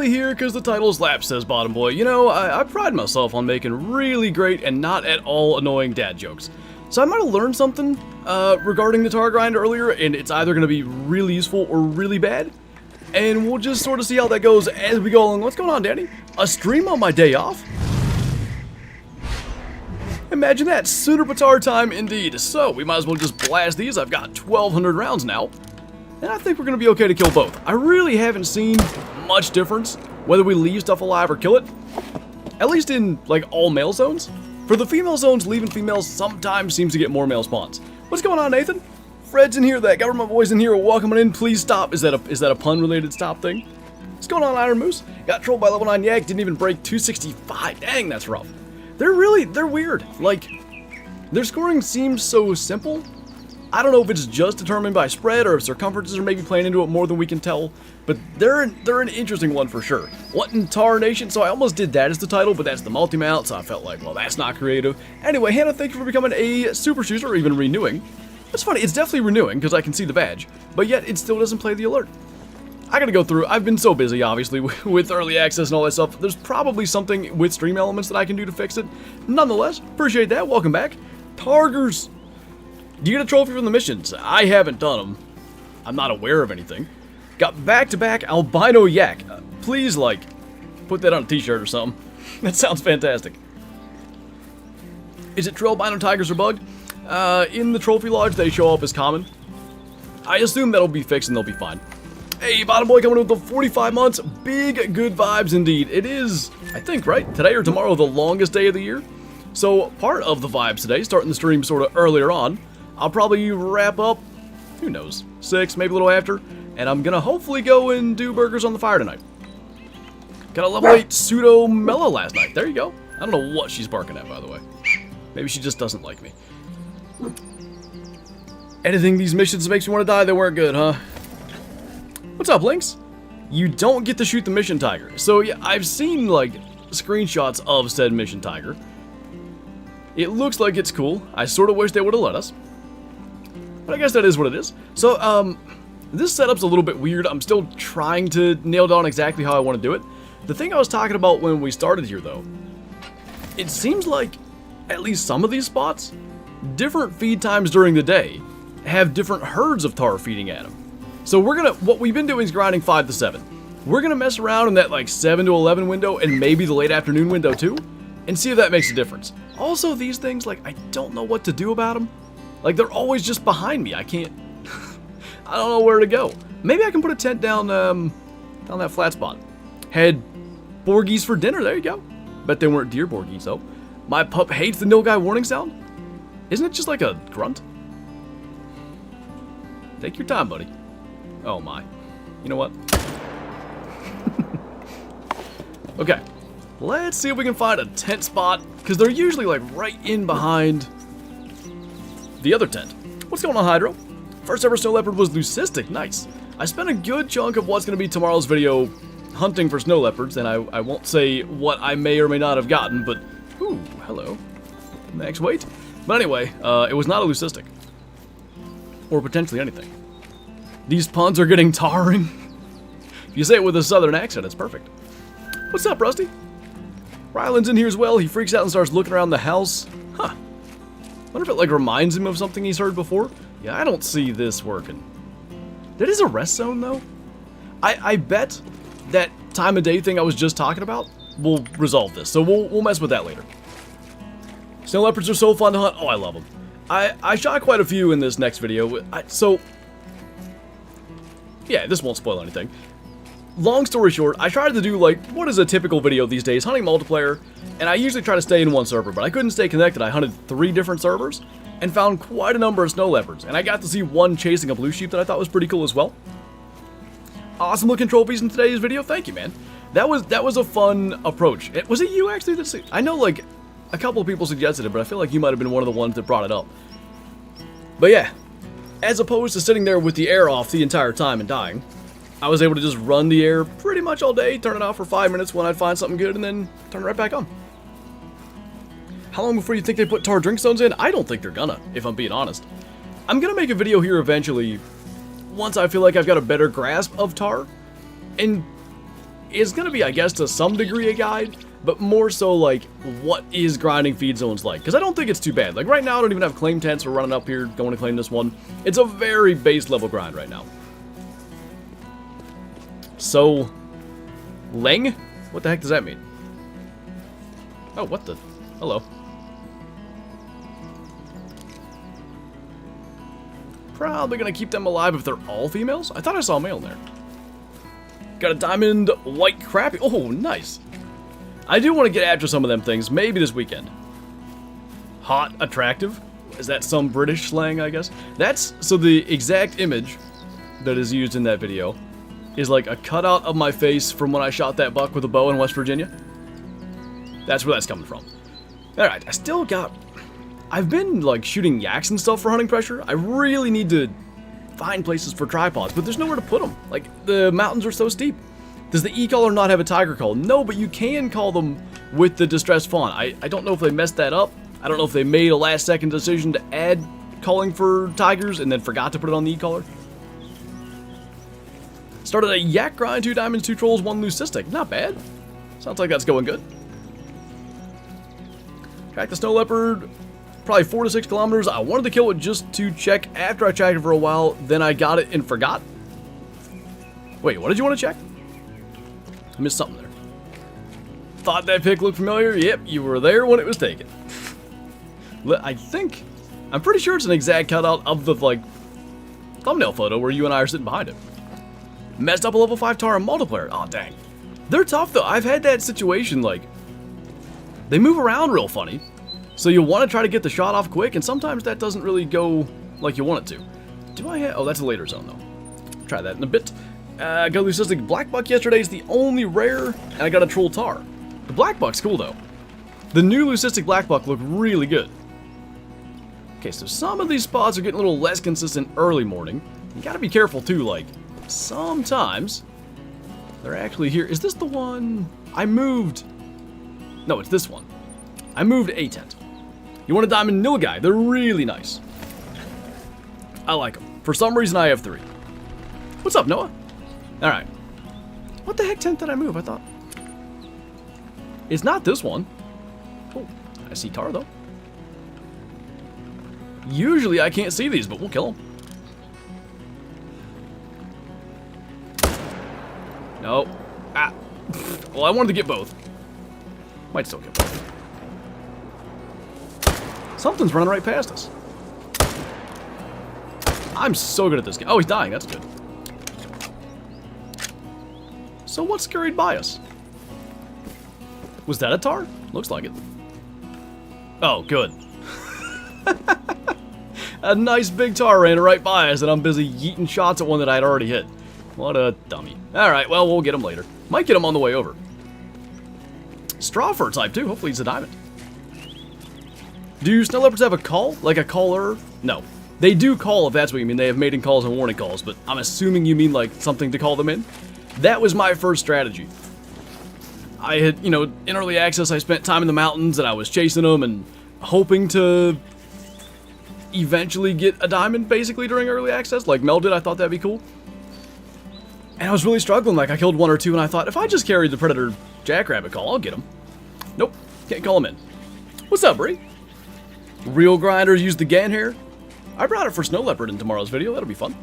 only here because the title slaps, says Bottom Boy. You know, I pride myself on making really great and not at all annoying dad jokes. So I might have learned something regarding the Tahr grind earlier, and it's either going to be really useful or really bad. And we'll just sort of see how that goes as we go along. What's going on, Danny? A stream on my day off? Imagine that, SundarpaTAHR time indeed. So, we might as well just blast these. I've got 1,200 rounds now. And I think we're going to be okay to kill both. I really haven't seen much difference whether we leave stuff alive or kill it. At least in, like, all male zones. For the female zones, leaving females sometimes seems to get more male spawns. What's going on, Nathan? Fred's in here, that government boy's in here, welcoming in, please stop. Is that a pun-related stop thing? What's going on, Iron Moose? Got trolled by level 9 yak, didn't even break 265. Dang, that's rough. They're weird. Like, their scoring seems so simple. I don't know if it's just determined by spread or if circumferences are maybe playing into it more than we can tell, but they're an interesting one for sure. What in Tahr Nation? So I almost did that as the title, but that's the multi-mount, so I felt like, well, that's not creative. Anyway, Hannah, thank you for becoming a super user, or even renewing. It's funny, it's definitely renewing because I can see the badge, but yet it still doesn't play the alert. I gotta go through. I've been so busy, obviously, with early access and all that stuff. There's probably something with stream elements that I can do to fix it. Nonetheless, appreciate that. Welcome back. Targers. Do you get a trophy from the missions? I haven't done them. I'm not aware of anything. Got back-to-back albino yak. Please, like, put that on a t-shirt or something. That sounds fantastic. Is it true albino tigers are bugged? In the trophy lodge, they show up as common. I assume that'll be fixed and they'll be fine. Hey, Bottom Boy coming in with the 45 months. Big good vibes indeed. It is, I think, right? Today or tomorrow, the longest day of the year. So, part of the vibes today, starting the stream sort of earlier on. I'll probably wrap up, who knows, 6, maybe a little after. And I'm going to hopefully go and do burgers on the fire tonight. Got a level 8 pseudo mellow last night. There you go. I don't know what she's barking at, by the way. Maybe she just doesn't like me. Anything these missions makes me want to die, they weren't good, huh? What's up, Lynx? You don't get to shoot the mission tiger. So, yeah, I've seen, like, screenshots of said mission tiger. It looks like it's cool. I sort of wish they would have let us. But I guess that is what it is. So, this setup's a little bit weird. I'm still trying to nail down exactly how I want to do it. The thing I was talking about when we started here, though, it seems like at least some of these spots, different feed times during the day have different herds of Tahr feeding at them. So what we've been doing is grinding 5 to 7. We're gonna mess around in that like 7 to 11 window and maybe the late afternoon window too, and see if that makes a difference. Also, these things, like, I don't know what to do about them. Like, they're always just behind me. I can't, I don't know where to go. Maybe I can put a tent down that flat spot. Had Borgies for dinner, there you go. Bet they weren't deer Borgies though. My pup hates the nil guy warning sound. Isn't it just like a grunt? Take your time, buddy. Oh my. You know what? Okay. Let's see if we can find a tent spot, because they're usually like right in behind the other tent. What's going on, Hydro? First ever snow leopard was leucistic. Nice. I spent a good chunk of what's going to be tomorrow's video hunting for snow leopards, and I won't say what I may or may not have gotten, but... Ooh, hello. Max weight. But anyway, it was not a leucistic. Or potentially anything. These puns are getting tarring. If you say it with a southern accent, it's perfect. What's up, Rusty? Ryland's in here as well. He freaks out and starts looking around the house. Huh. Wonder if it like reminds him of something he's heard before. Yeah, I don't see this working. That is a rest zone, though. I bet that time of day thing I was just talking about will resolve this. So we'll mess with that later. Snow leopards are so fun to hunt. Oh, I love them. I shot quite a few in this next video. So, yeah, this won't spoil anything. Long story short, I tried to do, like, what is a typical video these days? Hunting multiplayer, and I usually try to stay in one server, but I couldn't stay connected. I hunted 3 different servers, and found quite a number of snow leopards, and I got to see one chasing a blue sheep that I thought was pretty cool as well. Awesome looking trophies in today's video. Thank you, man. That was a fun approach. Was it you, actually, that... I know, like, a couple of people suggested it, but I feel like you might have been one of the ones that brought it up. But yeah, as opposed to sitting there with the air off the entire time and dying, I was able to just run the air pretty much all day, turn it off for 5 minutes when I'd find something good, and then turn it right back on. How long before you think they put Tahr drink zones in? I don't think they're gonna, if I'm being honest. I'm gonna make a video here eventually, once I feel like I've got a better grasp of Tahr. And is going to be, I guess, to some degree a guide, but more so like what is grinding feed zones like, because I don't think it's too bad. Like right now I don't even have claim tents. We're running up here going to claim this one. It's a very base level grind right now. So Leng, what the heck does that mean? Oh, what the hello. Probably gonna keep them alive if they're all females. I thought I saw a male in there. Got a diamond white crappie. Oh, nice. I do want to get after some of them things, maybe this weekend. Hot, attractive. Is that some British slang, I guess? That's, so the exact image that is used in that video is like a cutout of my face from when I shot that buck with a bow in West Virginia. That's where that's coming from. Alright, I still got... I've been like shooting yaks and stuff for hunting pressure. I really need to find places for tripods, but there's nowhere to put them. Like, the mountains are so steep. Does the e-collar not have a tiger call? No, but you can call them with the distressed fawn. I don't know if they messed that up. I don't know if they made a last-second decision to add calling for tigers and then forgot to put it on the e-collar. Started a yak grind, 2 diamonds, 2 trolls, 1 leucistic. Not bad. Sounds like that's going good. Track the snow leopard. Probably 4 to 6 kilometers. I wanted to kill it just to check after I tracked it for a while. Then I got it and forgot. Wait, what did you want to check? I missed something there. Thought that pic looked familiar? Yep, you were there when it was taken. I'm pretty sure it's an exact cutout of the, like, thumbnail photo where you and I are sitting behind it. Messed up a level 5 Tahr multiplayer. Oh, dang. They're tough, though. I've had that situation, like, they move around real funny. So you want to try to get the shot off quick, and sometimes that doesn't really go like you want it to. Do I have... Oh, that's a later zone, though. Try that in a bit. Got a leucistic black buck yesterday. Is the only rare, and I got a troll Tahr. The black buck's cool, though. The new leucistic black buck looked really good. Okay, so some of these spots are getting a little less consistent early morning. You gotta be careful, too, like, sometimes they're actually here. Is this the one I moved? No, it's this one. I moved a tent. You want a diamond nilgai? They're really nice. I like them. For some reason, I have 3. What's up, Noah? All right. What the heck tent did I move? I thought it's not this one. Oh, I see Tahr though. Usually I can't see these, but we'll kill them. No. Ah. Well, I wanted to get both. Might still get both. Something's running right past us. I'm so good at this game. Oh, he's dying. That's good. So what scurried by us? Was that a Tahr? Looks like it. Oh, good. A nice big Tahr ran right by us, and I'm busy yeeting shots at one that I'd already hit. What a dummy. Alright, well, we'll get him later. Might get him on the way over. Straw fur type, too. Hopefully he's a diamond. Do snow leopards have a call? Like a caller? No. They do call, if that's what you mean. They have mating calls and warning calls, but I'm assuming you mean like something to call them in. That was my first strategy. I had, you know, in early access, I spent time in the mountains and I was chasing them and hoping to eventually get a diamond, basically, during early access, like Mel did. I thought that'd be cool. And I was really struggling. Like, I killed 1 or 2, and I thought, if I just carried the predator jackrabbit call, I'll get him. Nope. Can't call him in. What's up, Bree? Real grinders use the Gan hair. I brought it for snow leopard in tomorrow's video. That'll be fun.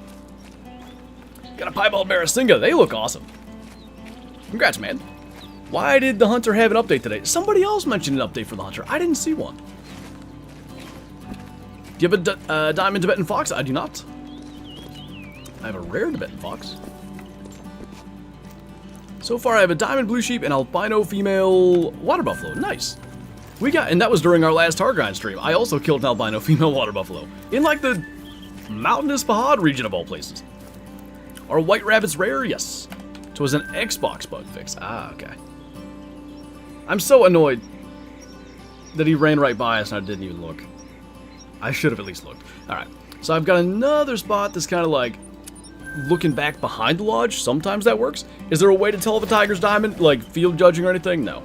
Got a piebald barrasinga. They look awesome. Congrats, man. Why did the hunter have an update today? Somebody else mentioned an update for the hunter. I didn't see one. Do you have a diamond Tibetan fox? I do not. I have a rare Tibetan fox. So far, I have a diamond blue sheep and albino female water buffalo. Nice. We got, and that was during our last Tahr grind stream. I also killed an albino female water buffalo in like the mountainous Bahad region of all places. Are white rabbits rare? Yes. So it was an Xbox bug fix. Ah, okay. I'm so annoyed that he ran right by us and I didn't even look. I should have at least looked. Alright, so I've got another spot that's kind of like looking back behind the lodge. Sometimes that works. Is there a way to tell if a tiger's diamond, like field judging or anything? No.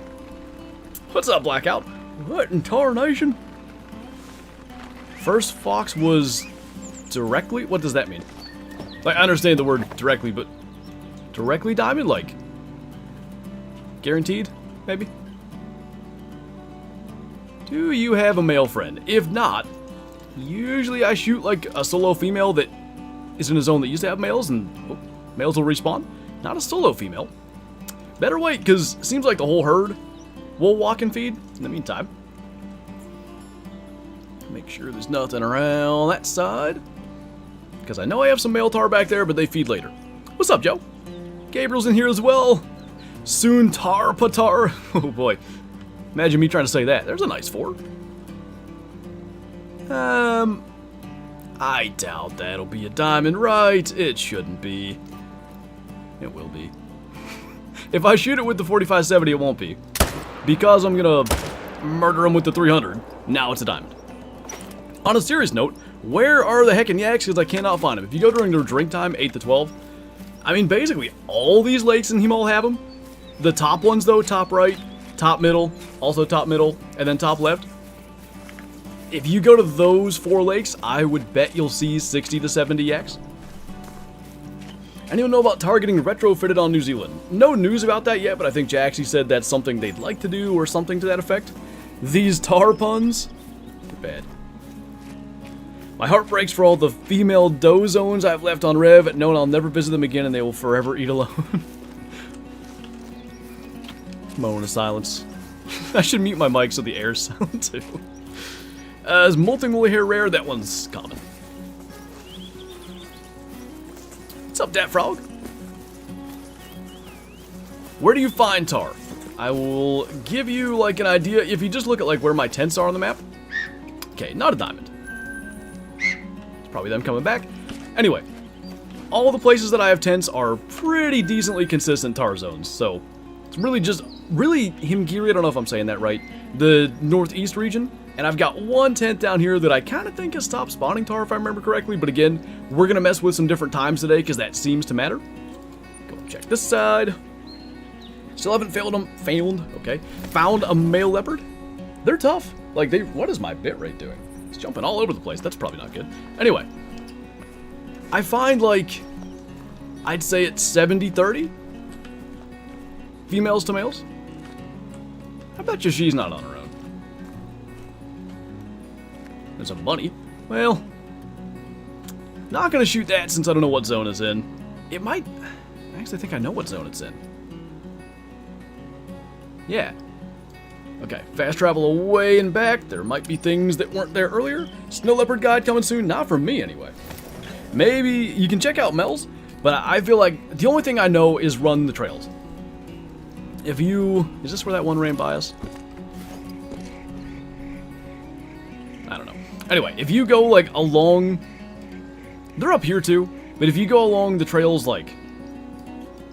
What's up, Blackout? What in Tahr Nation? First fox was directly? What does that mean? Like, I understand the word directly, but directly diamond? Like, Guaranteed, maybe? Do you have a male friend? If not, usually I shoot like a solo female that is in a zone that used to have males, and males will respawn. Not a solo female. Better wait, because it seems like the whole herd will walk and feed in the meantime. Make sure there's nothing around that side, because I know I have some male Tahr back there, but they feed later. What's up, Joe? Gabriel's in here as well. SundarpaTAHR. Oh boy. Imagine me trying to say that. There's a nice 4. I doubt that'll be a diamond, right? It shouldn't be. It will be. If I shoot it with the 4570, it won't be. Because I'm gonna murder him with the 300. Now it's a diamond. On a serious note, where are the heckin' yaks? Because I cannot find them. If you go during their drink time, 8 to 12, I mean, basically, all these lakes in Himal have them. The top ones, though, top right, top middle, also top middle, and then top left. If you go to those 4 lakes, I would bet you'll see 60 to 70 yaks. Anyone know about Tahr getting retrofitted on New Zealand? No news about that yet, but I think Jaxy said that's something they'd like to do or something to that effect. These Tahr puns? They're bad. My heart breaks for all the female doe zones I've left on Rev, knowing I'll never visit them again and they will forever eat alone. Moment of silence. I should mute my mic so the air's silent too. Is molting woolly hair rare? That one's common. What's up, Dat Frog? Where do you find Tahr? I will give you like an idea if you just look at like where my tents are on the map. Okay, not a diamond. It's probably them coming back. Anyway, all the places that I have tents are pretty decently consistent Tahr zones, so it's really just Himgiri, I don't know if I'm saying that right, the northeast region, and I've got one tent down here that I kind of think has stopped spawning Tahr if I remember correctly, but again, we're going to mess with some different times today because that seems to matter. Go and check this side. Still haven't found a male leopard. They're tough. Like, what is my bit rate doing? It's jumping all over the place. That's probably not good. Anyway, I find like, I'd say it's 70-30. Females to males? I bet you she's not on her own. There's a bunny. Well, not gonna shoot that since I don't know what zone it's in. It might... I actually think I know what zone it's in. Yeah. Okay, fast travel away and back. There might be things that weren't there earlier. Snow leopard guide coming soon. Not from me, anyway. Maybe you can check out Mel's, but I feel like the only thing I know is run the trails. If you... Is this where that one ran by us? I don't know. Anyway, if you go, like, along... They're up here, too. But if you go along the trails, like,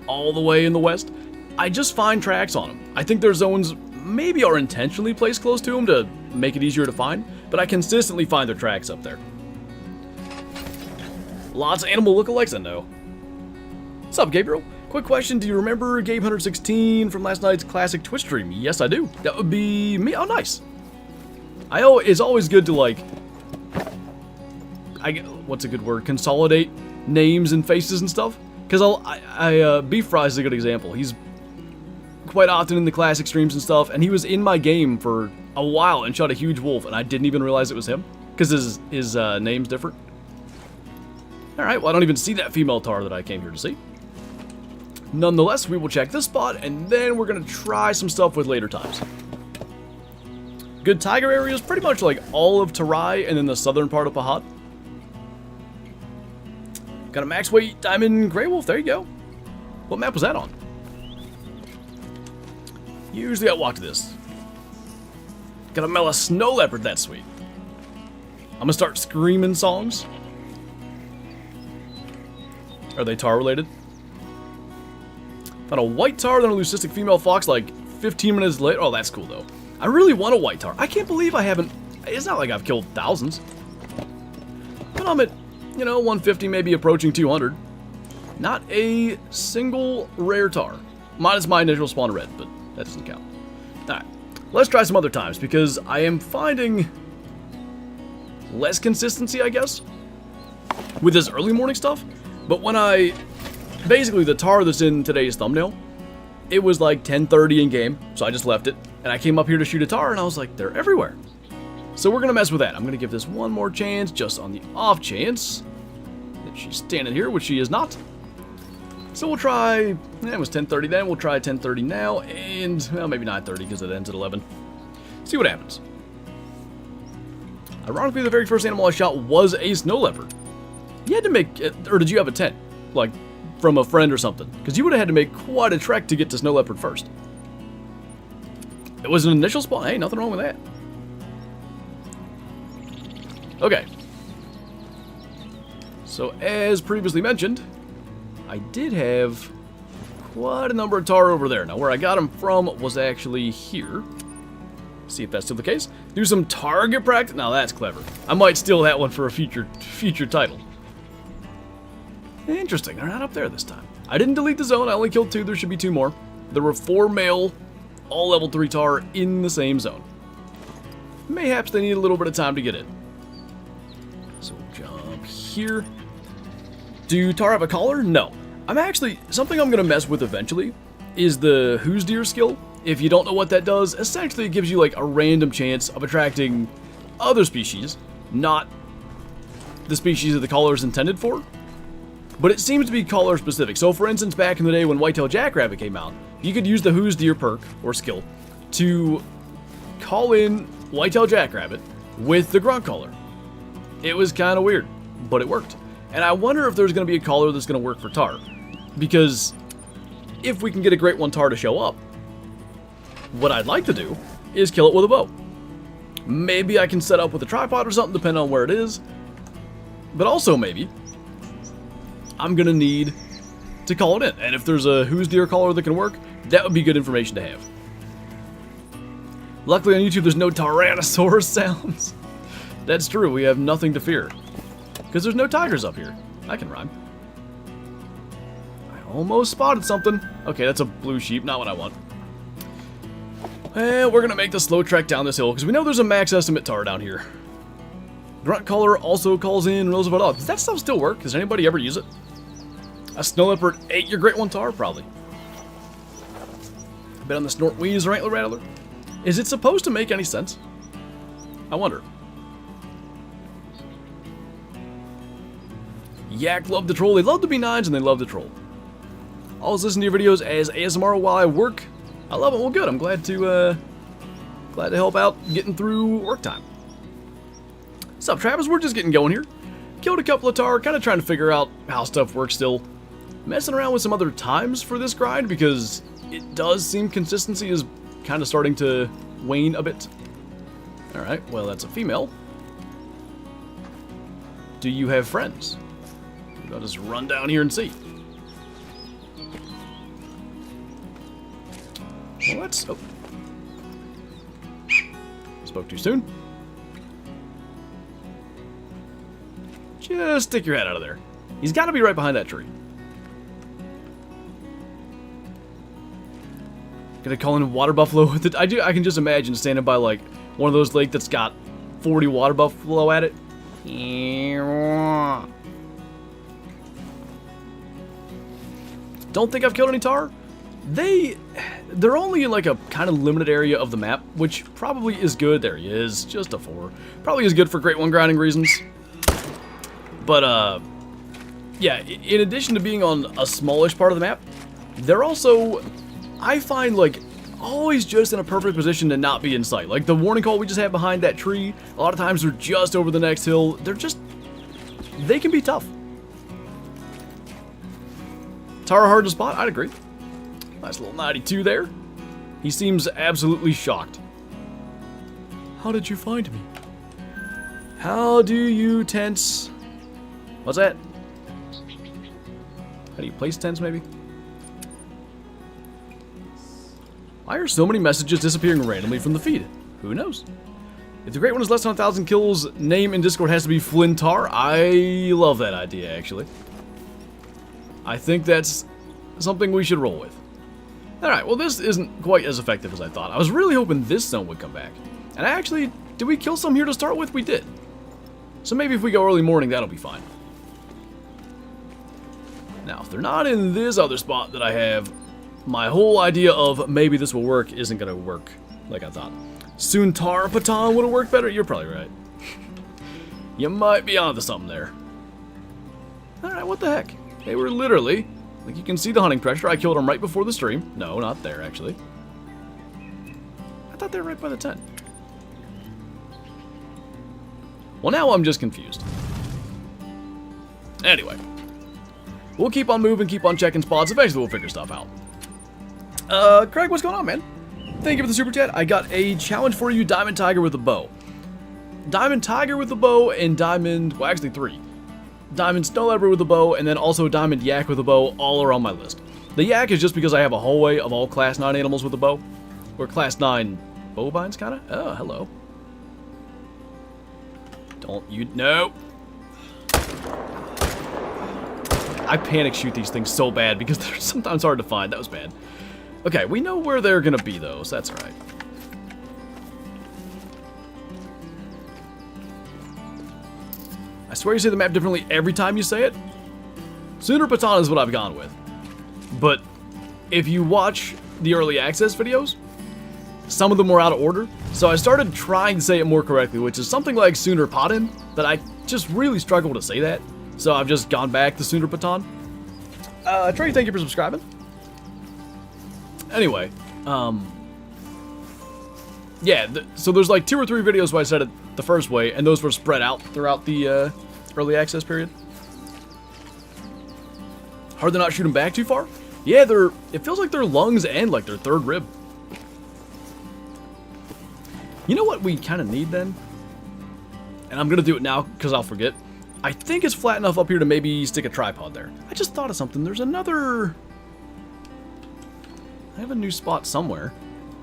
all the way in the west, I just find tracks on them. I think their zones maybe are intentionally placed close to them to make it easier to find, but I consistently find their tracks up there. Lots of animal lookalikes, I know. What's up, Gabriel? Quick question, do you remember Gabe116 from last night's classic Twitch stream? Yes, I do. That would be me. Oh, nice. It's always good to, like, what's a good word? Consolidate names and faces and stuff. Because Beef Fry is a good example. He's quite often in the classic streams and stuff, and he was in my game for a while and shot a huge wolf, and I didn't even realize it was him. Because his name's different. Alright, well, I don't even see that female Tahr that I came here to see. Nonetheless, we will check this spot, and then we're going to try some stuff with later times. Good tiger areas, pretty much like all of Tarai and then the southern part of Pahad. Got a max weight diamond gray wolf, there you go. What map was that on? Usually I walk to this. Got a Mela snow leopard, that's sweet. I'm going to start screaming songs. Are they Tahr related? Found a white Tahr, then a leucistic female fox like 15 minutes later. Oh, that's cool though. I really want a white Tahr. I can't believe I haven't... It's not like I've killed thousands. But I'm at, 150, maybe approaching 200. Not a single rare Tahr. Minus my initial spawn of red, but that doesn't count. Alright, let's try some other times, because I am finding less consistency, I guess, with this early morning stuff. But when basically the Tahr that's in today's thumbnail it was like 10:30 in game, so I just left it. And I came up here to shoot a Tahr, and I was like, they're everywhere. So we're going to mess with that. I'm going to give this one more chance, just on the off chance that she's standing here, which she is not. So we'll try, it was 10:30 then, we'll try 10:30 now, and, well, maybe 9:30 because it ends at 11. See what happens. Ironically, the very first animal I shot was a snow leopard. You had to make, or did you have a tent? Like, from a friend or something? Because you would have had to make quite a trek to get to snow leopard first. It was an initial spawn. Hey, nothing wrong with that. Okay. So, as previously mentioned, I did have quite a number of Tahr over there. Now, where I got them from was actually here. See if that's still the case. Do some target practice. Now, that's clever. I might steal that one for a future title. Interesting. They're not up there this time. I didn't delete the zone. I only killed 2. There should be 2 more. There were 4 male, all level 3 Tahr in the same zone. Mayhaps they need a little bit of time to get in. So we'll jump here. Do Tahr have a collar? No. I'm actually, something I'm going to mess with eventually is the Who's Deer skill. If you don't know what that does, essentially it gives you like a random chance of attracting other species, not the species that the collar is intended for. But it seems to be collar specific. So for instance, back in the day when Whitetail Jackrabbit came out, you could use the Who's Deer perk, or skill, to call in Whitetail Jackrabbit with the grunt collar. It was kind of weird, but it worked. And I wonder if there's going to be a collar that's going to work for Tahr. Because if we can get a great one Tahr to show up, what I'd like to do is kill it with a bow. Maybe I can set up with a tripod or something, depending on where it is. But also maybe I'm going to need to call it in. And if there's a Who's Deer collar that can work, that would be good information to have. Luckily on YouTube there's no Tyrannosaurus sounds. That's true, we have nothing to fear. Because there's no tigers up here. I can rhyme. I almost spotted something. Okay, that's a blue sheep, not what I want. And we're going to make the slow trek down this hill, because we know there's a max estimate Tahr down here. Grunt collar also calls in Roosevelt off. Does that stuff still work? Does anybody ever use it? A snow leopard ate your great one Tahr? Probably. A bit on the snort wheeze or antler rattler. Is it supposed to make any sense? I wonder. Yak love the troll. They love the B9s and they love the troll. I always listen to your videos as ASMR while I work. I love it. Well, good. I'm glad to help out getting through work time. What's up, Travis? We're just getting going here. Killed a couple of Tahr, kind of trying to figure out how stuff works still. Messing around with some other times for this grind because it does seem consistency is kind of starting to wane a bit. Alright, well, that's a female. Do you have friends? I'll just run down here and see. Well, let's... Oh. Spoke too soon. Just stick your head out of there. He's got to be right behind that tree. Gonna call in water buffalo with it. I can just imagine standing by like one of those lakes that's got 40 water buffalo at it. Don't think I've killed any Tahr. They're only in like a kind of limited area of the map, which probably is good. There he is, just a 4. Probably is good for Great One grinding reasons. But yeah, in addition to being on a smallish part of the map, they're also, I find, like, always just in a perfect position to not be in sight. Like the warning call we just had behind that tree, a lot of times they're just over the next hill. They can be tough. Tahr hard to spot, I'd agree. Nice little 92 there. He seems absolutely shocked. How did you find me? How do you tense? What's that? How do you place tents, maybe? Why are so many messages disappearing randomly from the feed? Who knows? If the Great One is less than 1,000 kills, name in Discord has to be Flinter. I love that idea, actually. I think that's something we should roll with. Alright, well this isn't quite as effective as I thought. I was really hoping this zone would come back. And actually, did we kill some here to start with? We did. So maybe if we go early morning, that'll be fine. Now, if they're not in this other spot that I have my whole idea of maybe this will work isn't going to work like I thought. SundarpaTAHR would have worked better? You're probably right. You might be onto something there. Alright, what the heck? They were literally, like you can see the hunting pressure. I killed them right before the stream. No, not there actually. I thought they were right by the tent. Well, now I'm just confused. Anyway. We'll keep on moving, keep on checking spots. Eventually we'll figure stuff out. Craig, what's going on, man? Thank you for the super chat. I got a challenge for you, Diamond Tiger with a bow. Diamond Tiger with a bow and Diamond, well actually 3. Diamond Snow Leopard with a bow and then also Diamond Yak with a bow all are on my list. The Yak is just because I have a hallway of all Class 9 animals with a bow. Or Class 9 bovines, kinda? Oh, hello. Don't you know? I panic shoot these things so bad because they're sometimes hard to find. That was bad. Okay, we know where they're gonna be though, so that's alright. I swear you say the map differently every time you say it. SundarpaTAHR is what I've gone with. But if you watch the early access videos, some of them were out of order. So I started trying to say it more correctly, which is something like SundarpaTAHR, that I just really struggle to say that. So I've just gone back to SundarpaTAHR. Trey, thank you for subscribing. Anyway, yeah, so there's like 2 or 3 videos where I said it the first way, and those were spread out throughout the early access period. Hard to not shoot them back too far? Yeah, it feels like their lungs and like their 3rd rib. You know what we kind of need then? And I'm going to do it now because I'll forget. I think it's flat enough up here to maybe stick a tripod there. I just thought of something. There's another... I have a new spot somewhere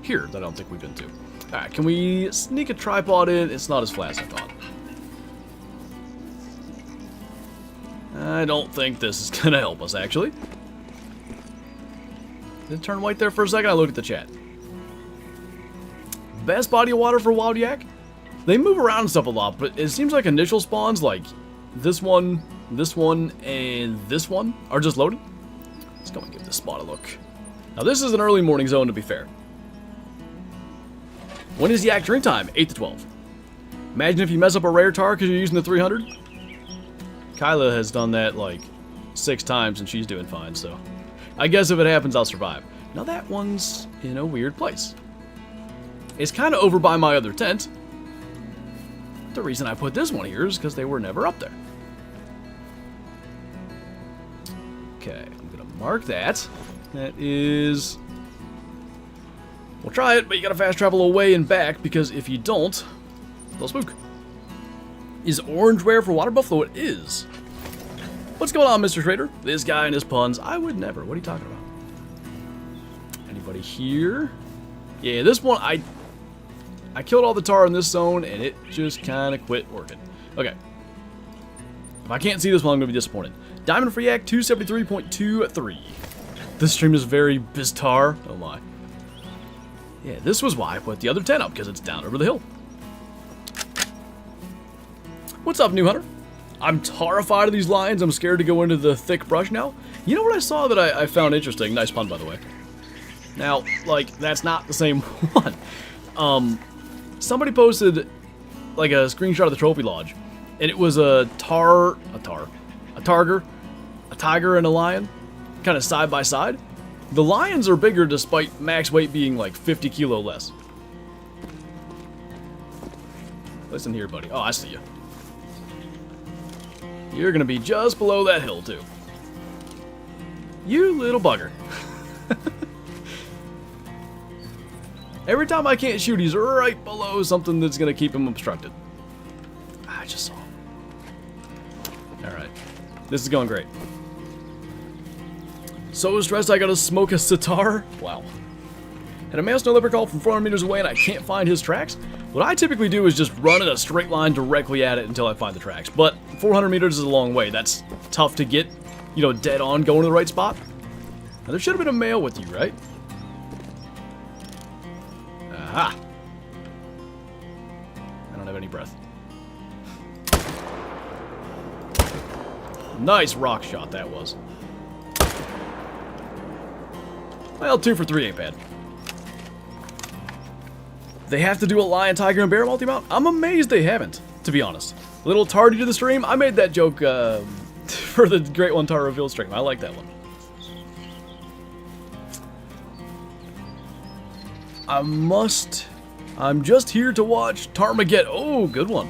here that I don't think we've been to. Alright, can we sneak a tripod in? It's not as flat as I thought. I don't think this is going to help us, actually. Did it turn white there for a second? I looked at the chat. Best body of water for wild yak? They move around and stuff a lot, but it seems like initial spawns, like this one, and this one, are just loaded. Let's go and give this spot a look. Now, this is an early morning zone, to be fair. When is yak drink time? 8 to 12. Imagine if you mess up a rare Tahr because you're using the 300. Kyla has done that like 6 times and she's doing fine, so I guess if it happens, I'll survive. Now that one's in a weird place. It's kind of over by my other tent. The reason I put this one here is because they were never up there. Okay, I'm going to mark that. That is... We'll try it, but you gotta fast travel away and back, because if you don't, they'll spook. Is orange rare for water buffalo? It is. What's going on, Mr. Trader? This guy and his puns. I would never. What are you talking about? Anybody here? Yeah, this one, I killed all the Tahr in this zone, and it just kind of quit working. Okay. If I can't see this one, I'm going to be disappointed. Diamond for yak, 273.23. This stream is very bizarre. Oh my. Yeah, this was why I put the other tent up, because it's down over the hill. What's up, new hunter? I'm terrified of these lions. I'm scared to go into the thick brush now. You know what I saw that I found interesting? Nice pun, by the way. Now, like, that's not the same one. Somebody posted, like, a screenshot of the trophy lodge. And it was a tiger, and a lion, kind of side by side. The lions are bigger despite max weight being like 50 kilo less. Listen here, buddy. Oh, I see you. You're gonna be just below that hill, too. You little bugger. Every time I can't shoot, he's right below something that's gonna keep him obstructed. I just saw him. Alright. This is going great. So stressed I gotta smoke a sitar? Wow. Had a male snow leopard call from 400 meters away and I can't find his tracks? What I typically do is just run in a straight line directly at it until I find the tracks. But 400 meters is a long way. That's tough to get, you know, dead on going to the right spot. Now there should have been a male with you, right? Aha. I don't have any breath. Nice rock shot that was. Well, 2 for 3 ain't bad. They have to do a lion, tiger, and bear multi-mount? I'm amazed they haven't, to be honest. A little tardy to the stream. I made that joke for the Great One Tahr reveal stream. I like that one. I'm just here to watch Tahrmageddon. Oh, good one.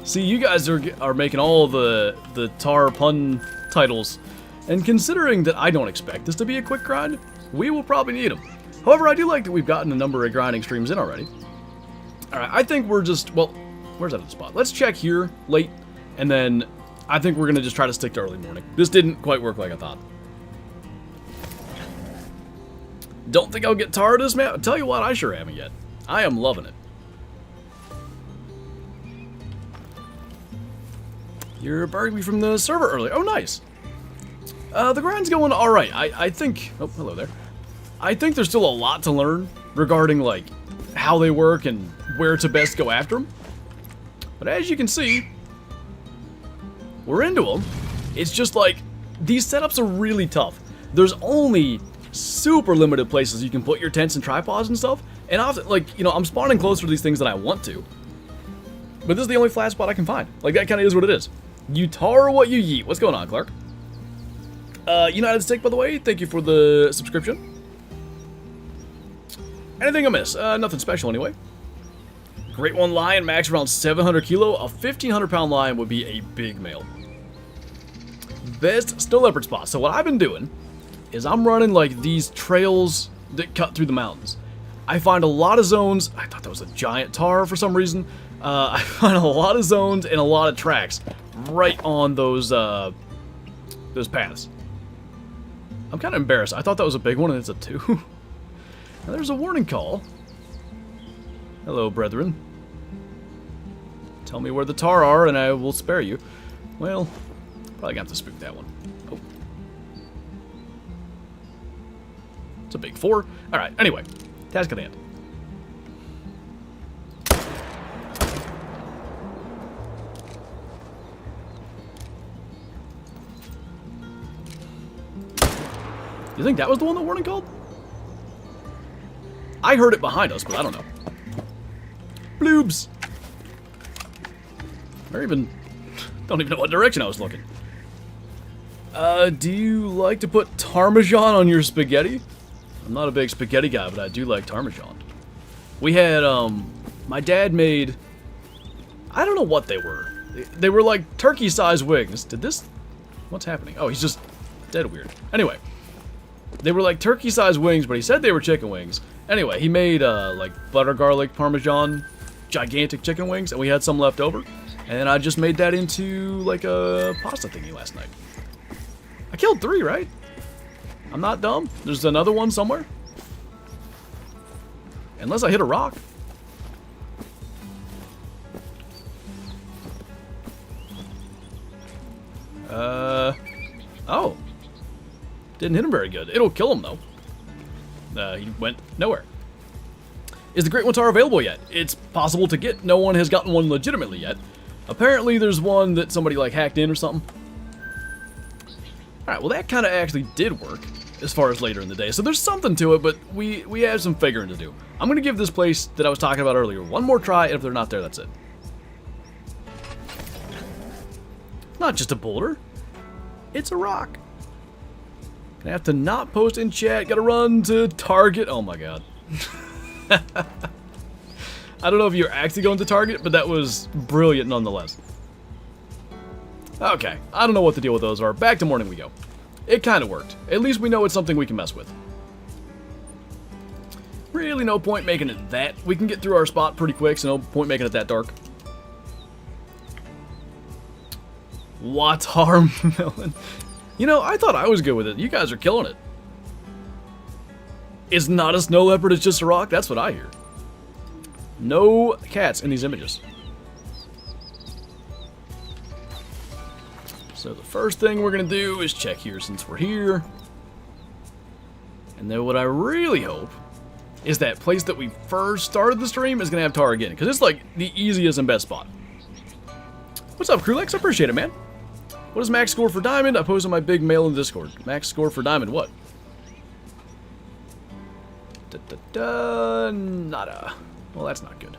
See, you guys are making all the Tahr pun titles. And considering that I don't expect this to be a quick grind, we will probably need them. However, I do like that we've gotten a number of grinding streams in already. Alright, I think we're just, well, where's that spot? Let's check here late, and then I think we're going to just try to stick to early morning. This didn't quite work like I thought. Don't think I'll get Tahr this map. I'll tell you what, I sure haven't yet. I am loving it. You're burying me from the server earlier. Oh, nice. The grind's going alright. I think... Oh, hello there. I think there's still a lot to learn regarding, like, how they work and where to best go after them. But as you can see, we're into them. It's just like, these setups are really tough. There's only super limited places you can put your tents and tripods and stuff. And often, like, you know, I'm spawning closer to these things than I want to. But this is the only flat spot I can find. Like, that kind of is what it is. You tar what you yeet. What's going on, Clark? United Stick, by the way, thank you for the subscription. Anything amiss? Nothing special anyway. Great One lion, max around 700 kilo. A 1,500 pound lion would be a big male. Best snow leopard spot. So what I've been doing is I'm running like these trails that cut through the mountains. I find a lot of zones. I thought that was a giant Tahr for some reason. I find a lot of zones and a lot of tracks right on those paths. I'm kind of embarrassed. I thought that was a big one and it's a 2. Now there's a warning call. Hello, brethren. Tell me where the Tahr are and I will spare you. Well, probably gonna have to spook that one. Oh. It's a big 4. Alright, anyway. Task at hand. You think that was the one that warning called? I heard it behind us, but I don't know. Bloobs! Or even... Don't even know what direction I was looking. Do you like to put Parmesan on your spaghetti? I'm not a big spaghetti guy, but I do like Parmesan. We had, my dad made... I don't know what they were. They were like turkey-sized wings. Did this... What's happening? Oh, he's just dead weird. Anyway. They were like turkey-sized wings, but he said they were chicken wings. Anyway, he made, like, butter garlic Parmesan gigantic chicken wings, and we had some left over. And I just made that into, like, a pasta thingy last night. I killed 3, right? I'm not dumb. There's another one somewhere. Unless I hit a rock. Oh. Didn't hit him very good. It'll kill him, though. He went nowhere. Is the Great One Tahr available yet? It's possible to get. No one has gotten one legitimately yet. Apparently, there's one that somebody, like, hacked in or something. Alright, well, that kind of actually did work as far as later in the day. So there's something to it, but we have some figuring to do. I'm going to give this place that I was talking about earlier one more try, and if they're not there, that's it. Not just a boulder. It's a rock. I have to not post in chat. Gotta run to Target. Oh my god. I don't know if you're actually going to Target, but that was brilliant nonetheless. Okay, I don't know what the deal with those are. Back to morning we go. It kind of worked. At least we know it's something we can mess with. Really no point making it that. We can get through our spot pretty quick, so no point making it that dark. Watermelon. You know, I thought I was good with it. You guys are killing it. It's not a snow leopard, it's just a rock. That's what I hear. No cats in these images. So the first thing we're going to do is check here since we're here. And then what I really hope is that place that we first started the stream is going to have Tahr again. Because it's like the easiest and best spot. What's up, Krulex? I appreciate it, man. What is max score for diamond? I posted my big mail in Discord. Max score for diamond, what? Nada. Well, that's not good.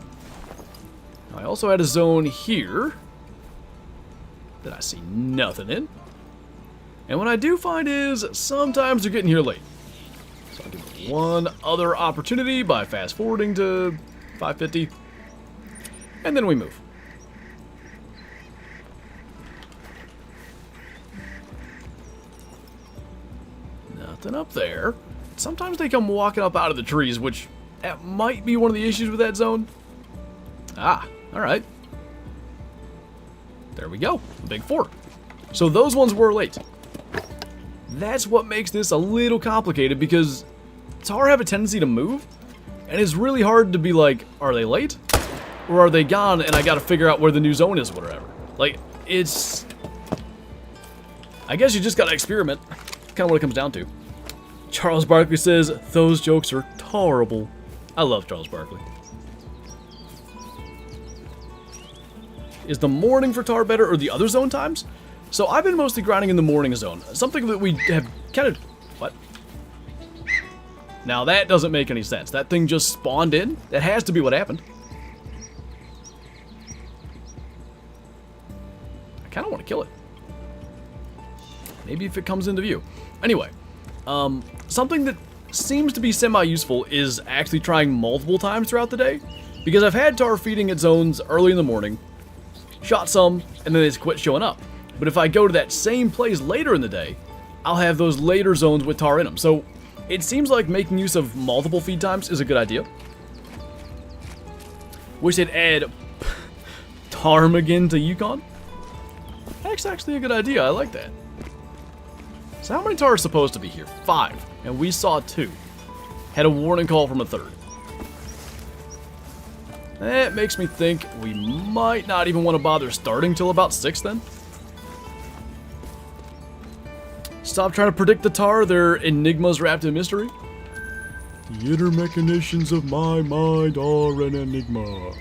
I also had a zone here that I see nothing in. And what I do find is sometimes they're getting here late. So I'll give it one other opportunity by fast forwarding to 550. And then we move. Nothing up there. Sometimes they come walking up out of the trees, which that might be one of the issues with that zone. Ah, alright. There we go. The big 4. So those ones were late. That's what makes this a little complicated because Tahr have a tendency to move, and it's really hard to be like, are they late? Or are they gone and I gotta figure out where the new zone is or whatever. Like, it's... I guess you just gotta experiment. Kind of what it comes down to. Charles Barkley says, those jokes are horrible. I love Charles Barkley. Is the morning for Tahr better or the other zone times? So I've been mostly grinding in the morning zone. Something that we have kind of... What? Now that doesn't make any sense. That thing just spawned in? That has to be what happened. I kind of want to kill it. Maybe if it comes into view. Anyway, something that seems to be semi-useful is actually trying multiple times throughout the day. Because I've had Tahr feeding at zones early in the morning, shot some, and then they just quit showing up. But if I go to that same place later in the day, I'll have those later zones with Tahr in them. So it seems like making use of multiple feed times is a good idea. Wish they'd add Ptarmigan to Yukon. That's actually a good idea. I like that. So how many Tahr are supposed to be here? 5. And we saw 2. Had a warning call from a 3rd. That makes me think we might not even want to bother starting till about 6 then. Stop trying to predict the Tahr. They're enigmas wrapped in mystery. The inner machinations of my mind are an enigma.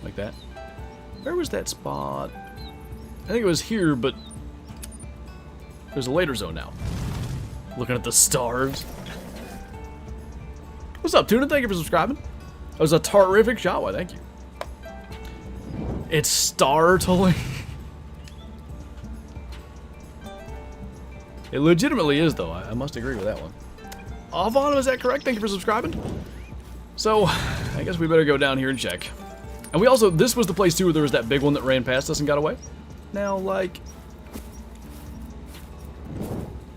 Like that. Where was that spot? I think it was here, but there's a later zone now. Looking at the stars. What's up, Tuna? Thank you for subscribing. That was a terrific shot. Why, thank you. It's startling. It legitimately is, though. I must agree with that one. Avon, is that correct? Thank you for subscribing. So, I guess we better go down here and check. And we also, this was the place, too, where there was that big one that ran past us and got away. Now, like...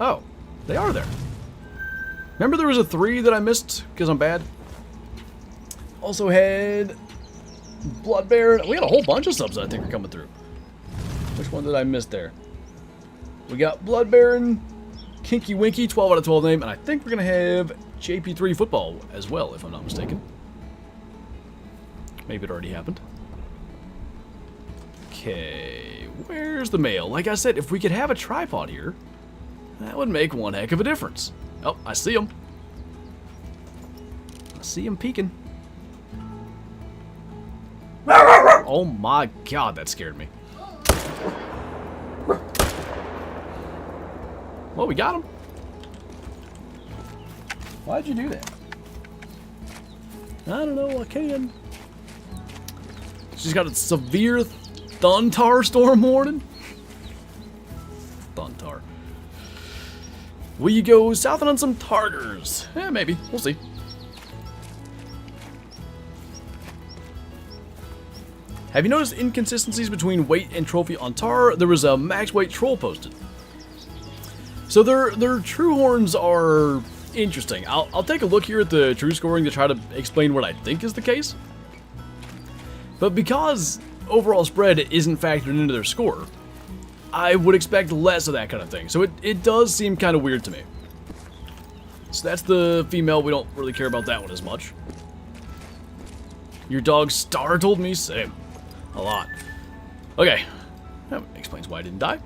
Oh, they are there. Remember there was a 3 that I missed because I'm bad? Also had Blood Baron. We had a whole bunch of subs that I think are coming through. Which one did I miss there? We got Blood Baron, Kinky Winky, 12 out of 12 name, and I think we're going to have JP3 Football as well, if I'm not mistaken. Maybe it already happened. Okay, where's the mail? Like I said, if we could have a tripod here, that would make one heck of a difference. Oh, I see him. I see him peeking. Oh my god, that scared me. Well, we got him. Why'd you do that? I don't know, I can. She's got a severe Thuntar storm warning. Thuntar. Will you go south on some Targers? Eh, maybe. We'll see. Have you noticed inconsistencies between weight and trophy on Tahr? There was a max weight troll posted. So their true horns are interesting. I'll take a look here at the true scoring to try to explain what I think is the case. But because overall spread isn't factored into their score, I would expect less of that kind of thing. So it does seem kind of weird to me. So that's the female. We don't really care about that one as much. Your dog startled me? Same. A lot. Okay. That explains why I didn't die.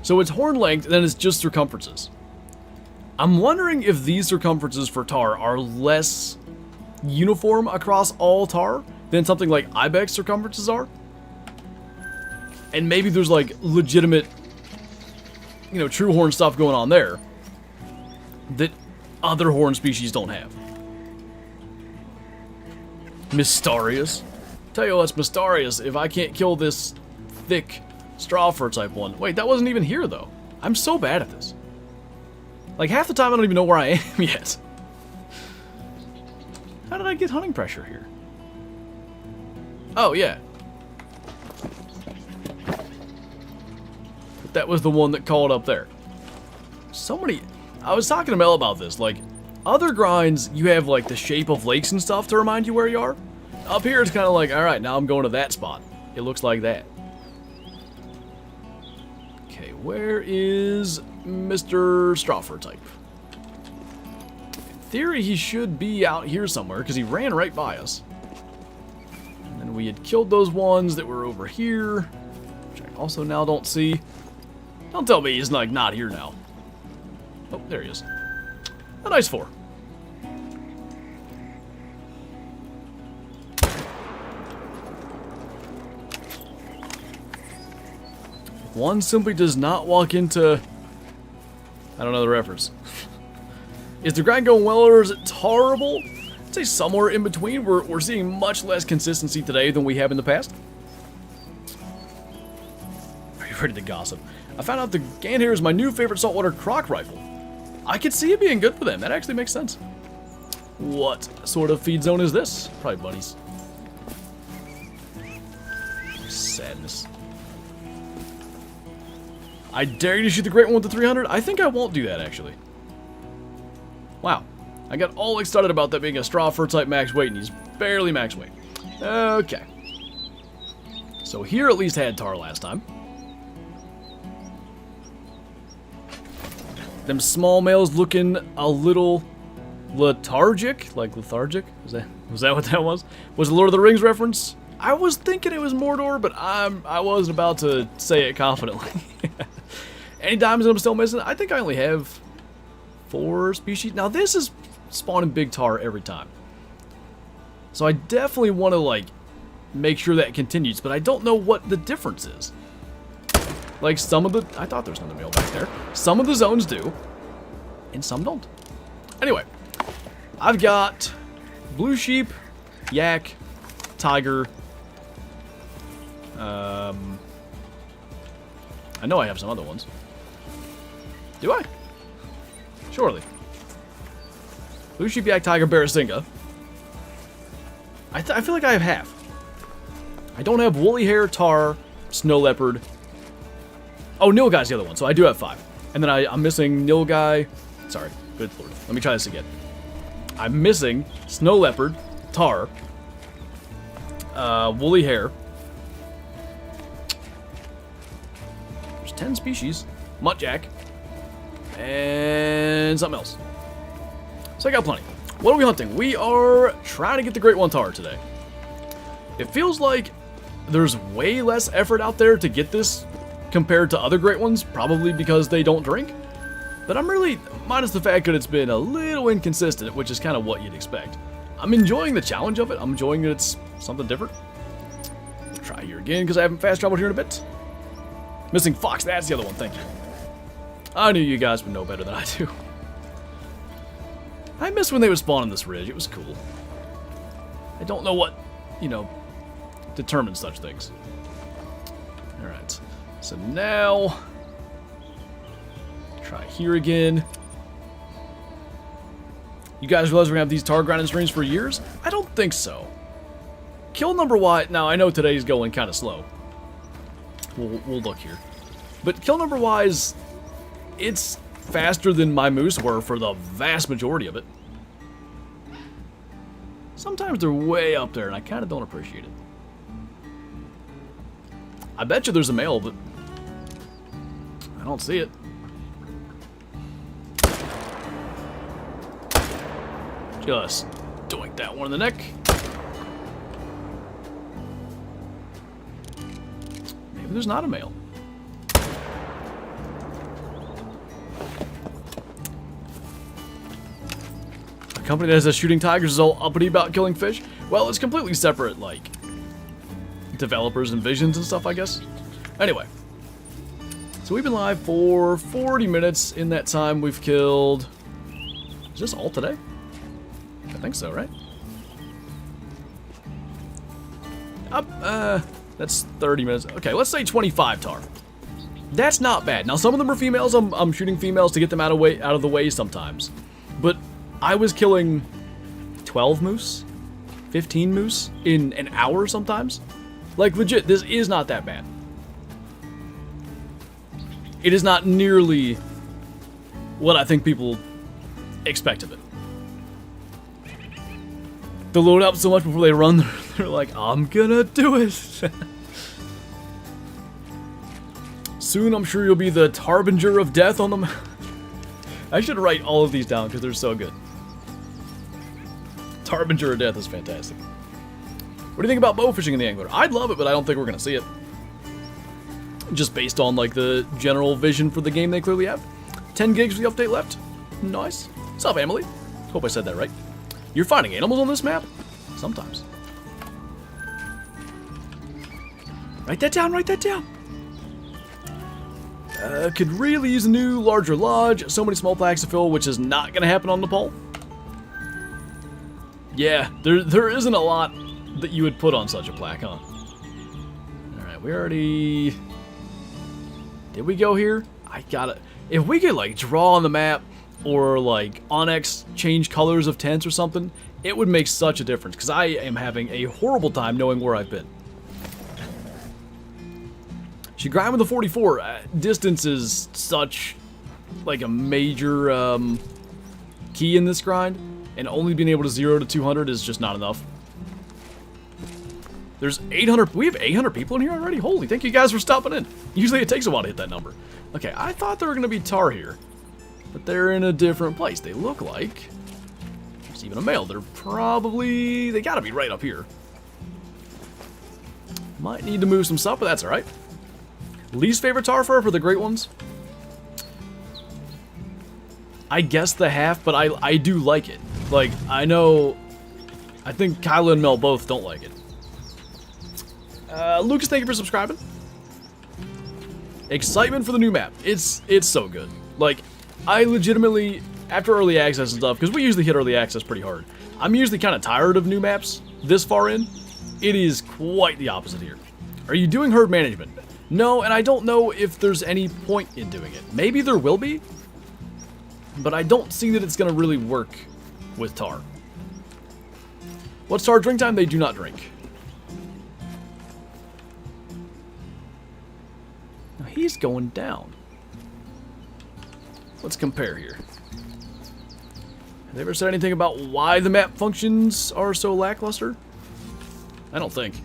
So it's horn length, and then it's just circumferences. I'm wondering if these circumferences for Tahr are less uniform across all Tahr than something like Ibex circumferences are. And maybe there's like legitimate, true horn stuff going on there that other horn species don't have. Mysterious. Tell you what's mysterious if I can't kill this thick straw fur type one. Wait, that wasn't even here though. I'm so bad at this. Like half the time I don't even know where I am yet. How did I get hunting pressure here? Oh yeah. That was the one that called up there. So many. I was talking to Mel about this. Like, other grinds, you have like the shape of lakes and stuff to remind you where you are. Up here, it's kind of like, all right, now I'm going to that spot. It looks like that. Okay, where is Mr. Strawfur type? In theory, he should be out here somewhere because he ran right by us. And then we had killed those ones that were over here, which I also now don't see. Don't tell me he's like not here now. Oh, there he is. A nice 4. One simply does not walk into... I don't know the reference. Is the grind going well or is it horrible? I'd say somewhere in between. We're seeing much less consistency today than we have in the past. Are you ready to gossip? I found out the Ganthair is my new favorite saltwater croc rifle. I could see it being good for them. That actually makes sense. What sort of feed zone is this? Probably bunnies. Sadness. I dare you to shoot the great one with the 300? I think I won't do that, actually. Wow. I got all excited about that being a straw fur type max weight, and he's barely max weight. Okay. So here at least had Tahr last time. Them small males looking a little lethargic. Like lethargic? Was that what that was? Was it Lord of the Rings reference? I was thinking it was Mordor, but I wasn't about to say it confidently. Any diamonds I'm still missing? I think I only have 4 species. Now this is spawning big Tahr every time. So I definitely want to like make sure that continues, but I don't know what the difference is. Like some of the... I thought there was another male back there. Some of the zones do, and some don't. Anyway, I've got blue sheep, yak, tiger. I know I have some other ones. Do I? Surely. Blue sheep, yak, tiger, Barasinga. I feel like I have half. I don't have woolly hair, Tahr, snow leopard. Oh, Nilguy's the other one, so I do have 5. And then I'm missing Nilguy. Sorry, good lord. Let me try this again. I'm missing snow leopard, Tahr, woolly hair. There's 10 species. Muttjack. And something else. So I got plenty. What are we hunting? We are trying to get the Great One Tahr today. It feels like there's way less effort out there to get this compared to other great ones, probably because they don't drink. But I'm really, minus the fact that it's been a little inconsistent, which is kind of what you'd expect. I'm enjoying the challenge of it. I'm enjoying that it's something different. We'll try here again, because I haven't fast traveled here in a bit. Missing fox, that's the other one, thank you. I knew you guys would know better than I do. I miss when they would spawn on this ridge. It was cool. I don't know what, determines such things. Alright. So now, try here again. You guys realize we're going to have these Tahr grinding streams for years? I don't think so. Kill number wise, now I know today's going kind of slow. We'll look here. But kill number wise, it's faster than my moose were for the vast majority of it. Sometimes they're way up there and I kind of don't appreciate it. I bet you there's a male, but I don't see it. Just doink that one in the neck. Maybe there's not a male. A company that has a shooting tigers is all uppity about killing fish? Well, it's completely separate, like, developers and visions and stuff, I guess. Anyway. So we've been live for 40 minutes. In that time, we've killed Is this all today? I think so, right? That's 30 minutes. Okay, let's say 25 Tahr. That's not bad. Now, some of them are females. I'm shooting females to get them out of the way sometimes. But I was killing 12 moose, 15 moose in an hour sometimes. Like, legit, this is not that bad. It is not nearly what I think people expect of it. They load up so much before they run, they're like, I'm gonna do it. Soon, I'm sure you'll be the harbinger of death on them. I should write all of these down because they're so good. Harbinger of death is fantastic. What do you think about bow fishing in the angler? I'd love it, but I don't think we're gonna see it. Just based on like the general vision for the game they clearly have. 10 gigs for the update left. Nice. What's up, Emily? Hope I said that right. You're finding animals on this map? Sometimes. Write that down, write that down. Could really use a new, larger lodge. So many small plaques to fill, which is not going to happen on Nepal. Yeah, there isn't a lot that you would put on such a plaque, huh? Alright, we already... Did we go here? I gotta... If we could, like, draw on the map, or, like, Onyx change colors of tents or something, it would make such a difference, because I am having a horrible time knowing where I've been. She grind with the 44. Distance is such, like, a major key in this grind, and only being able to 0 to 200 is just not enough. There's 800, we have 800 people in here already? Holy, thank you guys for stopping in. Usually it takes a while to hit that number. Okay, I thought there were going to be Tahr here, but they're in a different place. They look like, there's even a male. They're probably, they gotta be right up here. Might need to move some stuff, but that's alright. Least favorite Tahr fur for the great ones? I guess the half, but I do like it. Like, I know, I think Kyla and Mel both don't like it. Lucas, thank you for subscribing. Excitement for the new map. It's so good. Like, I legitimately, after early access and stuff, because we usually hit early access pretty hard, I'm usually kind of tired of new maps this far in. It is quite the opposite here. Are you doing herd management? No, and I don't know if there's any point in doing it. Maybe there will be, but I don't see that it's going to really work with Tahr. What's Tahr drink time? They do not drink. Now he's going down. Let's compare here. Have they ever said anything about why the map functions are so lackluster? I don't think.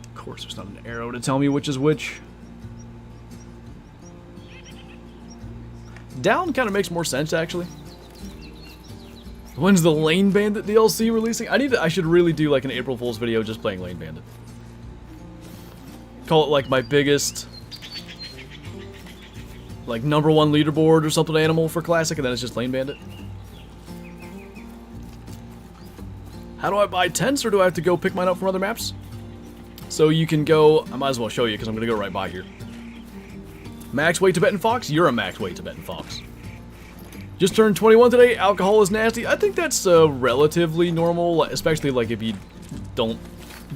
Of course, there's not an arrow to tell me which is which. Down kind of makes more sense, actually. When's the Lane Bandit DLC releasing? I should really do like an April Fool's video just playing Lane Bandit. Call it like my biggest, like #1 leaderboard or something animal for Classic, and then it's just Lane Bandit. How do I buy tents, or do I have to go pick mine up from other maps? So you can go, I might as well show you because I'm going to go right by here. Max weight Tibetan Fox? You're a max weight Tibetan Fox. Just turned 21 today, alcohol is nasty. I think that's relatively normal, especially like if you don't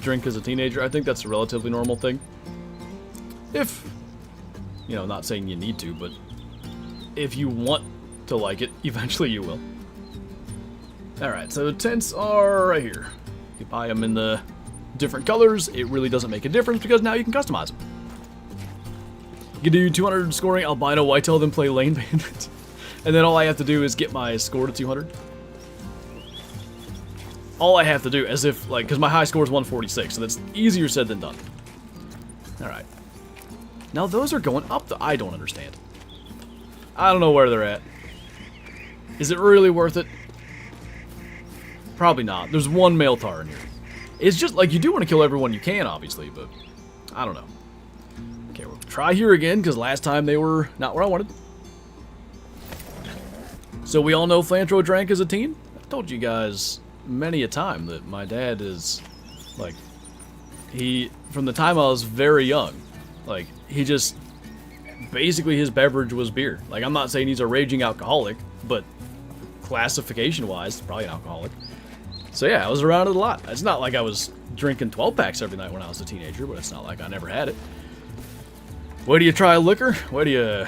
drink as a teenager. I think that's a relatively normal thing. If, you know, not saying you need to, but if you want to like it, eventually you will. Alright, so the tents are right here. You buy them in the different colors. It really doesn't make a difference because now you can customize them. You can do 200 scoring albino whitetail, then play Lane Bandit. And then all I have to do is get my score to 200. All I have to do, as if, like, because my high score is 146, so that's easier said than done. Alright. Now those are going up, I don't understand. I don't know where they're at. Is it really worth it? Probably not. There's one male Tahr in here. It's just, like, you do want to kill everyone you can, obviously, but I don't know. Okay, we'll try here again, because last time they were not where I wanted. So we all know Flinter drank as a teen? I've told you guys many a time that my dad is, like, from the time I was very young, like, he just, basically his beverage was beer. Like, I'm not saying he's a raging alcoholic, but classification-wise, probably an alcoholic. So yeah, I was around it a lot. It's not like I was drinking 12-packs every night when I was a teenager, but it's not like I never had it. Where do you try liquor? Where do you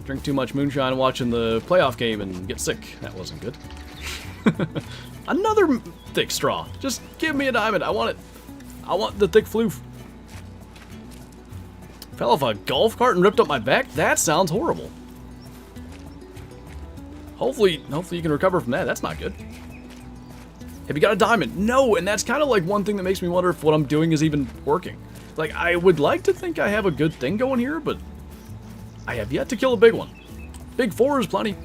drink too much moonshine watching the playoff game and get sick? That wasn't good. Another thick straw. Just give me a diamond. I want it. I want the thick floof. Fell off a golf cart and ripped up my back? That sounds horrible. Hopefully you can recover from that. That's not good. Have you got a diamond? No, and that's kind of like one thing that makes me wonder if what I'm doing is even working. Like, I would like to think I have a good thing going here, but I have yet to kill a big one. Big 4 is plenty.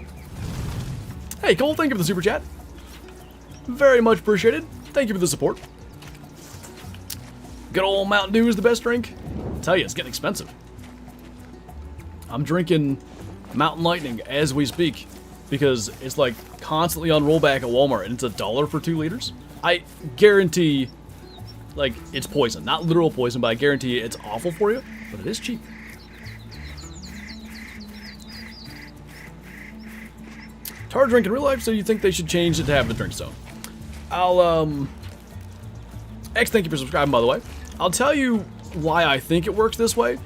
Hey, Cole, thank you for the super chat. Very much appreciated. Thank you for the support. Good old Mountain Dew is the best drink. I tell you, it's getting expensive. I'm drinking Mountain Lightning as we speak because it's like constantly on rollback at Walmart and it's $1 for 2 liters. I guarantee, like, it's poison. Not literal poison, but I guarantee it's awful for you, but it is cheap. Tahr drink in real life, so you think they should change it to have a drink zone? X, thank you for subscribing, by the way. I'll tell you why I think it works this way,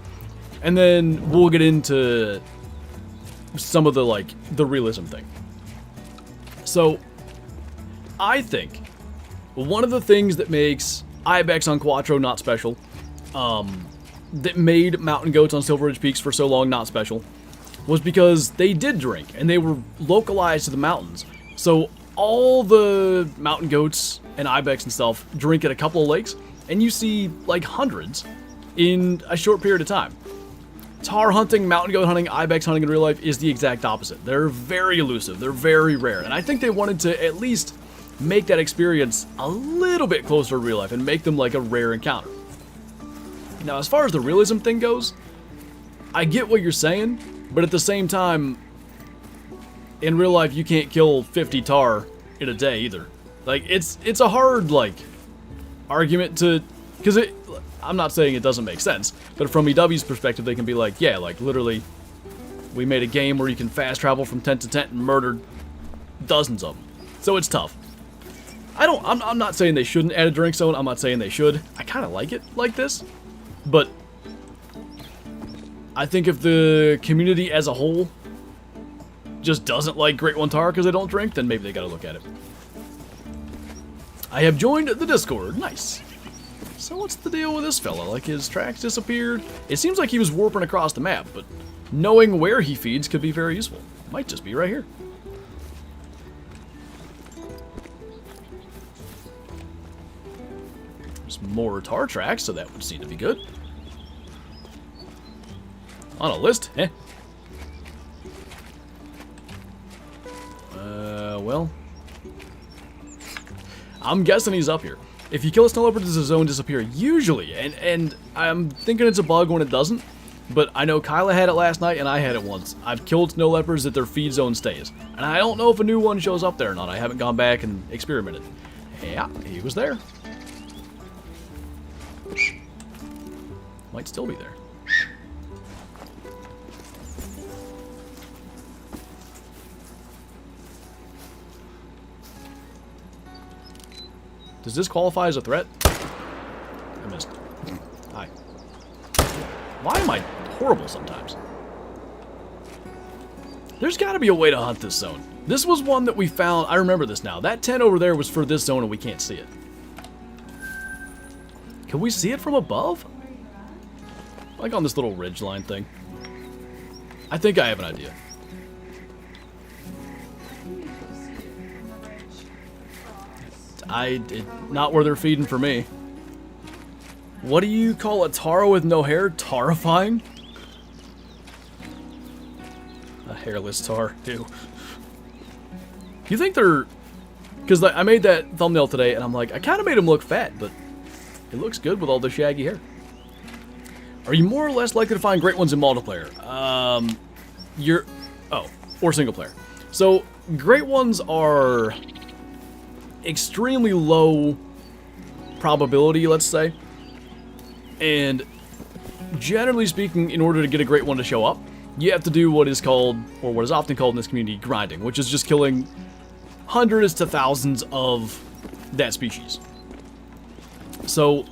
and then we'll get into some of the, like, the realism thing. So, I think one of the things that makes Ibex on Quattro not special, that made mountain goats on Silver Ridge Peaks for so long not special, was because they did drink, and they were localized to the mountains. So all the mountain goats and ibex and stuff drink at a couple of lakes, and you see like hundreds in a short period of time. Tahr hunting, mountain goat hunting, ibex hunting in real life is the exact opposite. They're very elusive, they're very rare, and I think they wanted to at least make that experience a little bit closer to real life and make them like a rare encounter. Now, as far as the realism thing goes, I get what you're saying, but at the same time, in real life, you can't kill 50 Tahr in a day either. Like, it's a hard, like, argument to, because I'm not saying it doesn't make sense, but from EW's perspective, they can be like, yeah, like, literally, we made a game where you can fast travel from tent to tent and murder dozens of them. So it's tough. I'm not saying they shouldn't add a drink zone, I'm not saying they should. I kind of like it like this, but I think if the community as a whole just doesn't like Great One Tahr because they don't drink, then maybe they gotta look at it. I have joined the Discord. Nice. So what's the deal with this fella? Like, his tracks disappeared? It seems like he was warping across the map, but knowing where he feeds could be very useful. Might just be right here. There's more Tahr tracks, so that would seem to be good. On a list? Eh. Well. I'm guessing he's up here. If you kill a snow leopard, does the zone disappear? Usually. And I'm thinking it's a bug when it doesn't. But I know Kyla had it last night, and I had it once. I've killed snow leopards that their feed zone stays. And I don't know if a new one shows up there or not. I haven't gone back and experimented. Yeah, he was there. Might still be there. Does this qualify as a threat? I missed. Hi. Why am I horrible sometimes? There's got to be a way to hunt this zone. This was one that we found. I remember this now. That tent over there was for this zone and we can't see it. Can we see it from above? Like on this little ridgeline thing. I think I have an idea. Not where they're feeding for me. What do you call a Tahr with no hair? Terrifying? A hairless Tahr, too. You think they're... Because I made that thumbnail today, and I'm like, I kind of made him look fat, but it looks good with all the shaggy hair. Are you more or less likely to find great ones in multiplayer? Or single player. So, great ones are extremely low probability, let's say. And generally speaking, in order to get a great one to show up, you have to do what is called, or what is often called in this community, grinding, which is just killing hundreds to thousands of that species. So,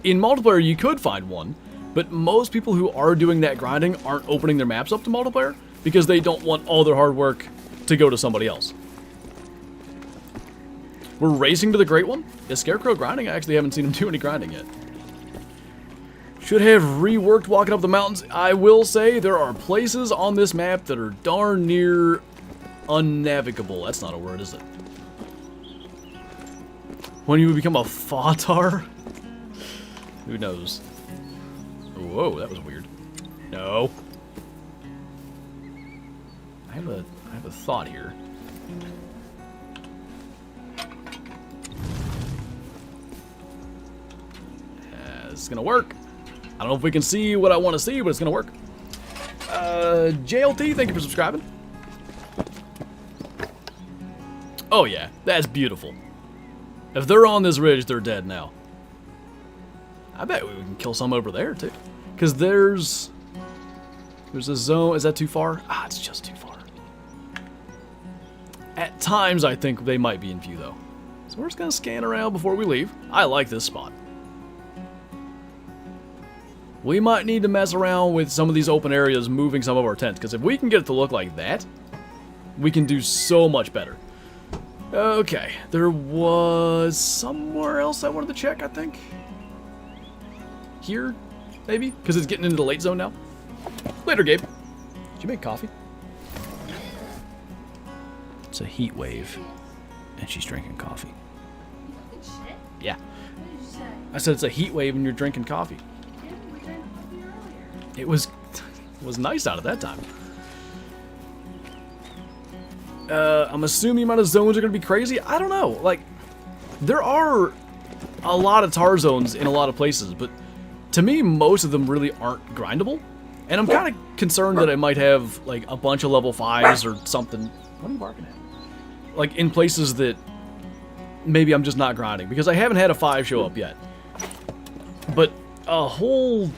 in multiplayer, you could find one, but most people who are doing that grinding aren't opening their maps up to multiplayer because they don't want all their hard work to go to somebody else. We're racing to the Great One? Is Scarecrow grinding? I actually haven't seen him do any grinding yet. Should have reworked walking up the mountains. I will say there are places on this map that are darn near unnavigable. That's not a word, is it? When you become a Tahr? Who knows? Whoa, that was weird. No. I have a thought here. It's gonna work. I don't know if we can see what I want to see, but it's gonna work. JLT, thank you for subscribing. Oh yeah, that's beautiful. If they're on this ridge, they're dead now. I bet we can kill some over there too, because there's a zone. Is that too far? Ah, it's just too far. At times, I think they might be in view though, so we're just gonna scan around before we leave. I like this spot. We might need to mess around with some of these open areas, moving some of our tents, because if we can get it to look like that, we can do so much better. Okay, there was somewhere else I wanted to check, I think. Here, maybe? Because it's getting into the late zone now. Later, Gabe. Did you make coffee? It's a heat wave, and she's drinking coffee. Yeah. I said it's a heat wave and you're drinking coffee. It was nice out at that time. I'm assuming the amount of zones are going to be crazy. I don't know. Like, there are a lot of Tahr zones in a lot of places, but to me, most of them really aren't grindable. And I'm kind of concerned that I might have, like, a bunch of level 5s or something. What are you barking at? Like, in places that maybe I'm just not grinding, because I haven't had a 5 show up yet. But a whole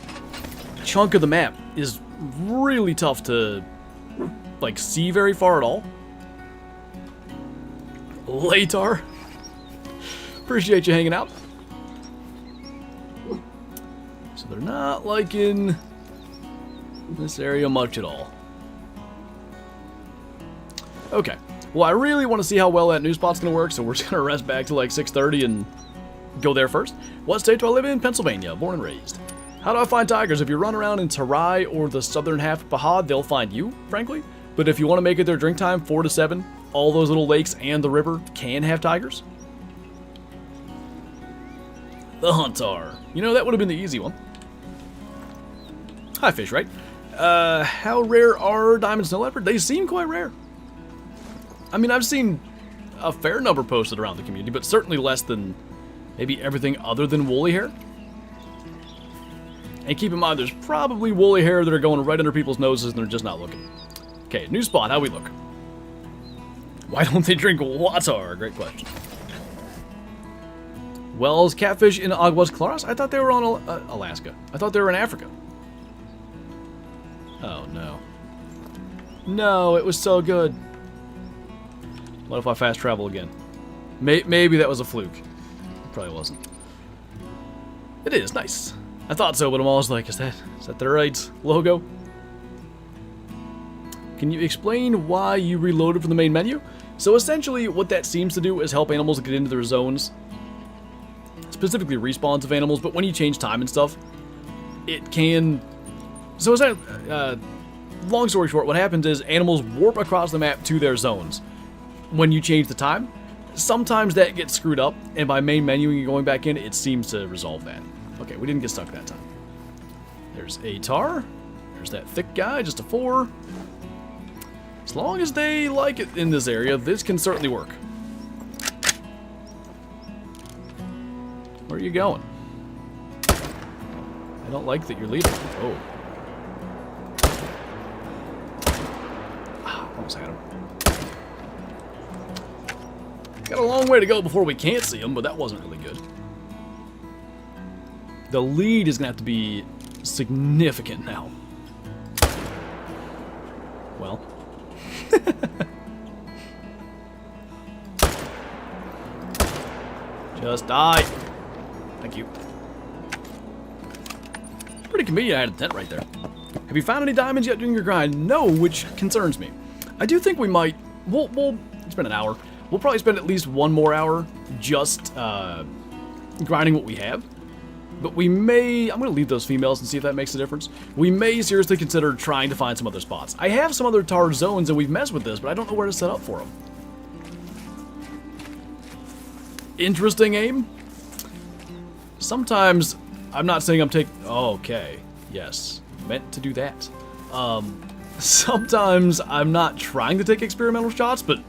chunk of the map is really tough to, like, see very far at all. Tahr, appreciate you hanging out. So they're not liking this area much at all. Okay, well, I really want to see how well that new spot's gonna work, so we're just gonna rest back to like 6:30 and go there first. What state do I live in? Pennsylvania, born and raised. How do I find tigers? If you run around in Tahr or the southern half of Bahad, they'll find you, frankly. But if you want to make it their drink time, 4 to 7, all those little lakes and the river can have tigers. The Huntar. You know, that would have been the easy one. Hi, fish, right? How rare are diamond snow leopard? They seem quite rare. I mean, I've seen a fair number posted around the community, but certainly less than maybe everything other than woolly hair. And keep in mind, there's probably woolly hair that are going right under people's noses and they're just not looking. Okay, new spot, how we look? Why don't they drink water? Great question. Wells catfish in Aguas Claras? I thought they were on Alaska. I thought they were in Africa. Oh, no. No, it was so good. What if I fast travel again? Maybe that was a fluke. It probably wasn't. It is, nice. I thought so, but I'm always like, is that the right logo? Can you explain why you reloaded from the main menu? So essentially, what that seems to do is help animals get into their zones. Specifically respawns of animals, but when you change time and stuff, it can... So long story short, what happens is animals warp across the map to their zones. When you change the time, sometimes that gets screwed up, and by main menuing and going back in, it seems to resolve that. Okay, we didn't get stuck that time. There's a Tahr. There's that thick guy, just a 4. As long as they like it in this area, this can certainly work. Where are you going? I don't like that you're leaving. Oh. Ah, almost had him. Got a long way to go before we can't see him, but that wasn't really good. The lead is going to have to be significant now. Well. Just die. Thank you. Pretty convenient I had a tent right there. Have you found any diamonds yet during your grind? No, which concerns me. I do think we might... We'll spend an hour. We'll probably spend at least one more hour just grinding what we have. But we may... I'm going to leave those females and see if that makes a difference. We may seriously consider trying to find some other spots. I have some other Tahr zones and we've messed with this, but I don't know where to set up for them. Interesting aim. Sometimes... I'm not saying I'm taking... Oh, okay. Yes. Meant to do that. Sometimes I'm not trying to take experimental shots, but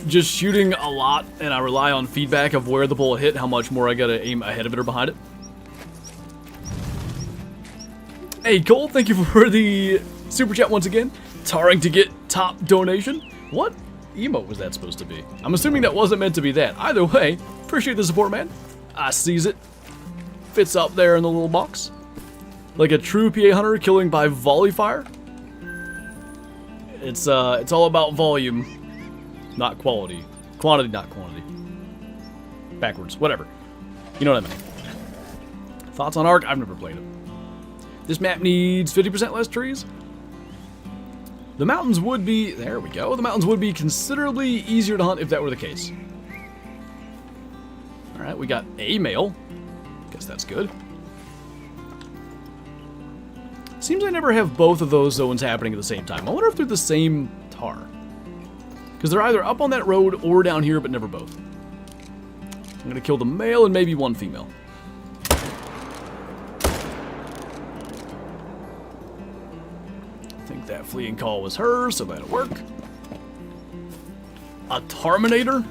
just shooting a lot, and I rely on feedback of where the bullet hit, how much more I gotta aim ahead of it or behind it. Hey, Cole, thank you for the super chat once again. Tahring to get top donation. What emote was that supposed to be? I'm assuming that wasn't meant to be that. Either way, appreciate the support, man. I sees it. Fits up there in the little box. Like a true PA hunter killing by volley fire. It's all about volume, not quality. Quantity, not quantity. Backwards, whatever. You know what I mean. Thoughts on Ark? I've never played it. This map needs 50% less trees. The mountains would be, there we go. The mountains would be considerably easier to hunt if that were the case. All right, we got a male. Guess that's good. Seems I never have both of those zones happening at the same time. I wonder if they're the same Tahr. Because they're either up on that road or down here, but never both. I'm going to kill the male and maybe one female. I think that fleeing call was her, so that'll work. A Terminator?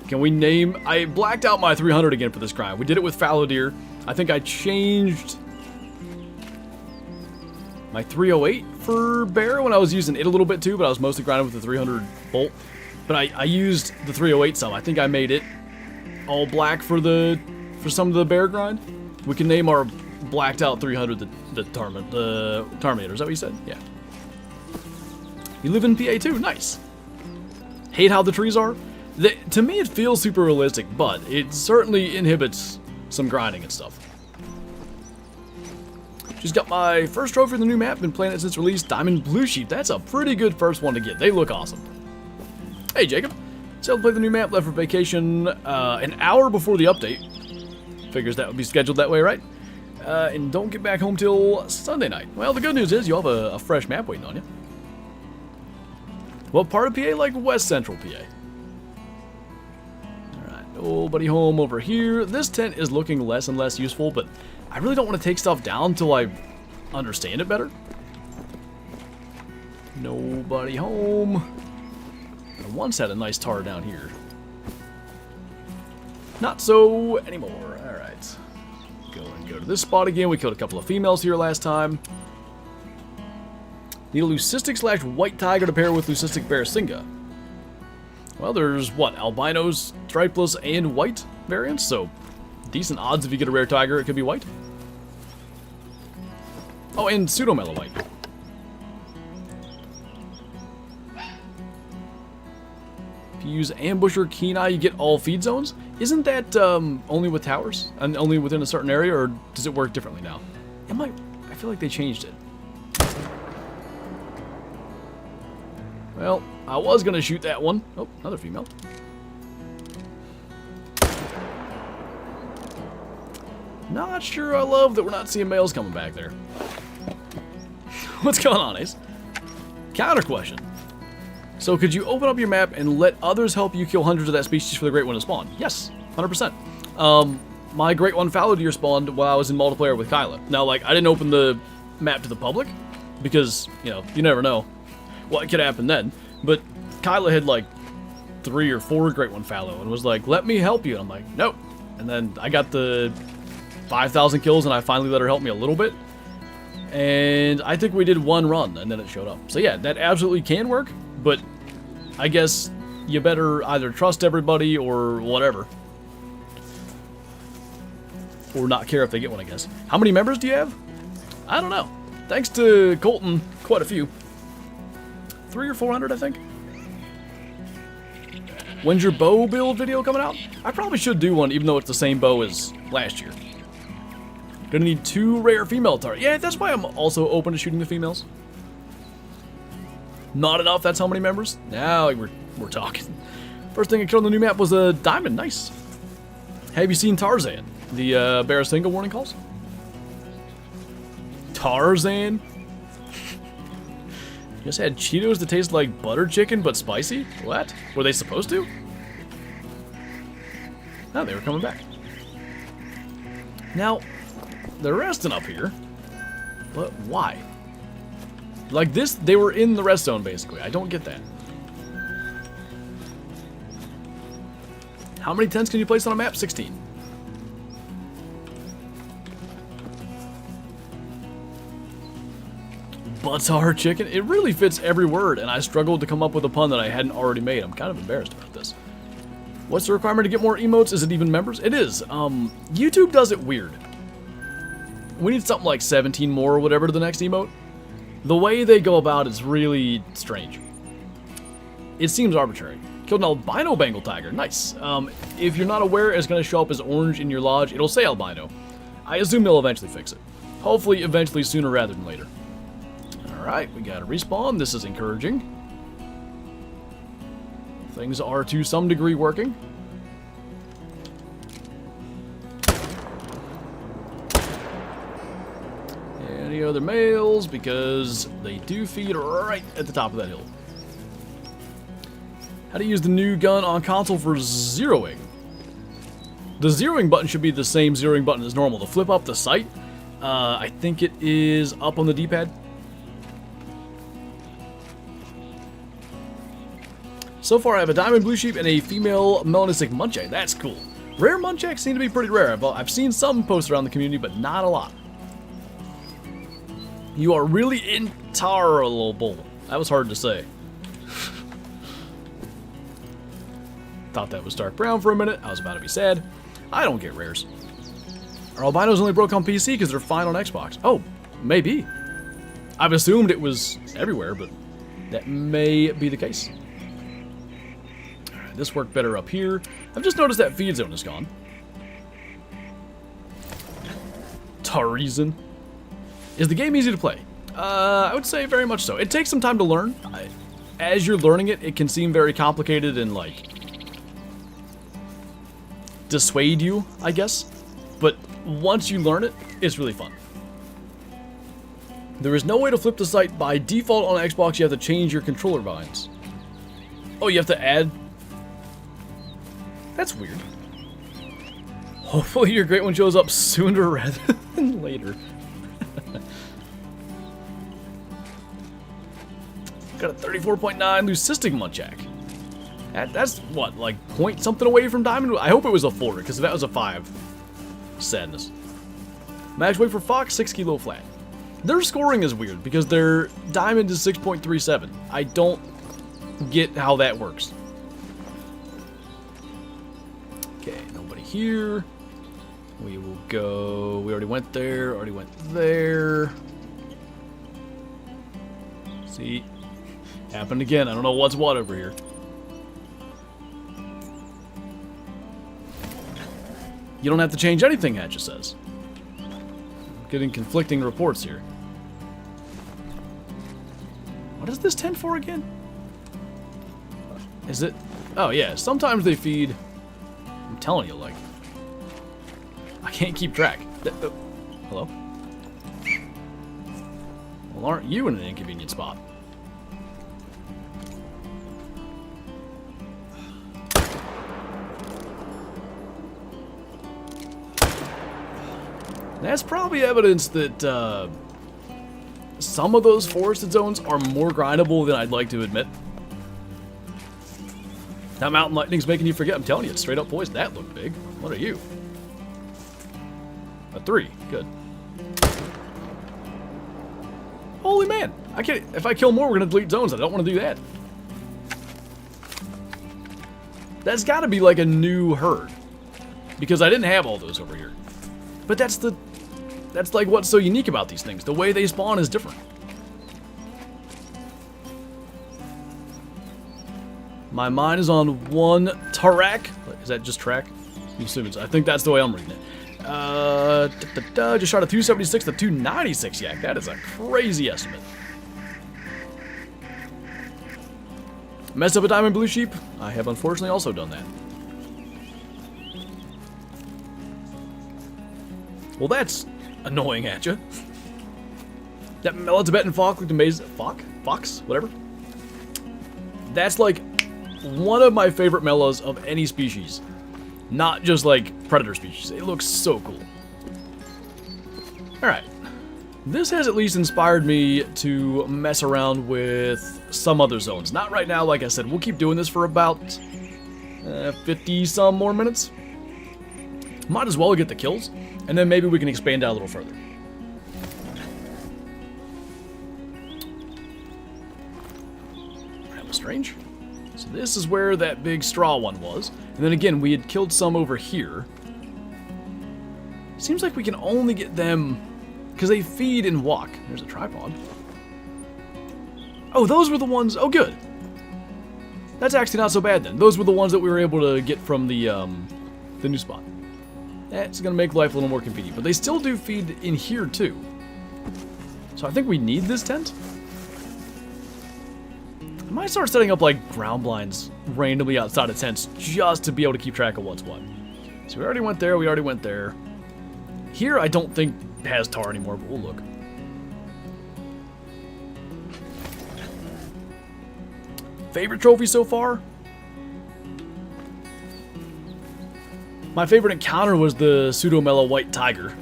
Can we name... I blacked out my 300 again for this grind. We did it with fallow deer. I think I changed my 308 for bear when I was using it a little bit too, but I was mostly grinding with the 300 bolt. But I used the 308 some. I think I made it all black for some of the bear grind. We can name our blacked out 300 the Terminator. Is that what you said? Yeah. You live in PA too? Nice. Hate how the trees are. To me, it feels super realistic, but it certainly inhibits some grinding and stuff. Just got my first trophy for the new map. Been playing it since release. Diamond Blue Sheep. That's a pretty good first one to get. They look awesome. Hey, Jacob. So to play the new map. Left for vacation an hour before the update. Figures that would be scheduled that way, right? And don't get back home till Sunday night. Well, the good news is you'll have a fresh map waiting on you. What part of PA? Like West Central PA. Nobody home over here. This tent is looking less and less useful, but I really don't want to take stuff down until I understand it better. Nobody home. I once had a nice Tahr down here. Not so anymore. Alright. Go to this spot again. We killed a couple of females here last time. Need a leucistic / white tiger to pair with leucistic barrasinga. Well, there's, what, albinos, stripeless, and white variants, so decent odds if you get a rare tiger, it could be white. Oh, and pseudo-mellow white. If you use ambusher, keen eye, you get all feed zones? Isn't that only with towers? And only within a certain area, or does it work differently now? I feel like they changed it. Well, I was going to shoot that one. Oh, another female. Not sure I love that we're not seeing males coming back there. What's going on, Ace? Counter question. So could you open up your map and let others help you kill hundreds of that species for the Great One to spawn? Yes, 100%. My Great One fallow deer spawned while I was in multiplayer with Kyla. Now, like, I didn't open the map to the public because, you know, you never know what could happen then. But Kyla had like 3 or 4 Great One fallow and was like, let me help you. And I'm like, nope. And then I got the 5,000 kills and I finally let her help me a little bit. And I think we did one run and then it showed up. So yeah, that absolutely can work, but I guess you better either trust everybody or whatever. Or not care if they get one, I guess. How many members do you have? I don't know. Thanks to Colton, quite a few. 300 or 400, I think. When's your bow build video coming out? I probably should do one, even though it's the same bow as last year. Gonna need 2 rare female Tahr. Yeah, that's why I'm also open to shooting the females. Not enough, that's how many members? Now we're talking. First thing I killed on the new map was a diamond, nice. Have you seen Tarzan? The Bear Single warning calls? Tarzan? You just had Cheetos that taste like butter chicken but spicy? What? Were they supposed to? No, they were coming back. Now, they're resting up here, but why? Like this, they were in the rest zone basically. I don't get that. How many tents can you place on a map? 16. Tahr chicken. It really fits every word, and I struggled to come up with a pun that I hadn't already made. I'm kind of embarrassed about this. What's the requirement to get more emotes? Is it even members? It is. YouTube does it weird. We need something like 17 more or whatever to the next emote. The way they go about it's really strange. It seems arbitrary. Killed an albino Bengal tiger. Nice. If you're not aware, it's going to show up as orange in your lodge. It'll say albino. I assume they'll eventually fix it. Hopefully, eventually sooner rather than later. Alright, we got a respawn. This is encouraging. Things are to some degree working. Any other males? Because they do feed right at the top of that hill. How to use the new gun on console for zeroing? The zeroing button should be the same zeroing button as normal. To flip up the sight, I think it is up on the D-pad. So far, I have a diamond blue sheep and a female melanistic muntjac. That's cool. Rare muntjacs seem to be pretty rare. I've seen some posted around the community, but not a lot. You are really intolerable. That was hard to say. Thought that was dark brown for a minute. I was about to be sad. I don't get rares. Are albinos only broke on PC because they're fine on Xbox? Oh, maybe. I've assumed it was everywhere, but that may be the case. This worked better up here. I've just noticed that feed zone is gone. Tarizan. Is the game easy to play? I would say very much so. It takes some time to learn. As you're learning it, it can seem very complicated and like dissuade you, I guess. But once you learn it, it's really fun. There is no way to flip the sight by default on Xbox. You have to change your controller binds. Oh, you have to add. That's weird. Hopefully your great one shows up sooner rather than later. Got a 34.9 leucistic muntjac. That's what, like point something away from diamond? I hope it was a 4, because if that was a 5, sadness. Max weight for fox, 6 kilo flat. Their scoring is weird, because their diamond is 6.37. I don't get how that works. Okay, nobody here. We will go. We already went there. Already went there. See, happened again. I don't know what's what over here. You don't have to change anything, Hatcha says. I'm getting conflicting reports here. What is this tent for again? Is it? Oh yeah, sometimes they feed. I'm telling you, like, I can't keep track. Hello? Well, aren't you in an inconvenient spot? That's probably evidence that some of those forested zones are more grindable than I'd like to admit. That mountain lightning's making you forget. I'm telling you, it's straight up poison. That looked big. What are you? A 3. Good. Holy man. I can't. If I kill more, we're going to delete zones. I don't want to do that. That's got to be like a new herd. Because I didn't have all those over here. But that's like what's so unique about these things. The way they spawn is different. My mind is on one Tarak. Is that just track? I'm assuming so. I think that's the way I'm reading it. Just shot a 276 to 296 yak. That is a crazy estimate. Messed up a diamond blue sheep. I have unfortunately also done that. Well, that's annoying at you. That mellow Tibetan fox looked amazing. Fox? Whatever. That's like one of my favorite mellows of any species. Not just like predator species. It looks so cool. Alright. This has at least inspired me to mess around with some other zones. Not right now, like I said. We'll keep doing this for about 50-some more minutes. Might as well get the kills. And then maybe we can expand out a little further. That was strange. So this is where that big straw one was. And then again, we had killed some over here. Seems like we can only get them because they feed and walk. There's a tripod. Oh, those were the ones. Oh, good. That's actually not so bad then. Those were the ones that we were able to get from the new spot. That's going to make life a little more convenient. But they still do feed in here too. So I think we need this tent. I might start setting up like ground blinds randomly outside of tents just to be able to keep track of what's what. So we already went there, we already went there. Here I don't think has Tahr anymore, but we'll look. Favorite trophy so far? My favorite encounter was the pseudo-mellow white tiger.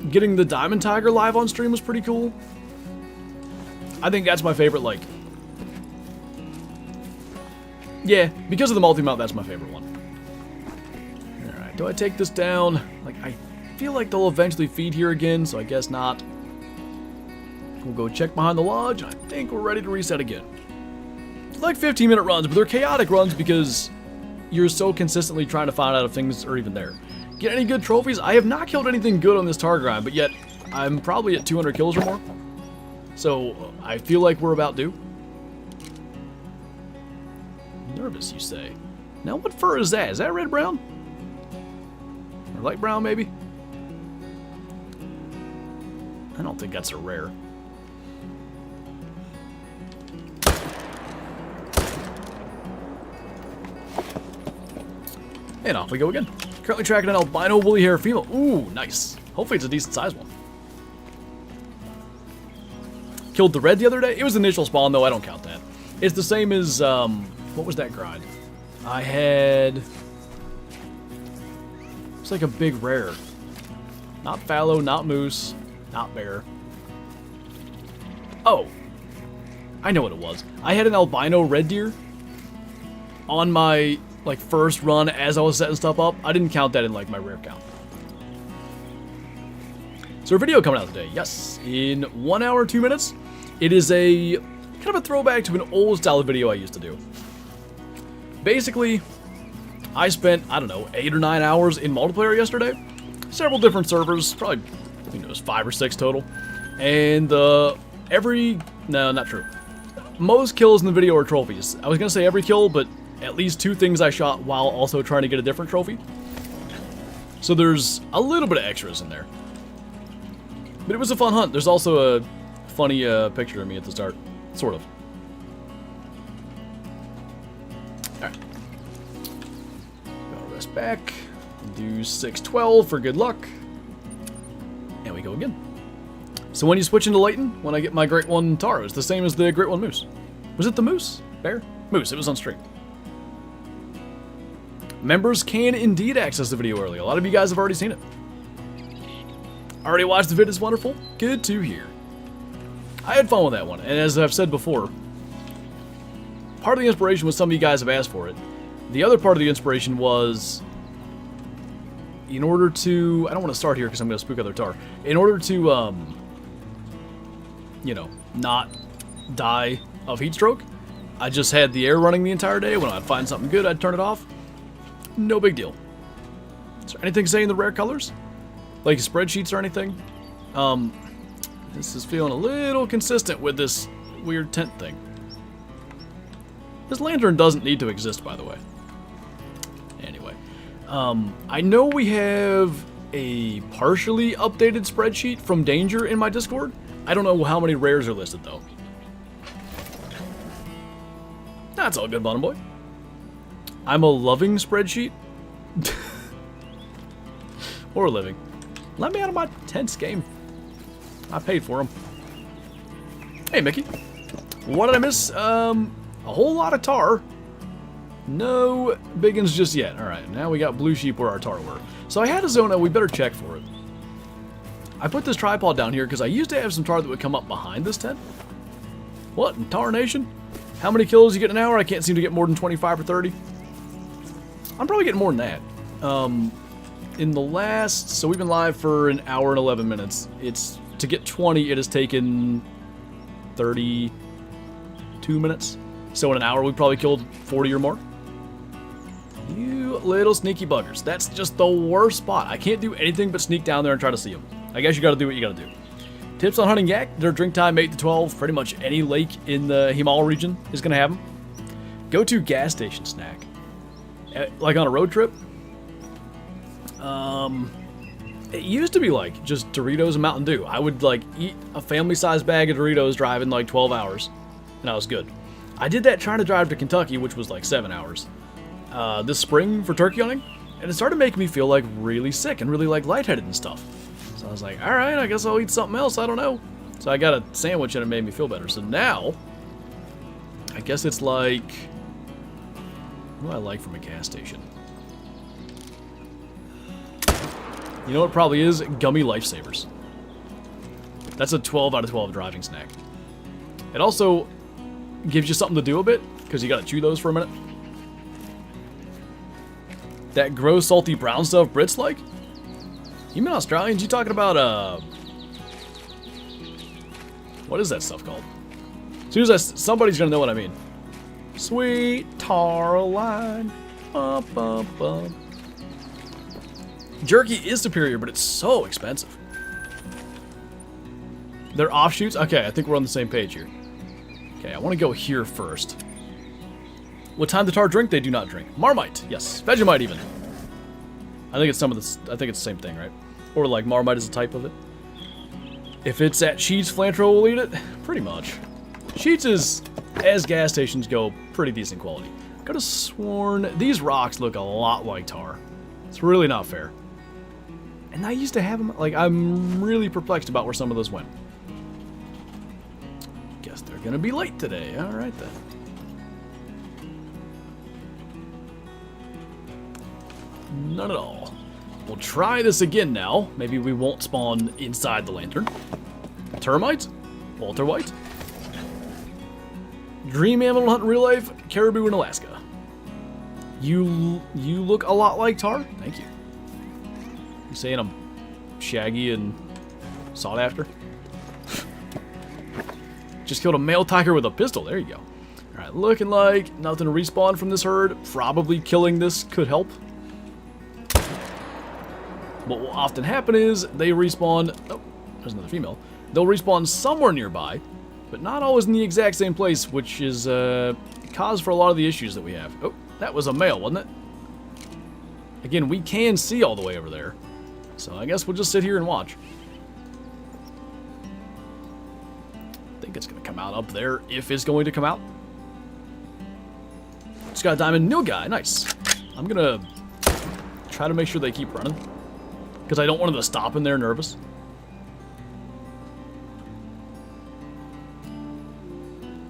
Getting the diamond tiger live on stream was pretty cool. I think that's my favorite, like... Yeah, because of the multi-mount, that's my favorite one. Alright, do I take this down? Like, I feel like they'll eventually feed here again, so I guess not. We'll go check behind the lodge. I think we're ready to reset again. It's like 15-minute runs, but they're chaotic runs because you're so consistently trying to find out if things are even there. Get any good trophies? I have not killed anything good on this Tahr grind, but yet I'm probably at 200 kills or more. So I feel like we're about due. Nervous, you say? Now what fur is that? Is that red brown? Or light brown, maybe? I don't think that's a rare. And off we go again. Currently tracking an albino woolly hair female. Ooh, nice. Hopefully it's a decent sized one. Killed the red the other day. It was initial spawn though, I don't count that. It's the same as, what was that grind? I had... It's like a big rare. Not fallow, not moose, not bear. Oh. I know what it was. I had an albino red deer on my... like first run as I was setting stuff up. I didn't count that in like my rare count. So a video coming out today, yes, in 1 hour 2 minutes. It is a kind of a throwback to an old style of video I used to do. Basically, I spent, I don't know, 8 or 9 hours in multiplayer yesterday. Several different servers, probably, I think it was 5 or 6 total. And no, not true. Most kills in the video are trophies. I was gonna say every kill, but at least 2 things I shot while also trying to get a different trophy. So there's a little bit of extras in there. But it was a fun hunt. There's also a funny picture of me at the start. Sort of. Alright. Gotta rest back. Do 612 for good luck. And we go again. So when you switch into Leighton, when I get my Great One Tahr, it's the same as the Great One Moose. Was it the Moose? Bear? Moose, it was on stream. Members can indeed access the video early. A lot of you guys have already seen it. Already watched the vid, it's wonderful. Good to hear. I had fun with that one, and as I've said before, part of the inspiration was some of you guys have asked for it. The other part of the inspiration was, in order to, I don't want to start here because I'm going to spook other Tahr. In order to, you know, not die of heat stroke, I just had the air running the entire day. When I'd find something good, I'd turn it off. No big deal. Is there anything saying the rare colors? Like spreadsheets or anything? This is feeling a little consistent with this weird tent thing. This lantern doesn't need to exist, by the way. Anyway, I know we have a partially updated spreadsheet from Danger in my Discord. I don't know how many rares are listed, though. That's all good, Bottom Boy. I'm a loving spreadsheet. Or a living. Let me out of my tense game. I paid for them. Hey, Mickey. What did I miss? A whole lot of tar. No biggins just yet. Alright, now we got blue sheep where our tar were. So I had a zona, we better check for it. I put this tripod down here because I used to have some tar that would come up behind this tent. What, in Tar Nation? How many kills you get an hour? I can't seem to get more than 25 or 30. I'm probably getting more than that. In the last, so we've been live for an hour and 11 minutes. It's, to get 20, it has taken 32 minutes. So in an hour, we probably killed 40 or more. You little sneaky buggers. That's just the worst spot. I can't do anything but sneak down there and try to see them. I guess you gotta do what you gotta do. Tips on hunting yak. Their drink time 8 to 12. Pretty much any lake in the Himal region is gonna have them. Go to gas station snack. Like on a road trip. It used to be like just Doritos and Mountain Dew. I would like eat a family-sized bag of Doritos driving like 12 hours, and I was good. I did that trying to drive to Kentucky, which was like 7 hours. This spring for turkey hunting, and it started making me feel like really sick and really like lightheaded and stuff. So I was like, all right, I guess I'll eat something else. I don't know. So I got a sandwich and it made me feel better. So now, I guess it's like, what do I like from a gas station? You know what it probably is? Gummy Lifesavers. That's a 12 out of 12 driving snack. It also gives you something to do a bit, because you gotta chew those for a minute. That gross, salty brown stuff Brits like? You mean Australians? You talking about, what is that stuff called? As soon as somebody's gonna know what I mean. Sweet tar line. Bum, bum, bum. Jerky is superior, but it's so expensive. They're offshoots? Okay, I think we're on the same page here. Okay, I want to go here first. What time the tar drink? They do not drink. Marmite, yes. Vegemite even. I think it's some of this. I think it's the same thing, right? Or like Marmite is a type of it. If it's at Sheets, Flinter will eat it. Pretty much. Sheets is, as gas stations go, pretty decent quality. Go to Sworn. These rocks look a lot like tar. It's really not fair. And I used to have them, like, I'm really perplexed about where some of those went. Guess they're gonna be late today. Alright then. None at all. We'll try this again now. Maybe we won't spawn inside the lantern. Termites? Walter White? Dream animal hunt in real life? Caribou in Alaska. You look a lot like tar? Thank you. You saying I'm shaggy and sought after? Just killed a male tiger with a pistol. There you go. Alright, looking like nothing to respawn from this herd. Probably killing this could help. What will often happen is they respawn... Oh, there's another female. They'll respawn somewhere nearby, but not always in the exact same place, which is cause for a lot of the issues that we have. Oh, that was a male, wasn't it? Again, we can see all the way over there. So I guess we'll just sit here and watch. I think it's going to come out up there, if it's going to come out. Just got a diamond new guy. Nice. I'm going to try to make sure they keep running, because I don't want them to stop and they're nervous.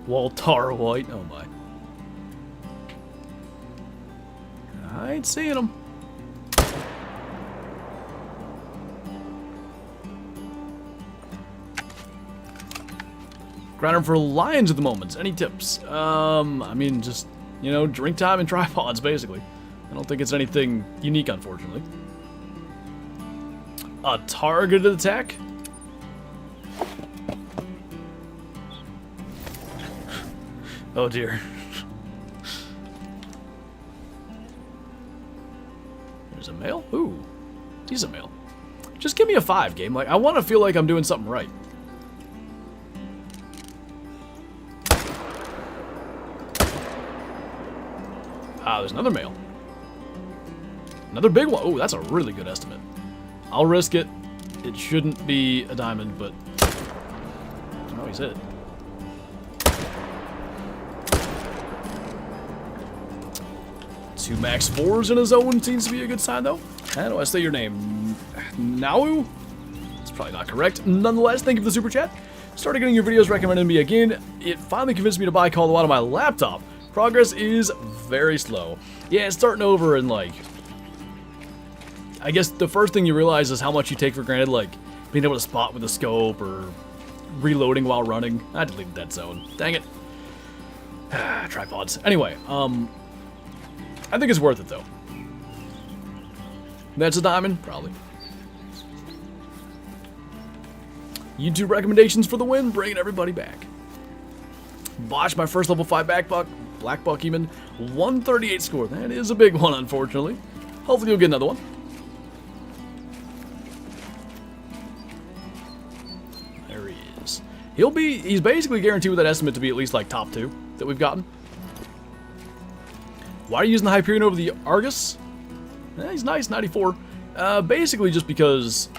Walter White. Oh my. I ain't seeing them. Grinder for lions at the moment. Any tips? I mean, just, you know, drink time and tripods, basically. I don't think it's anything unique, unfortunately. A targeted attack? Oh dear. There's a male? Ooh. He's a male. Just give me a 5, game. Like, I want to feel like I'm doing something right. Ah, there's another male. Another big one. Oh, that's a really good estimate. I'll risk it. It shouldn't be a diamond, but... Oh, he's hit. Two max 4s in a zone seems to be a good sign, though. How do I say your name? Nau? That's probably not correct. Nonetheless, thank you for the super chat. Started getting your videos recommended to me again. It finally convinced me to buy Call of the Wild on my laptop. Progress is very slow. Yeah, it's starting over and like... I guess the first thing you realize is how much you take for granted, like being able to spot with a scope or reloading while running. I deleted that zone. Dang it. Tripods. Anyway, I think it's worth it though. That's a diamond? Probably. YouTube recommendations for the win, bringing everybody back. Botched my first level 5 black buck even. 138 score. That is a big one, unfortunately. Hopefully you'll get another one. There he is. He's basically guaranteed with that estimate to be at least like top 2 that we've gotten. Why are you using the Hyperion over the Argus? He's nice, 94. Basically just because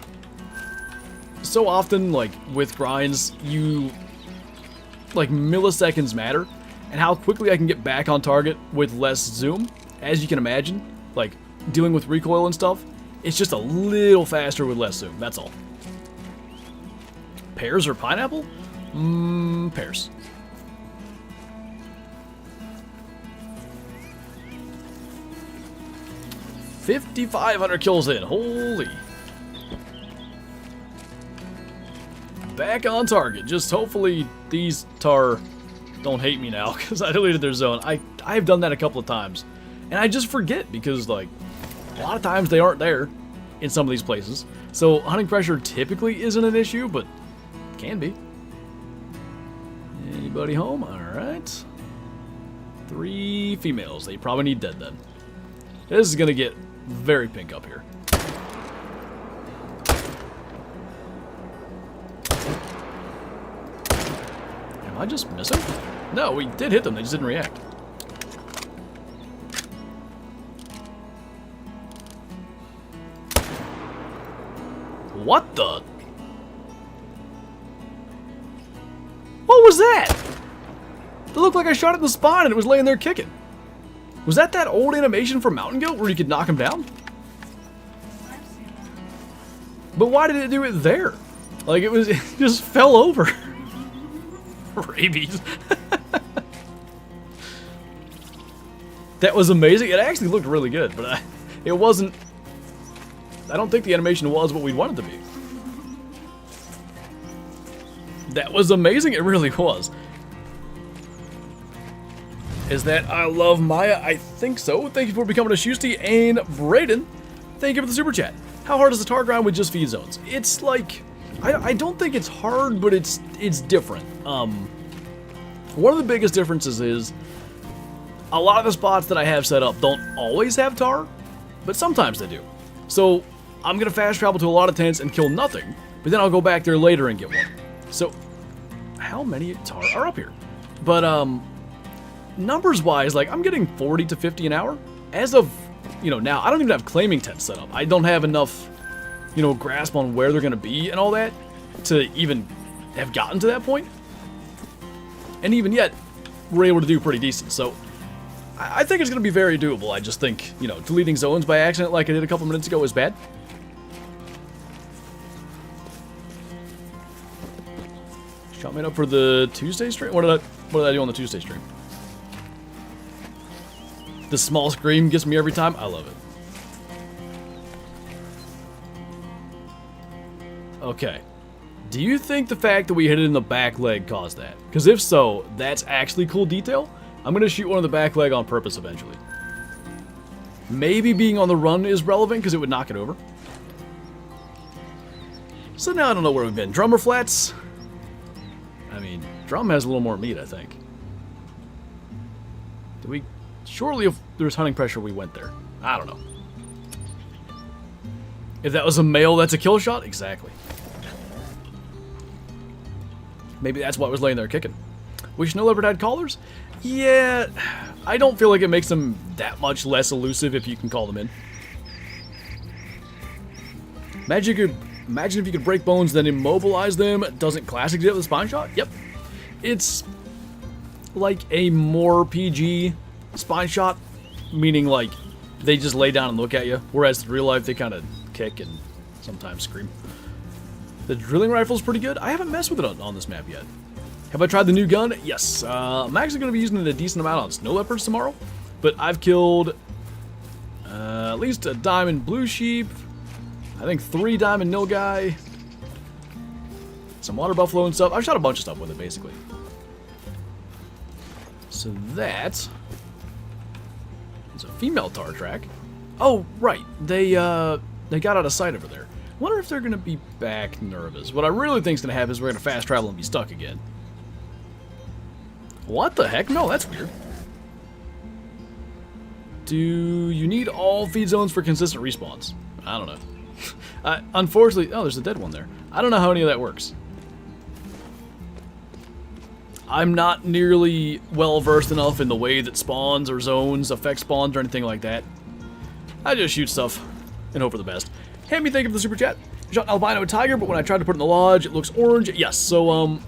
so often, like, with grinds, like, milliseconds matter, and how quickly I can get back on target with less zoom, as you can imagine, like, dealing with recoil and stuff, it's just a little faster with less zoom, that's all. Pears or pineapple? Pears. $5,500 kills in. Holy. Back on target. Just hopefully these Tahr don't hate me now because I deleted their zone. I've done that a couple of times. And I just forget because, like, a lot of times they aren't there in some of these places. So hunting pressure typically isn't an issue, but can be. Anybody home? Alright. 3 females. They probably need dead then. This is going to get very pink up here. Am I just missing? No, we did hit them. They just didn't react. What the? What was that? It looked like I shot it in the spine and it was laying there kicking. Was that old animation from Mountain Goat where you could knock him down? But why did it do it there? Like it just fell over. Rabies. That was amazing. It actually looked really good, but it wasn't. I don't think the animation was what we wanted to be. That was amazing. It really was. Is that I love Maya? I think so. Thank you for becoming a Shusty. And Brayden, thank you for the super chat. How hard is the Tahr grind with just feed zones? It's like, I don't think it's hard, but it's different. One of the biggest differences is a lot of the spots that I have set up don't always have Tahr, but sometimes they do. So I'm gonna fast travel to a lot of tents and kill nothing, but then I'll go back there later and get one. So how many Tahr are up here? But numbers wise, like I'm getting 40 to 50 an hour as of, you know, now. I don't even have claiming tents set up. I don't have enough, you know, grasp on where they're gonna be and all that to even have gotten to that point. And even yet, we're able to do pretty decent. So I think it's gonna be very doable. I just think, you know, deleting zones by accident like I did a couple minutes ago is bad. Shot me up for the Tuesday stream? What did I do on the Tuesday stream? The small scream gets me every time. I love it. Okay. Do you think the fact that we hit it in the back leg caused that? Because if so, that's actually cool detail. I'm going to shoot one of the back leg on purpose eventually. Maybe being on the run is relevant because it would knock it over. So now I don't know where we've been. Drummer flats? I mean, drum has a little more meat, I think. Did we... Surely if there's hunting pressure, we went there. I don't know. If that was a male, that's a kill shot? Exactly. Maybe that's why I was laying there kicking. Wish no leopard had collars? Yeah, I don't feel like it makes them that much less elusive if you can call them in. Imagine if you could break bones, then immobilize them. Doesn't classic do it with a spine shot? Yep. It's like a more PG spine shot, meaning like they just lay down and look at you, whereas in real life they kind of kick and sometimes scream. The drilling rifle is pretty good. I haven't messed with it on this map yet. Have I tried the new gun? Yes. I'm actually going to be using it a decent amount on snow leopards tomorrow, but I've killed at least a diamond blue sheep, I think 3 diamond nilgai, some water buffalo and stuff. I've shot a bunch of stuff with it, basically. So that is a female Tahr track. Oh, right. They got out of sight over there. Wonder if they're going to be back nervous. What I really think is going to happen is we're going to fast travel and be stuck again. What the heck? No, that's weird. Do you need all feed zones for consistent respawns? I don't know. Unfortunately, oh, there's a dead one there. I don't know how any of that works. I'm not nearly well versed enough in the way that spawns or zones affect spawns or anything like that. I just shoot stuff and hope for the best. Hammy, thank you for the super chat. Shot an albino tiger, but when I tried to put it in the lodge, it looks orange. Yes, so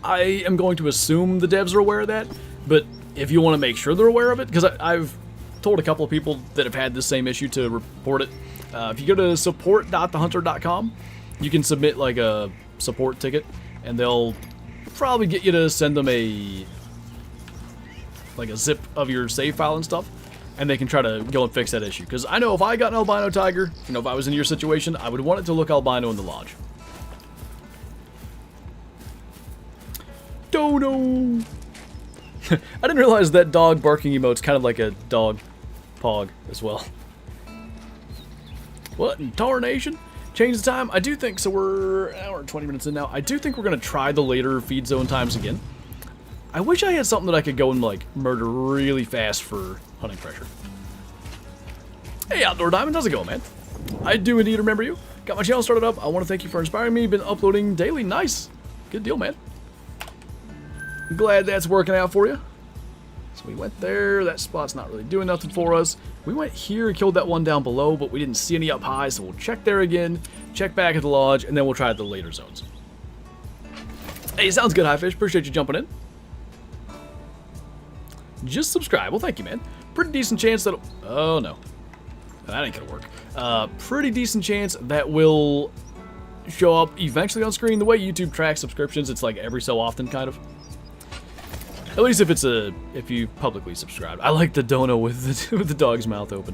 I am going to assume the devs are aware of that, but if you want to make sure they're aware of it, because I've told a couple of people that have had this same issue to report it. If you go to support.thehunter.com, you can submit like a support ticket, and they'll probably get you to send them a zip of your save file and stuff, and they can try to go and fix that issue. Because I know if I got an albino tiger, you know, if I was in your situation, I would want it to look albino in the lodge. Dono! I didn't realize that dog barking emote's kind of like a dog pog as well. What in Tahr Nation? Change the time? I do think, so we're an hour and 20 minutes in now. I do think we're going to try the later feed zone times again. I wish I had something that I could go and like murder really fast for hunting pressure. Hey Outdoor Diamond, how's it going, man? I do indeed remember you. Got my channel started up. I want to thank you for inspiring me. Been uploading daily. Nice. Good deal, man. I'm glad that's working out for you. So we went there. That spot's not really doing nothing for us. We went here and killed that one down below, but we didn't see any up high, so we'll check there again, check back at the lodge, and then we'll try the later zones. Hey, sounds good, Highfish. Appreciate you jumping in. Just subscribe. Well, thank you, man. Pretty decent chance that... Oh, no. That ain't gonna work. Pretty decent chance that will show up eventually on screen. The way YouTube tracks subscriptions, it's like every so often, kind of. At least if you publicly subscribe. I like the dono with the dog's mouth open.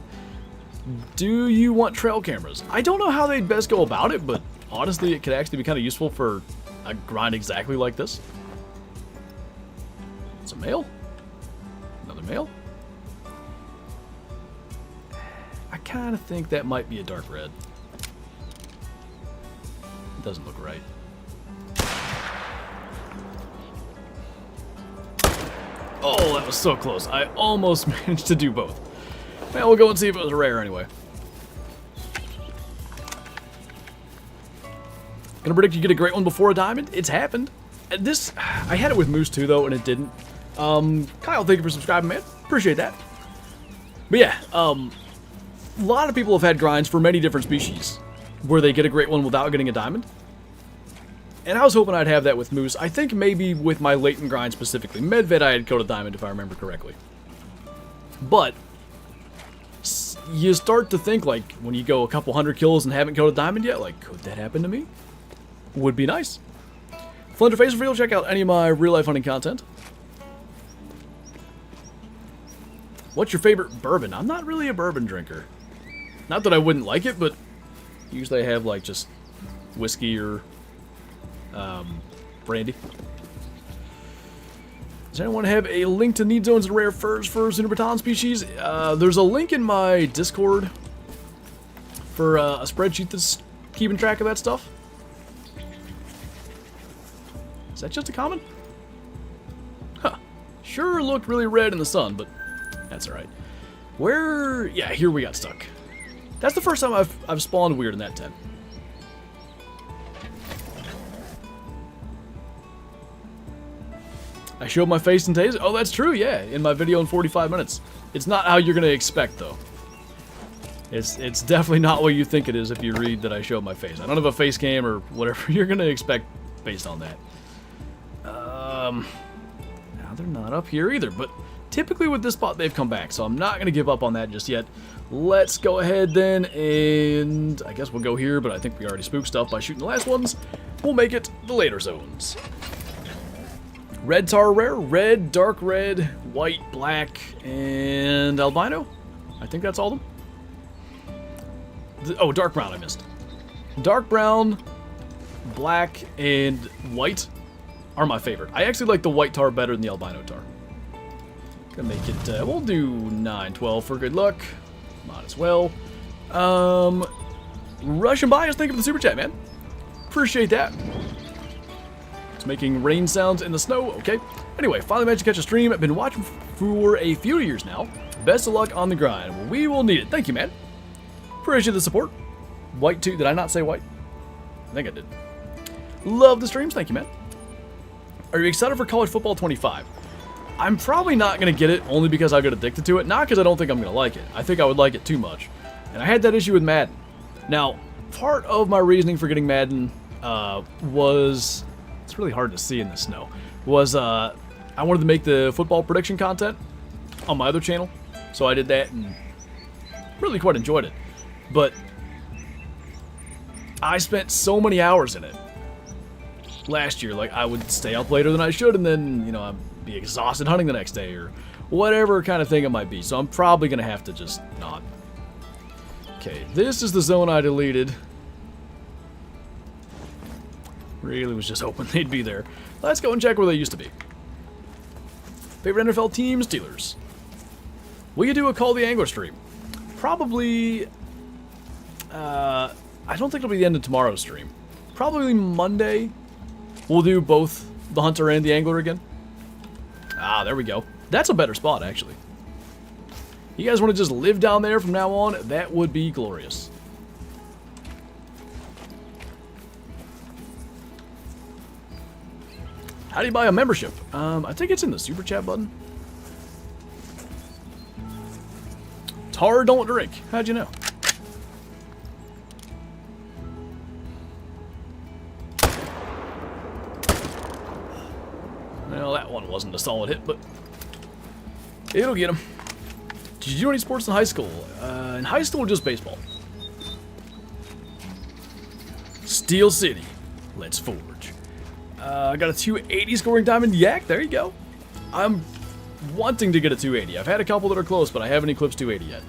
Do you want trail cameras? I don't know how they'd best go about it, but honestly, it could actually be kind of useful for a grind exactly like this. It's a male. Another male. I kind of think that might be a dark red. It doesn't look right. Oh, that was so close. I almost managed to do both. Well, we'll go and see if it was rare anyway. Gonna predict you get a great one before a diamond? It's happened. This, I had it with moose too though, and it didn't. Kyle, thank you for subscribing, man. Appreciate that. But yeah, a lot of people have had grinds for many different species where they get a great one without getting a diamond. And I was hoping I'd have that with moose. I think maybe with my latent grind specifically. Medved I had killed a diamond if I remember correctly. But you start to think, like, when you go a couple hundred kills and haven't killed a diamond yet, like, could that happen to me? Would be nice. Flinter Face Real, check out any of my real life hunting content. What's your favorite bourbon? I'm not really a bourbon drinker. Not that I wouldn't like it, but usually I have, like, just whiskey or brandy. Does anyone have a link to need zones and rare furs for SundarpaTAHR species? There's a link in my Discord for a spreadsheet that's keeping track of that stuff. Is that just a comment? Huh. Sure looked really red in the sun, but that's alright. Where... Yeah, here we got stuck. That's the first time I've spawned weird in that tent. I showed my face in today's. Oh, that's true, yeah, in my video in 45 minutes. It's not how you're going to expect, though. It's definitely not what you think it is if you read that I showed my face. I don't have a face cam or whatever you're going to expect based on that. Now they're not up here either, but typically with this spot they've come back, so I'm not going to give up on that just yet. Let's go ahead then, and I guess we'll go here, but I think we already spooked stuff by shooting the last ones. We'll make it the later zones. Red Tahr rare, red, dark red, white, black, and albino. I think that's all of them. Oh, dark brown I missed. Dark brown, black, and white are my favorite. I actually like the white Tahr better than the albino Tahr. Gonna make it, we'll do 9, 12 for good luck. Might as well. Russian bias, thank you for the super chat, man. Appreciate that. It's making rain sounds in the snow, okay. Anyway, finally managed to catch a stream. I've been watching for a few years now. Best of luck on the grind. Well, we will need it. Thank you, man. Appreciate the support. White too, did I not say white? I think I did. Love the streams, thank you, man. Are you excited for College Football 25? I'm probably not going to get it only because I got addicted to it. Not because I don't think I'm going to like it. I think I would like it too much. And I had that issue with Madden. Now, part of my reasoning for getting Madden was... It's really hard to see in the snow. Was I wanted to make the football prediction content on my other channel. So I did that and really quite enjoyed it. But I spent so many hours in it last year. Like, I would stay up later than I should, and then, you know, I'd be exhausted hunting the next day or whatever kind of thing it might be. So I'm probably going to have to just not. Okay, this is the zone I deleted. Really was just hoping they'd be there. Let's go and check where they used to be. Favorite NFL team, Steelers. Will you do a Call the Angler stream? Probably... I don't think it'll be the end of tomorrow's stream. Probably Monday. We'll do both the hunter and the angler again. Ah, there we go. That's a better spot, actually. You guys want to just live down there from now on? That would be glorious. How do you buy a membership? I think it's in the super chat button. Tahr don't drink. How'd you know? Well, that one wasn't a solid hit, but it'll get him. Did you do any sports in high school? In high school, just baseball. Steel City. Let's forge. I got a 280 scoring diamond yak. There you go. I'm wanting to get a 280. I've had a couple that are close, but I haven't eclipsed 280 yet.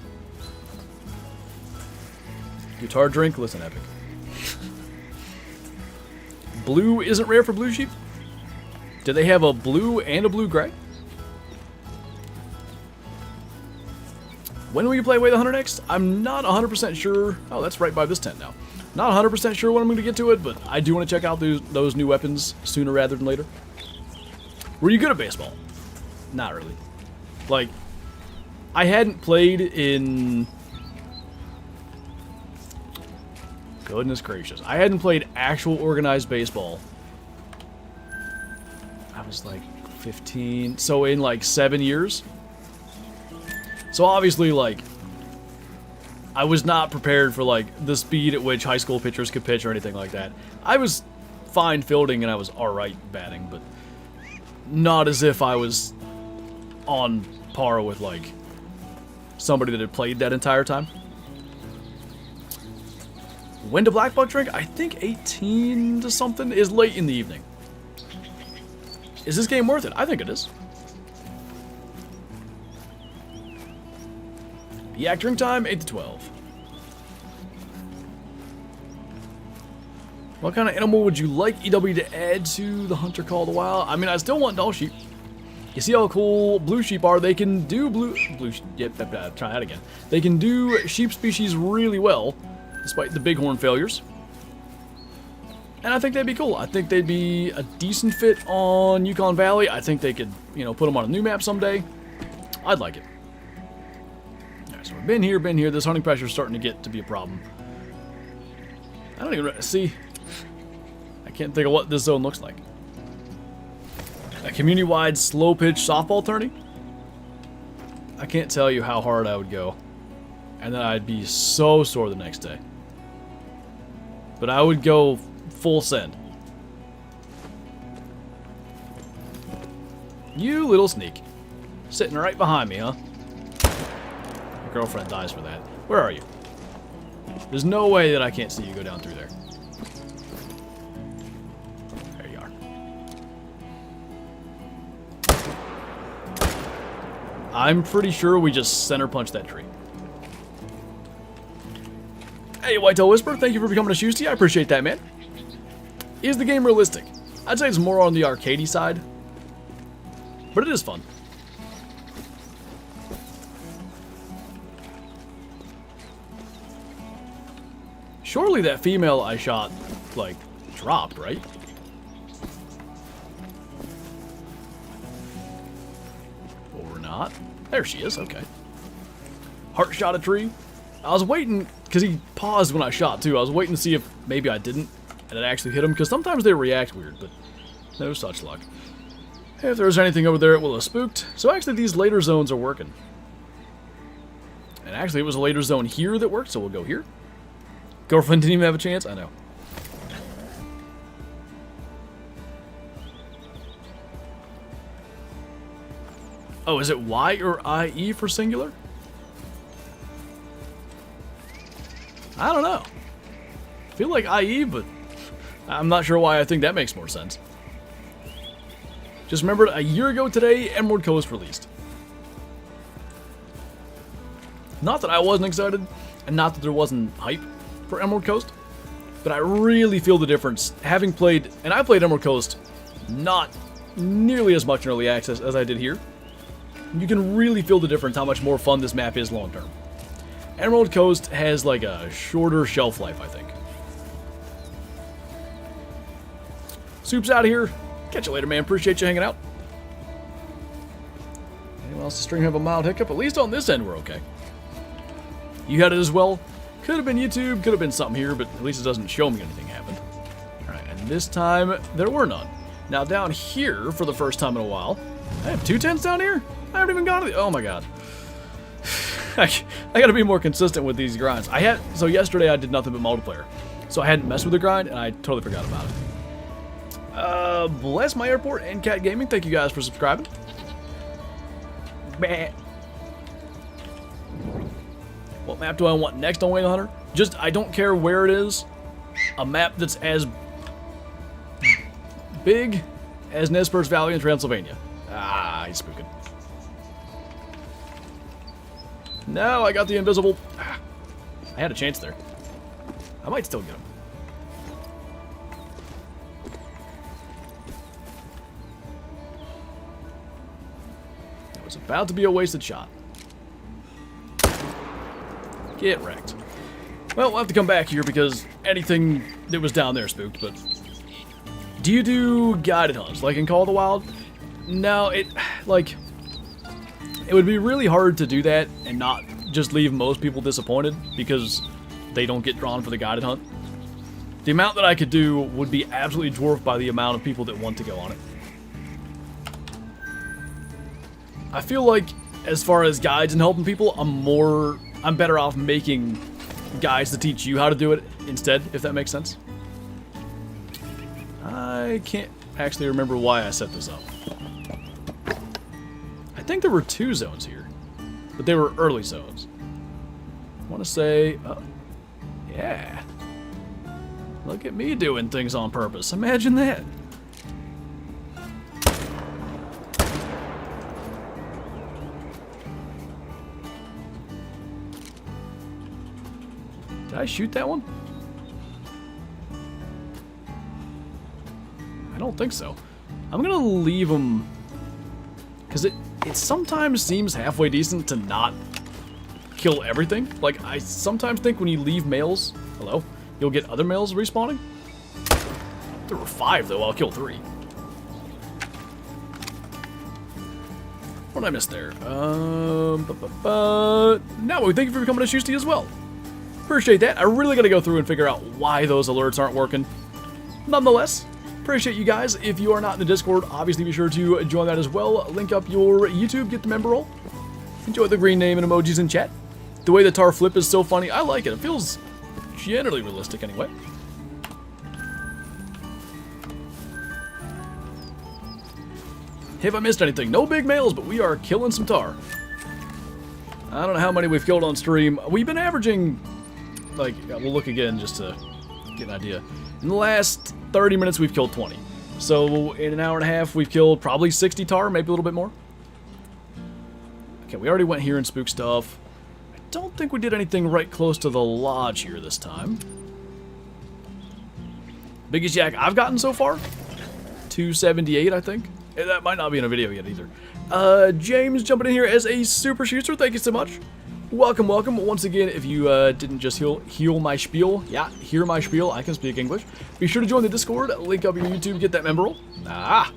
Guitar drink. Listen, epic. Blue isn't rare for blue sheep? Do they have a blue and a blue-gray? When will you play Way the Hunter next? I'm not 100% sure. Oh, that's right by this tent now. Not 100% sure when I'm going to get to it, but I do want to check out those new weapons sooner rather than later. Were you good at baseball? Not really. Like, I hadn't played in... Goodness gracious. I hadn't played actual organized baseball. I was like 15, so in like 7 years. So obviously, like, I was not prepared for like the speed at which high school pitchers could pitch or anything like that. I was fine fielding and I was alright batting, but not as if I was on par with like somebody that had played that entire time. When do black buck drink? I think 18 to something is late in the evening. Is this game worth it? I think it is. Yak drink time, 8 to 12. What kind of animal would you like EW to add to the hunter call of the wild? I mean, I still want doll sheep. You see how cool blue sheep are? They can do try that again. They can do sheep species really well, despite the bighorn failures. And I think they'd be cool. I think they'd be a decent fit on Yukon Valley. I think they could, you know, put them on a new map someday. I'd like it. Alright, so we've been here. This hunting pressure is starting to get to be a problem. I don't even see. I can't think of what this zone looks like. A community-wide slow-pitch softball tourney? I can't tell you how hard I would go. And then I'd be so sore the next day. But I would go full send. You little sneak. Sitting right behind me, huh? Your girlfriend dies for that. Where are you? There's no way that I can't see you go down through there. There you are. I'm pretty sure we just center punched that tree. Hey, Whitetail Whisper, thank you for becoming a Shoesty. I appreciate that, man. Is the game realistic? I'd say it's more on the arcadey side. But it is fun. Surely that female I shot, like, dropped, right? Or not. There she is, okay. Heart shot a tree. I was waiting, because he paused when I shot, too. I was waiting to see if maybe I didn't, and it actually hit him, because sometimes they react weird, but no such luck. If there's anything over there, it will have spooked. So actually, these later zones are working. And actually, it was a later zone here that worked, so we'll go here. Girlfriend didn't even have a chance? I know. Oh, is it Y or IE for singular? I don't know. I feel like IE, but I'm not sure why I think that makes more sense. Just remembered a year ago today, Emerald Coast released. Not that I wasn't excited, and not that there wasn't hype for Emerald Coast, but I really feel the difference having played, and I played Emerald Coast not nearly as much in early access as I did here. You can really feel the difference how much more fun this map is long term. Emerald Coast has like a shorter shelf life, I think. Soup's out of here. Catch you later, man. Appreciate you hanging out. Anyone else to stream have a mild hiccup? At least on this end, we're okay. You had it as well. Could have been YouTube, could have been something here, but at least it doesn't show me anything happened. Alright, and this time, there were none. Now down here, for the first time in a while, I have 2 tents down here? I haven't even got to the... Oh my god. I gotta be more consistent with these grinds. So yesterday I did nothing but multiplayer. So I hadn't messed with the grind, and I totally forgot about it. Bless my airport and Cat Gaming. Thank you guys for subscribing. Bah. What map do I want next on Way to Hunter? Just, I don't care where it is. A map that's as big as Nez Perce Valley in Transylvania. Ah, he's spooking. No, I got the invisible. Ah, I had a chance there. I might still get him. That was about to be a wasted shot. Get wrecked. Well, we'll have to come back here because anything that was down there spooked, but... Do you do guided hunts, like in Call of the Wild? No, it would be really hard to do that and not just leave most people disappointed because they don't get drawn for the guided hunt. The amount that I could do would be absolutely dwarfed by the amount of people that want to go on it. I feel like, as far as guides and helping people, I'm better off making guides to teach you how to do it instead, if that makes sense. I can't actually remember why I set this up. I think there were 2 zones here, but they were early zones. I want to say, oh, yeah. Look at me doing things on purpose. Imagine that. Did I shoot that one? I don't think so. I'm gonna leave them because it sometimes seems halfway decent to not kill everything. Like, I sometimes think when you leave males, hello, you'll get other males respawning. There were 5 though. I'll kill 3. What did I miss there? No, thank you for becoming a Shoesty as well. Appreciate that. I really gotta go through and figure out why those alerts aren't working. Nonetheless, Appreciate you guys. If you are not in the Discord, obviously be sure to join that as well. Link up your YouTube, get the member roll. Enjoy the green name and emojis in chat. The way the Tahr flip is so funny, I like it. It feels generally realistic anyway. Have I missed anything? No big males, but we are killing some Tahr. I don't know how many we've killed on stream. We've been averaging, like, we'll look again just to get an idea. In the last 30 minutes, we've killed 20. So in an hour and a half, we've killed probably 60 Tahr, maybe a little bit more. Okay, we already went here and spooked stuff. I don't think we did anything right close to the lodge here this time. Biggest yak I've gotten so far? 278, I think. That might not be in a video yet either. James jumping in here as a super shooter. Thank you so much. Welcome, welcome. Once again, if you didn't just hear my spiel, yeah, hear my spiel, I can speak English. Be sure to join the Discord, link up your YouTube, get that member roll. Ah,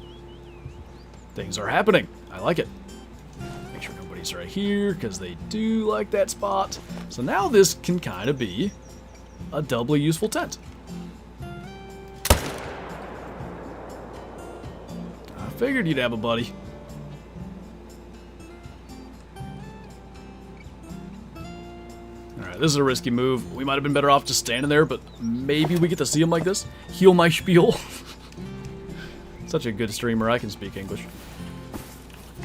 things are happening. I like it. Make sure nobody's right here, because they do like that spot. So now this can kind of be a doubly useful tent. Figured you'd have a buddy. Alright, this is a risky move. We might have been better off just standing there, but maybe we get to see him like this. Heal my spiel. Such a good streamer, I can speak English.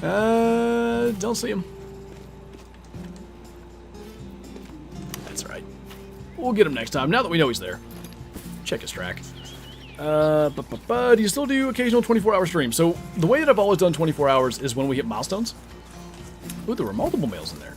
Don't see him. That's right. We'll get him next time, now that we know he's there. Check his track. Do you still do occasional 24-hour streams? So, the way that I've always done 24 hours is when we hit milestones. Ooh, there were multiple males in there.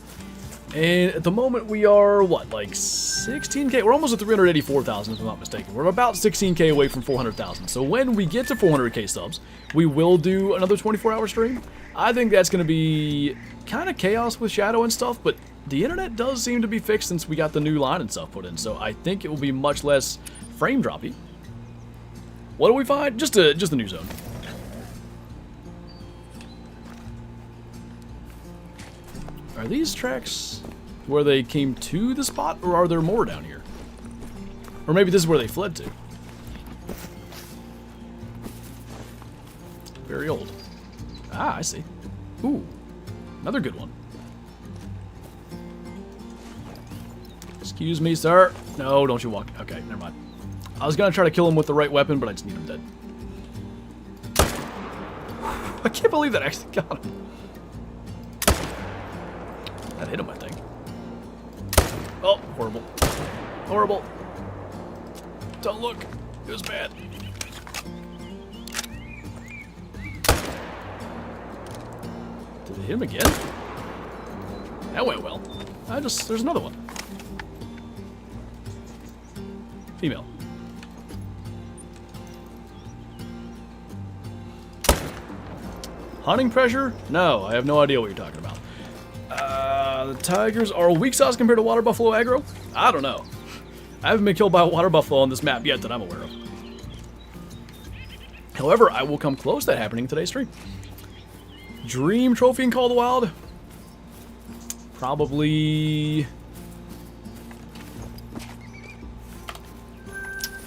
And at the moment, we are, what, like 16K? We're almost at 384,000, if I'm not mistaken. We're about 16K away from 400,000. So, when we get to 400K subs, we will do another 24-hour stream. I think that's going to be kind of chaos with Shadow and stuff, but the internet does seem to be fixed since we got the new line and stuff put in. So, I think it will be much less frame droppy. What do we find? Just a new zone. Are these tracks where they came to the spot, or are there more down here? Or maybe this is where they fled to. Very old. Ah, I see. Ooh, another good one. Excuse me, sir. No, don't you walk. Okay, never mind. I was gonna try to kill him with the right weapon, but I just need him dead. I can't believe that actually got him. That hit him, I think. Oh, horrible. Horrible. Don't look. It was bad. Did it hit him again? That went well. There's another one. Female. Hunting pressure? No, I have no idea what you're talking about. The tigers are weak sauce compared to water buffalo aggro? I don't know. I haven't been killed by a water buffalo on this map yet that I'm aware of. However, I will come close to that happening in today's stream. Dream trophy in Call of the Wild? Probably...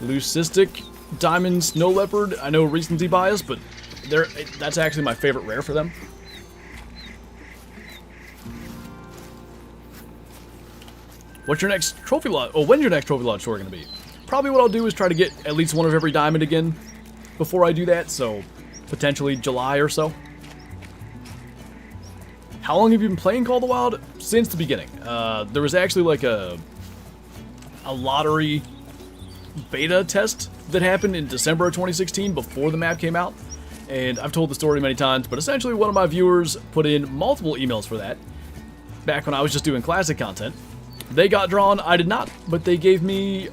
Leucistic Diamond Snow Leopard. I know recency bias, but that's actually my favorite rare for them. What's your next trophy lodge? Oh, when's your next trophy lodge tour going to be? Probably what I'll do is try to get at least one of every diamond again before I do that, so potentially July or so. How long have you been playing Call of the Wild? Since the beginning. There was actually like a lottery beta test that happened in December of 2016 before the map came out. And I've told the story many times, but essentially one of my viewers put in multiple emails for that back when I was just doing classic content. They got drawn, I did not, but they gave me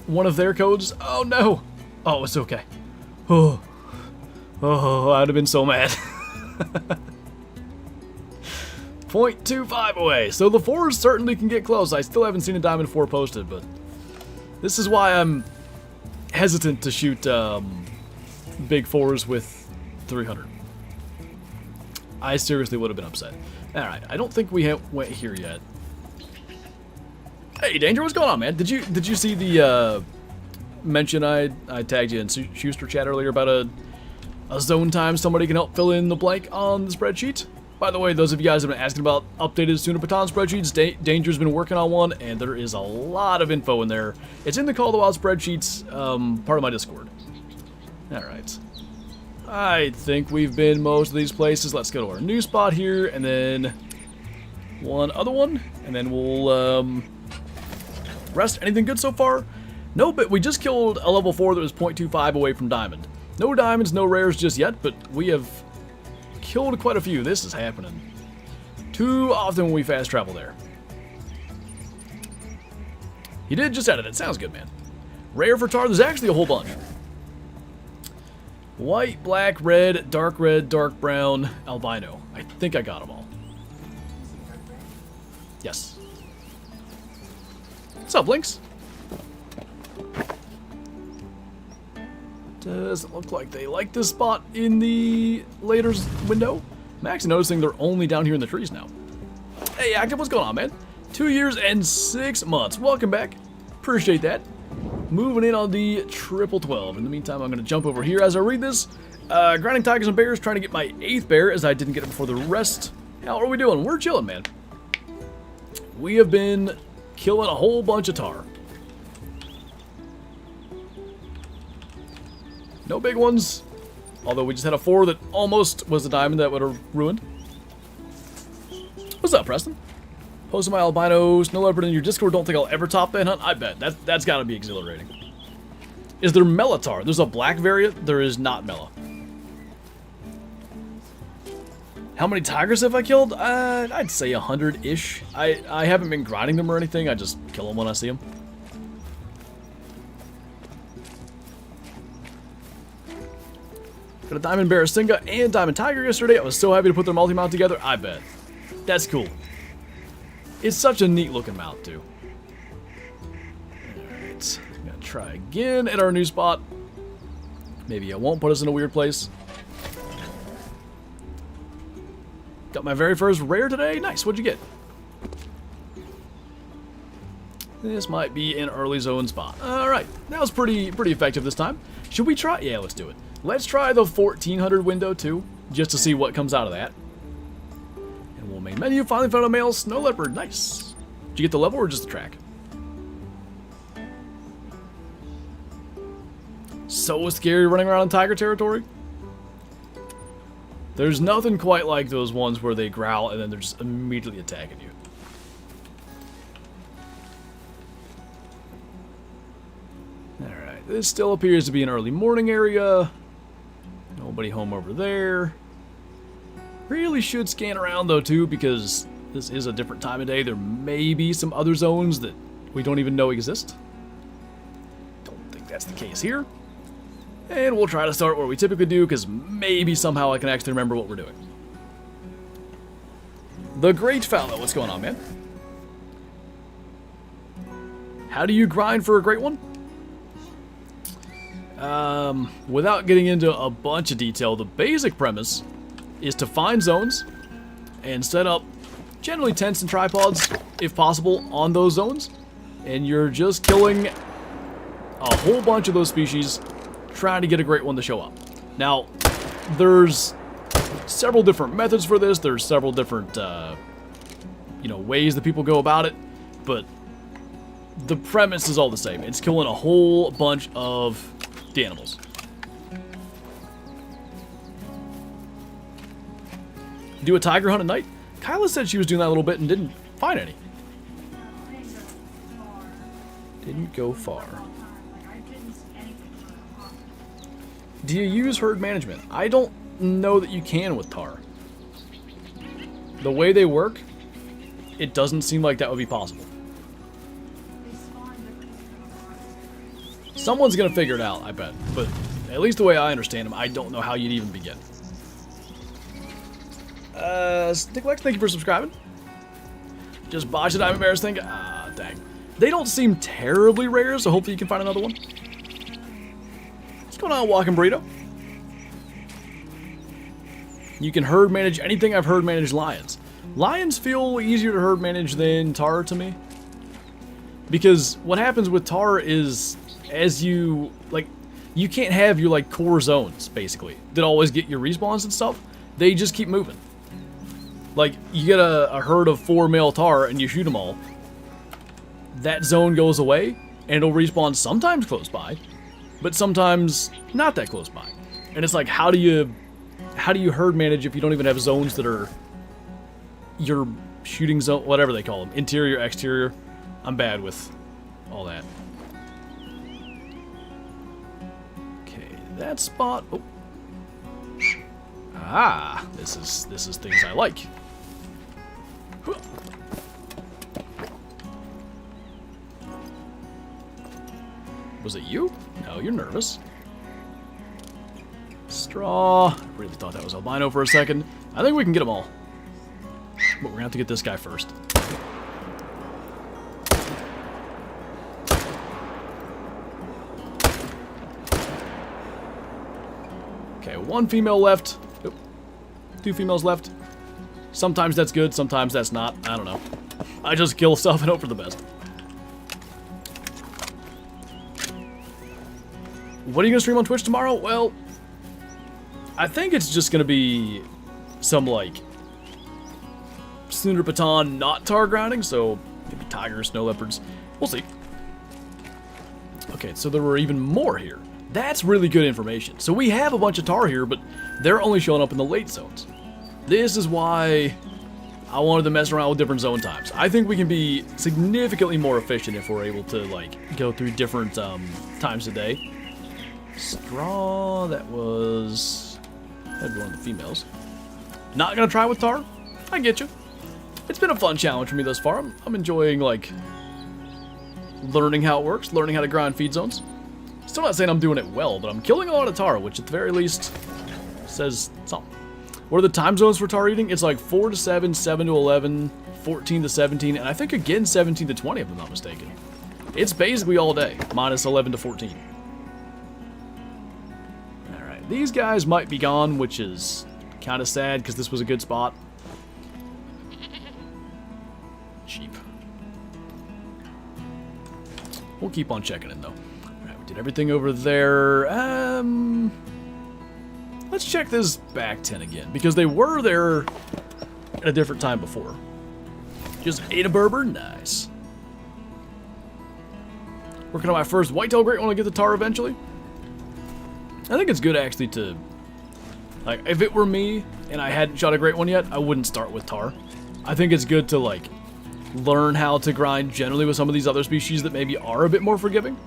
one of their codes. Oh no! Oh, it's okay. Oh, I'd have been so mad. 0.25 away. So the 4s certainly can get close. I still haven't seen a Diamond 4 posted, but this is why I'm hesitant to shoot big 4s with 300. I seriously would have been upset. Alright, I don't think we went here yet. Hey, Danger, what's going on, man? Did you see the mention I tagged you in Schuster chat earlier about a zone time somebody can help fill in the blank on the spreadsheet. By the way, those of you guys have been asking about updated SundarpaTAHR spreadsheets, Danger's been working on one, and there is a lot of info in there. It's in the Call of the Wild spreadsheets, part of my Discord. Alright. I think we've been most of these places. Let's go to our new spot here, and then one other one, and then we'll rest. Anything good so far? No, but we just killed a level 4 that was 0.25 away from diamond. No diamonds, no rares just yet, but we have killed quite a few. This is happening too often when we fast travel there. You did just edit it. Sounds good, man. Rare for Tahr. There's actually a whole bunch. White, black, red, dark brown, albino. I think I got them all. Yes. What's up, Lynx? Doesn't look like they like this spot in the later window. I'm actually noticing they're only down here in the trees now. Hey, Active, what's going on, man? 2 years and 6 months. Welcome back. Appreciate that. Moving in on the 12. In the meantime, I'm going to jump over here as I read this. Grinding tigers and bears, trying to get my 8th bear as I didn't get it before the rest. How are we doing? We're chilling, man. We have been killing a whole bunch of Tahr. No big ones, although we just had a 4 that almost was a diamond that would have ruined. What's up, Preston? Posting my albino snow leopard in your Discord. Don't think I'll ever top that hunt. I bet. That's got to be exhilarating. Is there Mela Tahr? There's a black variant. There is not Mela. How many tigers have I killed? I'd say 100-ish. I haven't been grinding them or anything. I just kill them when I see them. Got a diamond bear Singa and diamond tiger yesterday. I was so happy to put their multi-mount together. I bet. That's cool. It's such a neat looking mount, too. Alright. I'm gonna try again at our new spot. Maybe it won't put us in a weird place. Got my very first rare today. Nice. What'd you get? This might be an early zone spot. Alright. That was pretty effective this time. Should we try? Yeah, let's do it. Let's try the 1400 window, too, just to see what comes out of that. And we'll main menu. Finally found a male snow leopard. Nice. Did you get the level or just the track? So scary running around in tiger territory. There's nothing quite like those ones where they growl and then they're just immediately attacking you. Alright, this still appears to be an early morning area. Nobody home over there. Really should scan around though too, because this is a different time of day. There may be some other zones that we don't even know exist. Don't think that's the case here. And we'll try to start where we typically do, because maybe somehow I can actually remember what we're doing. The Great Fallow, what's going on, man? How do you grind for a great one? Without getting into a bunch of detail, the basic premise is to find zones and set up generally tents and tripods, if possible, on those zones. And you're just killing a whole bunch of those species, trying to get a great one to show up. Now, there's several different methods for this. There's several different, ways that people go about it, but the premise is all the same. It's killing a whole bunch of the animals. Do a tiger hunt at night? Kyla said she was doing that a little bit and didn't find any. Didn't go far. Do you use herd management? I don't know that you can with Tahr. The way they work, it doesn't seem like that would be possible. Someone's gonna figure it out, I bet. But at least the way I understand them, I don't know how you'd even begin. Nicklex, thank you for subscribing. Just botched the Diamond Bears thing. Ah, dang. They don't seem terribly rare, so hopefully you can find another one. What's going on, Walking Burrito? You can herd manage anything. I've herd managed lions. Lions feel easier to herd manage than Tahr to me. Because what happens with Tahr is as you, like, you can't have your, like, core zones, basically, that always get your respawns and stuff. They just keep moving. Like, you get a herd of 4 male Tahr and you shoot them all. That zone goes away, and it'll respawn sometimes close by, but sometimes not that close by. And it's like, how do you herd manage if you don't even have zones that are your shooting zone, whatever they call them, interior, exterior? I'm bad with all that. Okay, that spot. Oh. Ah, this is things I like. Was it you? No, you're nervous. Straw. I really thought that was albino for a second. I think we can get them all. But we're gonna have to get this guy first. Okay, 1 female left. Oop. 2 females left. Sometimes that's good, sometimes that's not. I don't know. I just kill stuff and hope for the best. What are you gonna stream on Twitch tomorrow? Well, I think it's just gonna be some, like, SundarpaTAHR not Tahr grounding, so maybe tigers, snow leopards. We'll see. Okay, so there were even more here. That's really good information. So we have a bunch of Tahr here, but they're only showing up in the late zones. This is why I wanted to mess around with different zone times. I think we can be significantly more efficient if we're able to, like, go through different times a day. Straw, that was... that'd be one of the females. Not gonna try with Tahr? I get you. It's been a fun challenge for me thus far. I'm enjoying, like, learning how it works, learning how to grind feed zones. Still not saying I'm doing it well, but I'm killing a lot of Tahr, which at the very least says something. What are the time zones for Tahr eating? It's like 4 to 7, 7 to 11, 14 to 17, and I think again 17 to 20 if I'm not mistaken. It's basically all day, minus 11 to 14. Alright, these guys might be gone, which is kind of sad because this was a good spot. Cheap. We'll keep on checking in though. Alright, we did everything over there. Let's check this back 10 again, because they were there at a different time before. Just ate a Berber, nice. Working on my first whitetail great when I get the Tahr eventually. I think it's good actually to, like, if it were me and I hadn't shot a great one yet, I wouldn't start with Tahr. I think it's good to, like, learn how to grind generally with some of these other species that maybe are a bit more forgiving.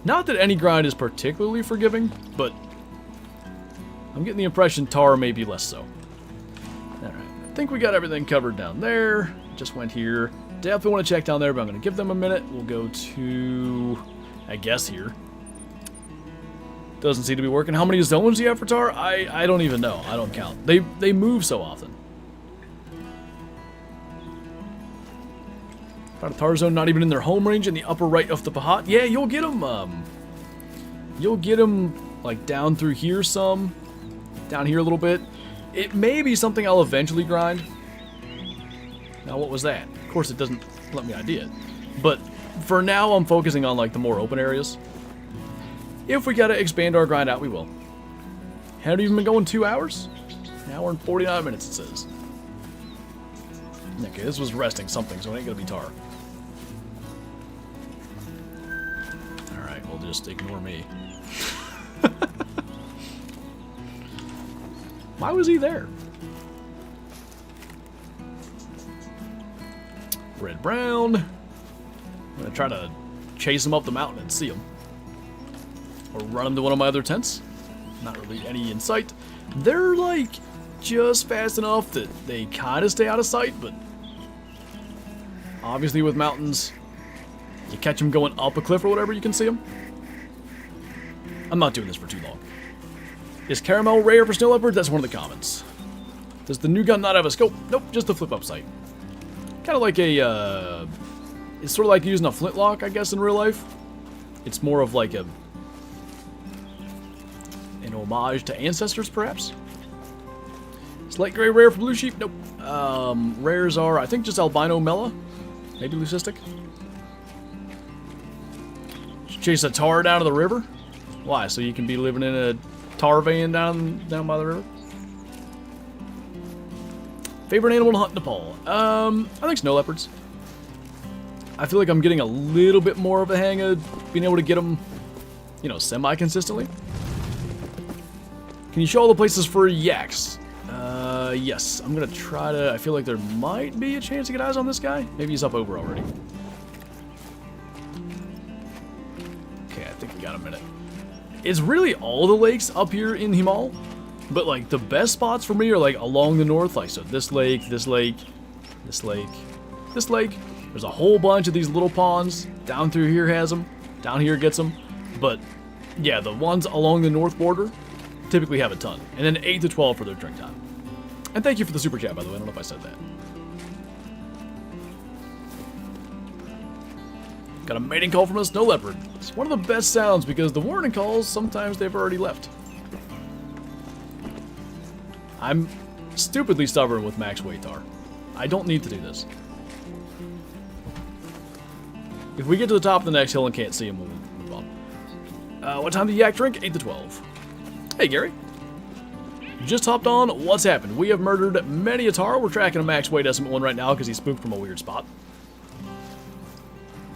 Not that any grind is particularly forgiving, but I'm getting the impression Tahr may be less so. Alright, I think we got everything covered down there. Just went here. Definitely want to check down there, but I'm going to give them a minute. We'll go to, I guess, here. Doesn't seem to be working. How many zones do you have for Tahr? I don't even know. I don't count. They move so often. Got a Tahr zone not even in their home range in the upper right of the Pahat. Yeah, you'll get them, like, down through here some. Down here a little bit. It may be something I'll eventually grind. Now, what was that? Of course, it doesn't let me ID it. But for now, I'm focusing on, like, the more open areas. If we gotta expand our grind out, we will. Hadn't even been going 2 hours? An hour and 49 minutes, it says. Okay, this was resting something, so it ain't gonna be Tahr. Alright, we'll just ignore me. Why was he there? Red brown. I'm gonna try to chase him up the mountain and see him. Or run him to one of my other tents. Not really any in sight. They're, like, just fast enough that they kind of stay out of sight, but obviously with mountains, you catch them going up a cliff or whatever, you can see them. I'm not doing this for too long. Is caramel rare for snow leopards? That's one of the comments. Does the new gun not have a scope? Nope, just the flip-up sight. Kind of like a, it's sort of like using a flintlock, I guess, in real life. It's more of like an homage to ancestors, perhaps? Is light gray rare for blue sheep? Nope. Rares are, I think, just albino mela. Maybe leucistic. Just Chase a Tahr down to the river? Why? So you can be living in a Tahr van down by the river? Favorite animal to hunt in Nepal? I think snow leopards. I feel like I'm getting a little bit more of a hang of being able to get them, you know, semi-consistently. Can you show all the places for yaks? Yes. I'm gonna try to... I feel like there might be a chance to get eyes on this guy. Maybe he's up over already. Okay, I think we got a minute. It's really all the lakes up here in Himal, but like the best spots for me are like along the north, like so this lake, this lake, this lake, this lake. There's a whole bunch of these little ponds. Down through here has them. Down here gets them. But yeah, the ones along the north border typically have a ton. And then 8 to 12 for their drink time. And thank you for the super chat, by the way. I don't know if I said that. Got a mating call from a snow leopard. It's one of the best sounds because the warning calls, sometimes they've already left. I'm stupidly stubborn with max weight Tahr. I don't need to do this. If we get to the top of the next hill and can't see him, we'll move on. What time did yak drink? 8 to 12. Hey, Gary. Just hopped on. What's happened? We have murdered many a Tahr. We're tracking a max weight estimate one right now because he spooked from a weird spot.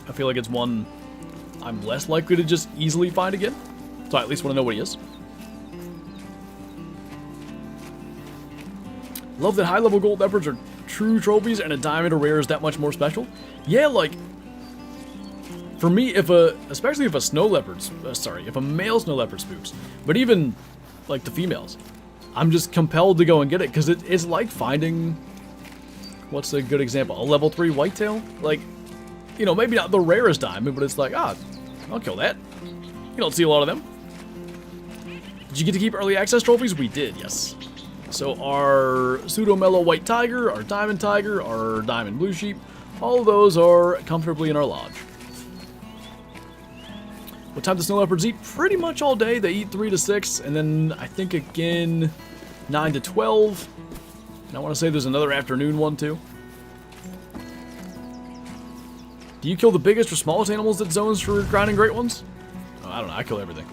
I feel like it's one I'm less likely to just easily find again. So I at least want to know what he is. Love that high-level gold leopards are true trophies and a diamond or rare is that much more special. Yeah, like... For me, especially if a snow leopard, if a male snow leopard spooks, but even like the females, I'm just compelled to go and get it because it's like finding, what's a good example? A level 3 whitetail? Like, you know, maybe not the rarest diamond, but it's like, I'll kill that. You don't see a lot of them. Did you get to keep early access trophies? We did, yes. So our pseudo mellow white tiger, our diamond tiger, our diamond blue sheep, all of those are comfortably in our lodge. What time do snow leopards eat? Pretty much all day. They eat 3 to 6, and then I think again 9 to 12. And I want to say there's another afternoon one too. Do you kill the biggest or smallest animals at zones for grinding great ones? Oh, I don't know. I kill everything.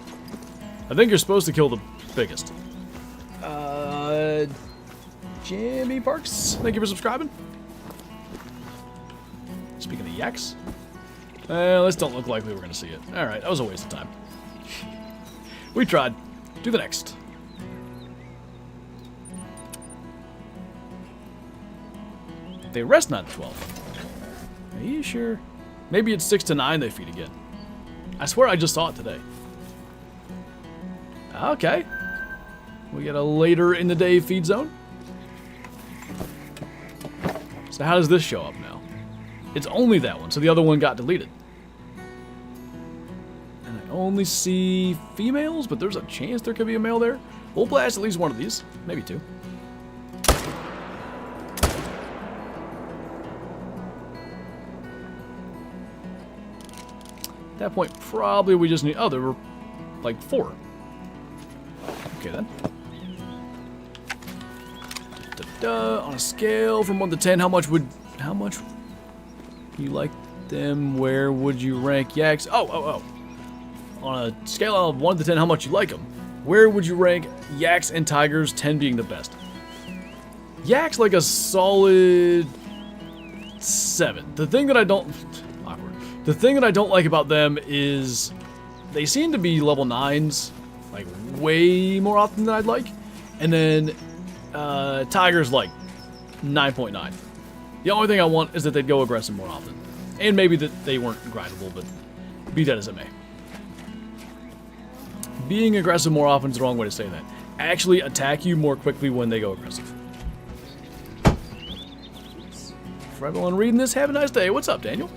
I think you're supposed to kill the biggest. Jimmy Parks, thank you for subscribing. Speaking of yaks. This don't look like we were going to see it. Alright, that was a waste of time. We tried. Do the next. They rest 9 to 12. Are you sure? Maybe it's 6 to 9 they feed again. I swear I just saw it today. Okay. We get a later in the day feed zone. So how does this show up now? It's only that one, so the other one got deleted. And I only see females, but there's a chance there could be a male there. We'll blast at least one of these, maybe 2. At that point, probably we just need... Oh, there were like 4. Okay, then. On a scale from 1 to 10, how much you like them? Where would you rank yaks? Oh. On a scale of 1 to 10, how much you like them? Where would you rank yaks and tigers, 10 being the best? Yaks like a solid 7. The thing that I don't... Awkward. The thing that I don't like about them is they seem to be level 9s, like way more often than I'd like. And then tigers like 9.9. The only thing I want is that they'd go aggressive more often. And maybe that they weren't grindable, but be that as it may. Being aggressive more often is the wrong way to say that. Actually attack you more quickly when they go aggressive. For everyone reading this, have a nice day. What's up, Daniel?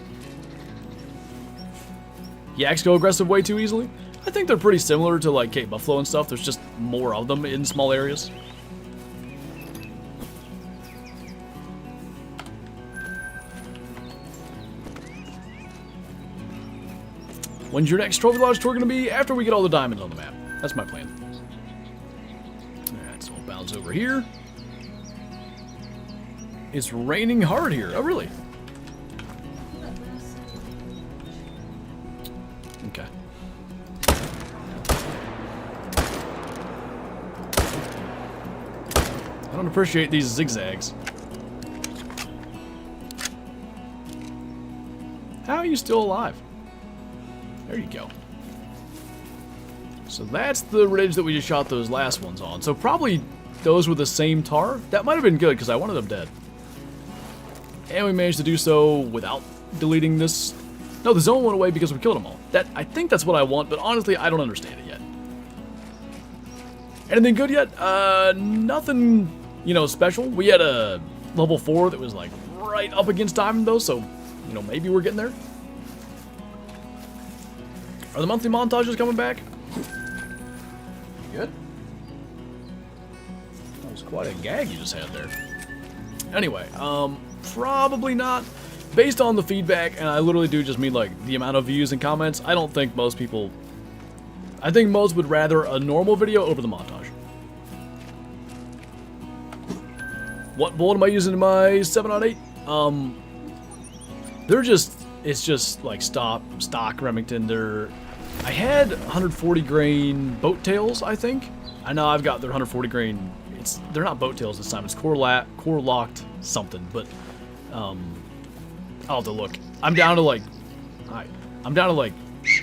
Yaks go aggressive way too easily? I think they're pretty similar to like Cape Buffalo and stuff. There's just more of them in small areas. When's your next Trophy Lodge tour going to be? After we get all the diamonds on the map. That's my plan. Alright, so we'll bounce over here. It's raining hard here. Oh, really? Okay. I don't appreciate these zigzags. How are you still alive? There you go. So that's the ridge that we just shot those last ones on. So probably those were the same Tahr. That might have been good because I wanted them dead. And we managed to do so without deleting this. No, the zone went away because we killed them all. I think that's what I want, but honestly, I don't understand it yet. Anything good yet? Nothing, you know, special. We had a level 4 that was like right up against diamond though, so, you know, maybe we're getting there. Are the monthly montages coming back? Good. That was quite a gag you just had there. Anyway, probably not. Based on the feedback, and I literally do just mean like the amount of views and comments, I don't think most people... I think most would rather a normal video over the montage. What bolt am I using in my 7 on 8? They're just... It's just like stock Remington. I had 140 grain boat tails, I think. I know I've got their 140 grain. They're not boat tails this time. It's core locked something, but I'll have to look. I'm down to like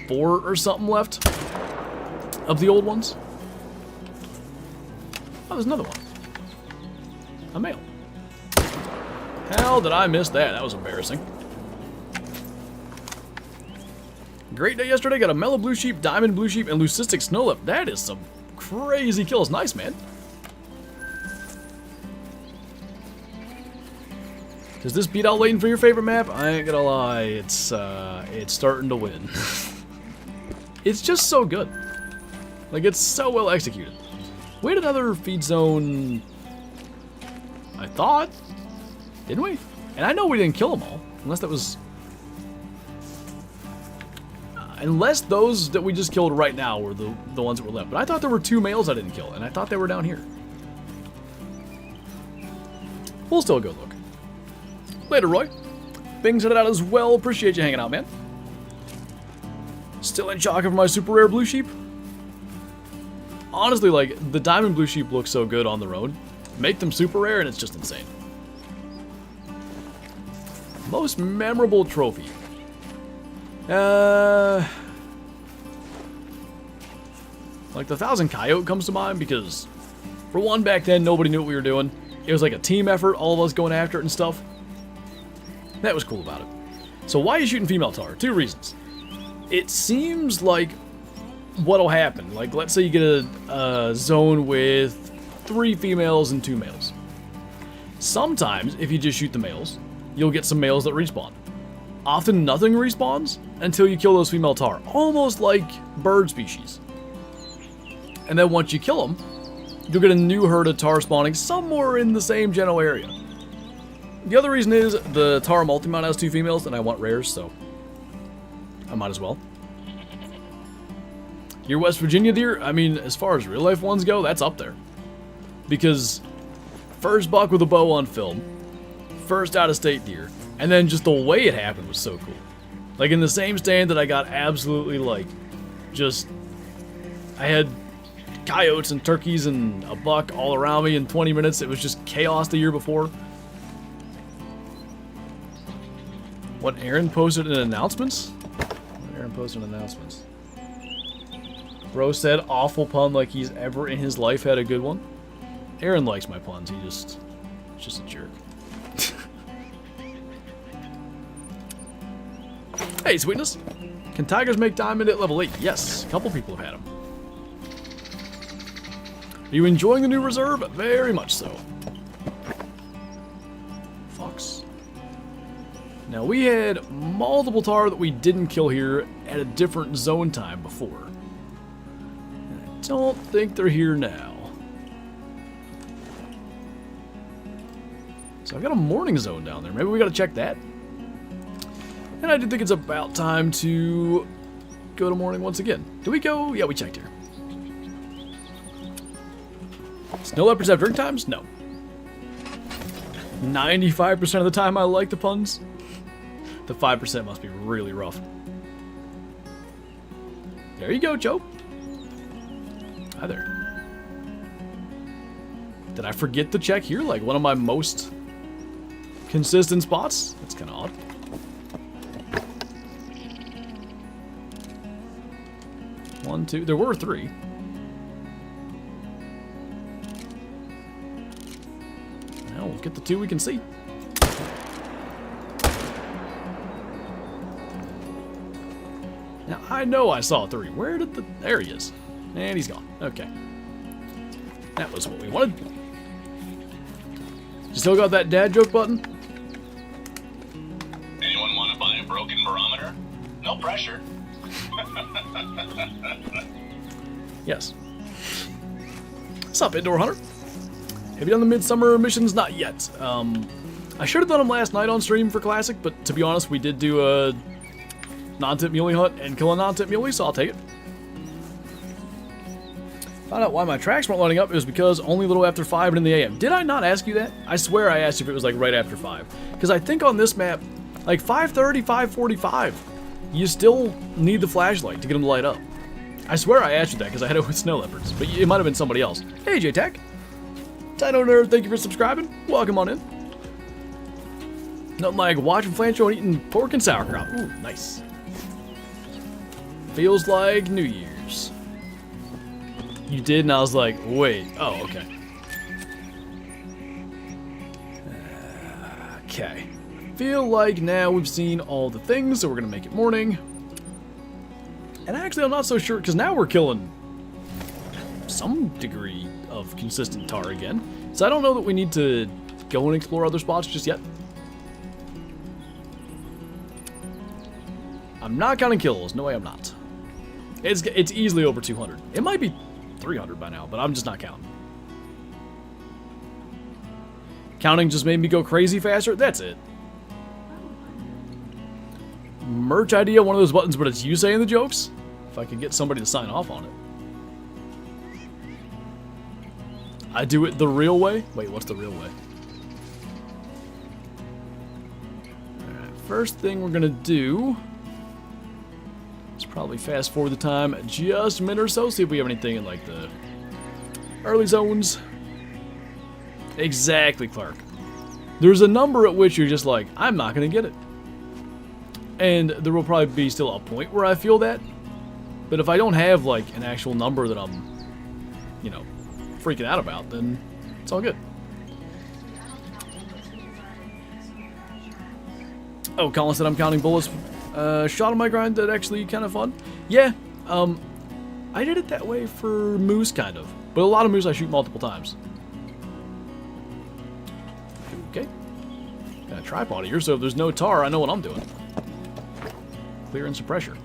4 or something left of the old ones. Oh, there's another one. A male. How did I miss that? That was embarrassing. Great day yesterday. Got a mellow blue sheep, diamond blue sheep, and leucistic snow leopard. That is some crazy kills. Nice, man. Does this beat out Layton for your favorite map? I ain't gonna lie, it's starting to win. It's just so good. Like, it's so well executed. We had another feed zone, I thought, didn't we? And I know we didn't kill them all, unless that was... unless those that we just killed right now were the ones that were left. But I thought there were 2 males I didn't kill, and I thought they were down here. We'll still go look. Later, Roy. Bing's headed out as well. Appreciate you hanging out, man. Still in shock over my super rare blue sheep. Honestly, like, the diamond blue sheep looks so good on their own. Make them super rare, and it's just insane. Most memorable trophy. Like the 1,000 coyote comes to mind because, for one, back then nobody knew what we were doing. It was like a team effort, all of us going after it and stuff. That was cool about it. So why are you shooting female Tahr? 2 reasons. It seems like what'll happen. Like, let's say you get a zone with 3 females and 2 males. Sometimes, if you just shoot the males, you'll get some males that respawn. Often nothing respawns until you kill those female Tahr. Almost like bird species. And then once you kill them, you'll get a new herd of Tahr spawning somewhere in the same general area. The other reason is the Tahr multi-mount has 2 females and I want rares, so I might as well. Your West Virginia deer, I mean, as far as real life ones go, that's up there. Because first buck with a bow on film, first out of state deer, and then just the way it happened was so cool. Like in the same stand that I got absolutely like, just, I had coyotes and turkeys and a buck all around me in 20 minutes. It was just chaos the year before. What Aaron posted in announcements? Bro said awful pun like he's ever in his life had a good one. Aaron likes my puns. He's just a jerk. Hey, Sweetness. Can tigers make diamond at level 8? Yes, a couple people have had them. Are you enjoying the new reserve? Very much so. Fox. Now, we had multiple Tahr that we didn't kill here at a different zone time before. And I don't think they're here now. So I've got a morning zone down there. Maybe we gotta check that. And I do think it's about time to go to morning once again. Do we go? Yeah, we checked here. Snow leopards have drink times? No. 95% of the time I like the puns. The 5% must be really rough. There you go, Joe. Hi there. Did I forget to check here? Like one of my most consistent spots? That's kind of odd. One, two. There were 3. Now we'll get the 2 we can see. Now I know I saw 3. Where did the... There he is. And he's gone. Okay. That was what we wanted. You still got that dad joke button? Anyone want to buy a broken barometer? No pressure. Yes. What's up, Indoor Hunter? Have you done the Midsummer missions? Not yet. I should have done them last night on stream for Classic, but to be honest, we did do a non-tip muley hunt and kill a non-tip muley, so I'll take it. Found out why my tracks weren't loading up. It was because only a little after 5 and in the AM. Did I not ask you that? I swear I asked you if it was like right after 5. Because I think on this map, like 5:30, 5:45, you still need the flashlight to get them to light up. I swear I asked you that because I had it with snow leopards, but it might have been somebody else. Hey, J-Tech. Dino Nerd, thank you for subscribing. Welcome on in. Nothing like watching Flinter and eating pork and sauerkraut. Ooh, nice. Feels like New Year's. You did, and I was like, wait. Oh, okay. Okay. Feel like now we've seen all the things, so we're going to make it morning. And actually, I'm not so sure, because now we're killing some degree of consistent Tahr again. So I don't know that we need to go and explore other spots just yet. I'm not counting kills. No way I'm not. It's easily over 200. It might be 300 by now, but I'm just not counting. Counting just made me go crazy faster. That's it. Merch idea, one of those buttons, but it's you saying the jokes? If I could get somebody to sign off on it. I do it the real way? Wait, what's the real way? Alright, first thing we're gonna do is probably fast forward the time just a minute or so, see if we have anything in like the early zones. Exactly, Clark. There's a number at which you're just like, I'm not gonna get it. And there will probably be still a point where I feel that. But if I don't have like an actual number that I'm, you know, freaking out about, then it's all good. Oh, Colin said I'm counting bullets. Shot on my grind, that actually kind of fun. Yeah, I did it that way for moose, kind of. But a lot of moose I shoot multiple times. Okay. Got a tripod here, so if there's no Tahr, I know what I'm doing. Clearing some pressure.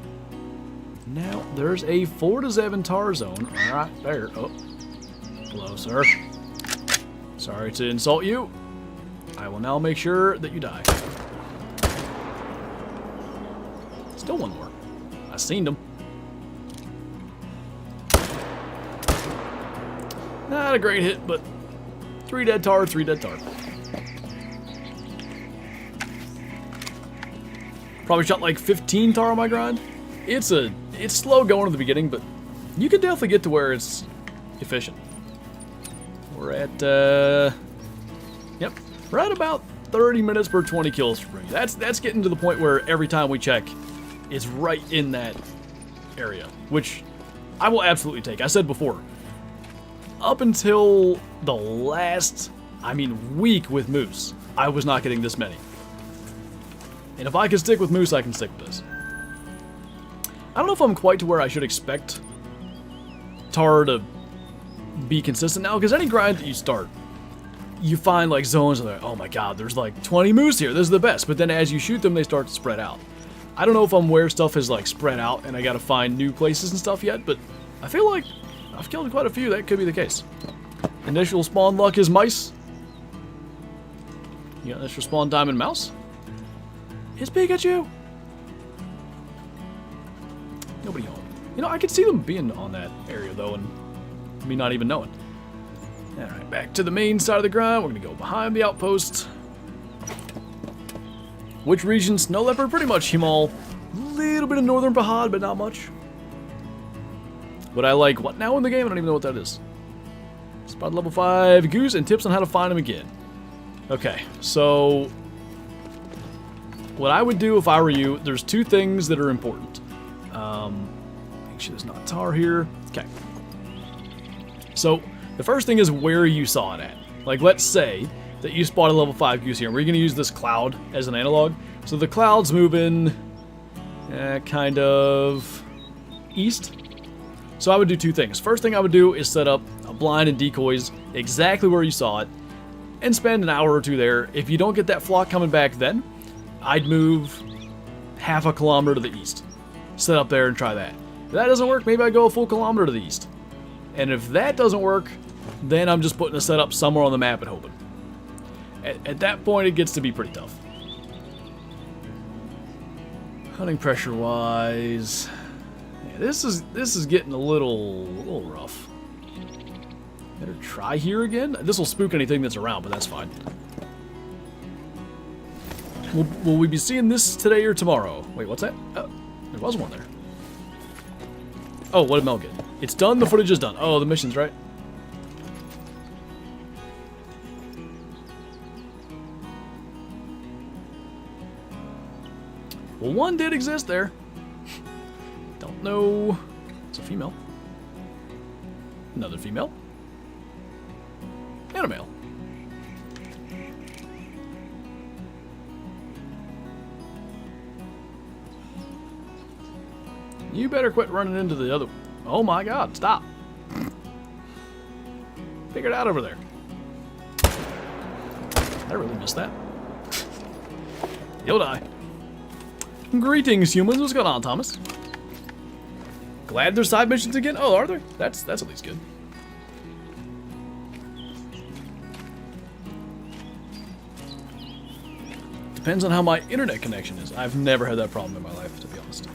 Now, there's a 4 to 7 Tahr zone right there. Oh. Hello, sir. Sorry to insult you. I will now make sure that you die. Still one more. I seen him. Not a great hit, but 3 dead Tahr, 3 dead Tahr. Probably shot like 15 Tahr on my grind. It's slow going in the beginning, but you can definitely get to where it's efficient. We're at yep, right about 30 minutes per 20 kills for me. That's getting to the point where every time we check, it's right in that area, which I will absolutely take. I said before, up until the last, week with moose, I was not getting this many. And if I can stick with moose, I can stick with this. I don't know if I'm quite to where I should expect Tahr to be consistent now, because any grind that you start, you find like zones and they're like, oh my god, there's like 20 moose here, this is the best. But then as you shoot them, they start to spread out. I don't know if I'm where stuff is like spread out and I gotta find new places and stuff yet, but I feel like I've killed quite a few. That could be the case. Initial spawn luck is mice. You got initial spawn diamond mouse? It's Pikachu! Nobody home. You know, I could see them being on that area though, and me not even knowing. Alright, back to the main side of the grind. We're gonna go behind the outpost. Which region? Snow leopard? Pretty much Himal. Little bit of northern Pahad, but not much. Would I like what now in the game? I don't even know what that is. Spot level 5 goose and tips on how to find them again. Okay, so what I would do if I were you, there's two things that are important. Make sure there's not Tahr here. Okay. So the first thing is where you saw it at. Like, let's say that you spotted level 5 goose here, and we're going to use this cloud as an analog. So the cloud's moving kind of east. So I would do two things. First thing I would do is set up a blind and decoys exactly where you saw it and spend an hour or two there. If you don't get that flock coming back then, I'd move half a kilometer to the east. Set up there and try that. If that doesn't work, maybe I go a full kilometer to the east. And if that doesn't work, then I'm just putting a setup somewhere on the map and hoping. At that point, it gets to be pretty tough. Hunting pressure wise, yeah, this is getting a little rough. Better try here again. This will spook anything that's around, but that's fine. Will we be seeing this today or tomorrow? Wait, what's that? Oh, there was one there. Oh, what did Mel get? It's done. The footage is done. Oh, the mission's right. Well, one did exist there. Don't know. It's a female. Another female. And a male. You better quit running into the other. Oh my god, stop. Figure it out over there. I really missed that. You'll die. Greetings, humans. What's going on, Thomas? Glad there's side missions again? Oh, are there? That's at least good. Depends on how my internet connection is. I've never had that problem in my life, to be honest.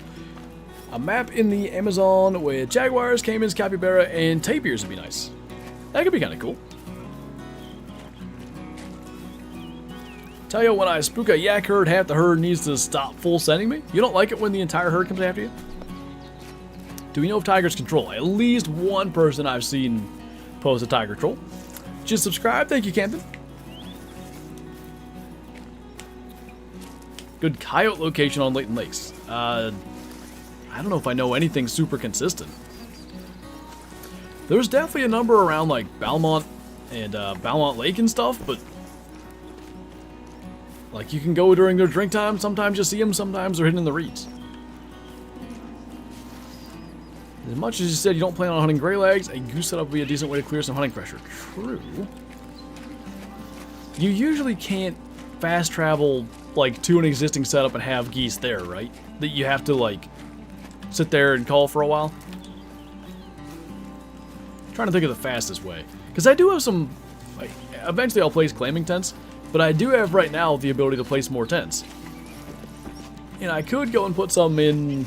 A map in the Amazon with jaguars, caimans, capybara, and tapirs would be nice. That could be kind of cool. Tell you, when I spook a yak herd, half the herd needs to stop full sending me. You don't like it when the entire herd comes after you? Do we know if tigers control? At least one person I've seen post a tiger troll. Just subscribe. Thank you, Camden. Good coyote location on Layton Lakes. I don't know if I know anything super consistent. There's definitely a number around like Balmont and Balmont Lake and stuff, but like you can go during their drink time. Sometimes you see them, sometimes they're hidden in the reeds. As much as you said you don't plan on hunting gray legs, a goose setup would be a decent way to clear some hunting pressure. True. You usually can't fast travel like to an existing setup and have geese there, right? That you have to like sit there and call for a while. I'm trying to think of the fastest way, because I do have some. Like, eventually, I'll place claiming tents, but I do have right now the ability to place more tents. And I could go and put some in,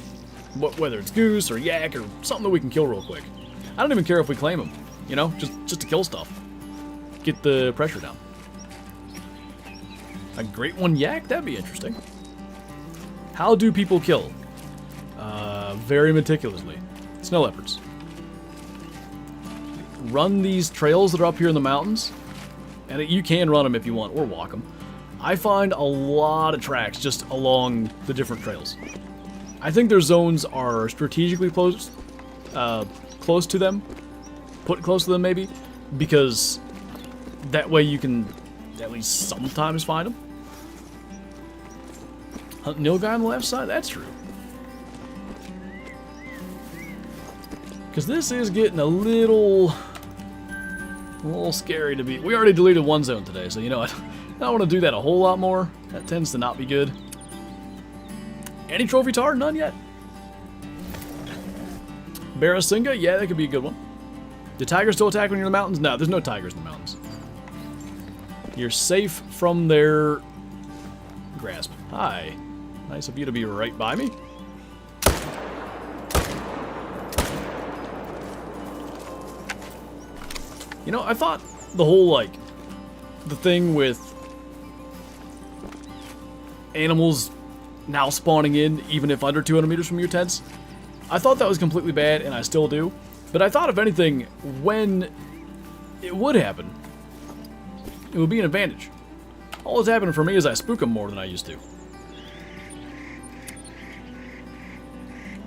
whether it's goose or yak or something that we can kill real quick. I don't even care if we claim them, you know, just to kill stuff, get the pressure down. A great one yak, that'd be interesting. How do people kill? Very meticulously. Snow leopards. Run these trails that are up here in the mountains, and you can run them if you want, or walk them. I find a lot of tracks just along the different trails. I think their zones are strategically close to them, put close to them maybe, because that way you can at least sometimes find them. Hunt nil guy on the left side, that's true. Because this is getting a little scary to be. We already deleted one zone today, so you know what? I don't want to do that a whole lot more. That tends to not be good. Any trophy Tahr? None yet. Barasinga? Yeah, that could be a good one. Do tigers still attack when you're in the mountains? No, there's no tigers in the mountains. You're safe from their grasp. Hi. Nice of you to be right by me. You know, I thought the whole, like, the thing with animals now spawning in, even if under 200 meters from your tents, I thought that was completely bad, and I still do. But I thought, if anything, when it would happen. It would be an advantage. All that's happening for me is I spook them more than I used to.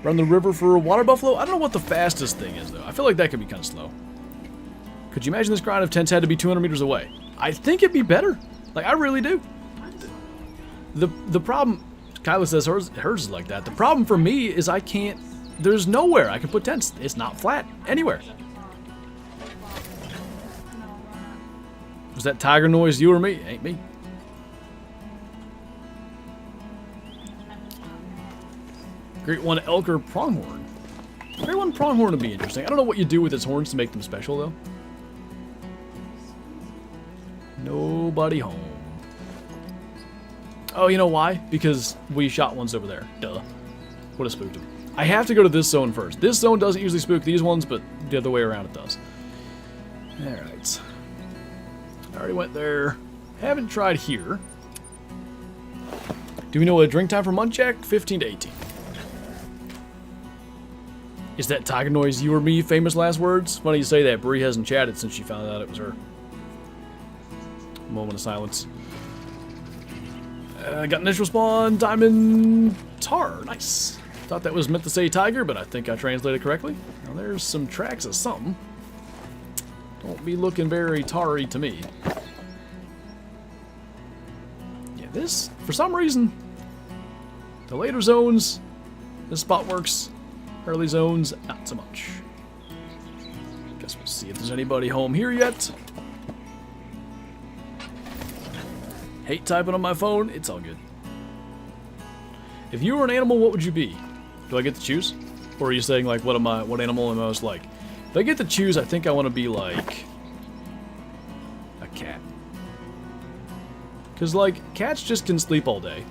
Run the river for a water buffalo? I don't know what the fastest thing is, though. I feel like that could be kind of slow. Could you imagine this grind if tents had to be 200 meters away? I think it'd be better. Like, I really do. The problem... Kyla says hers is like that. The problem for me is I can't... There's nowhere I can put tents. It's not flat. Anywhere. Was that tiger noise you or me? Ain't me. Great one elk or pronghorn. Great one pronghorn would be interesting. I don't know what you do with its horns to make them special, though. Nobody home. Oh, you know why? Because we shot ones over there. Duh. Would have spooked them. I have to go to this zone first. This zone doesn't usually spook these ones, but the other way around it does. Alright. I already went there. Haven't tried here. Do we know what drink time for Munchak? 15 to 18. Is that tiger noise you or me? Famous last words? Funny you say that. Bree hasn't chatted since she found out it was her. Moment of silence. Got an initial spawn. Diamond Tahr. Nice. Thought that was meant to say tiger, but I think I translated correctly. Now there's some tracks of something. Don't be looking very tarry to me. Yeah, this, for some reason, the later zones, this spot works. Early zones, not so much. Guess we'll see if there's anybody home here yet. Hate typing on my phone, it's all good. If you were an animal, what would you be? Do I get to choose? Or are you saying, like, what animal am I most like? If I get to choose, I think I want to be like a cat. Because, like, cats just can sleep all day.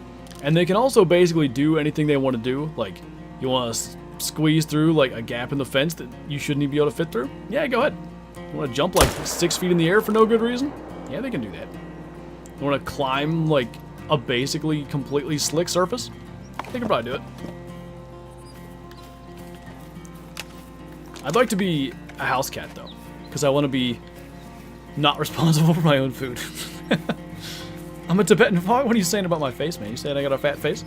And they can also basically do anything they want to do. Like, you want to squeeze through, like, a gap in the fence that you shouldn't even be able to fit through? Yeah, go ahead. You want to jump, like, 6 feet in the air for no good reason? Yeah, they can do that. You want to climb, like, a basically completely slick surface? They can probably do it. I'd like to be a house cat, though. Because I want to be not responsible for my own food. I'm a Tibetan fog? What are you saying about my face, man? You saying I got a fat face?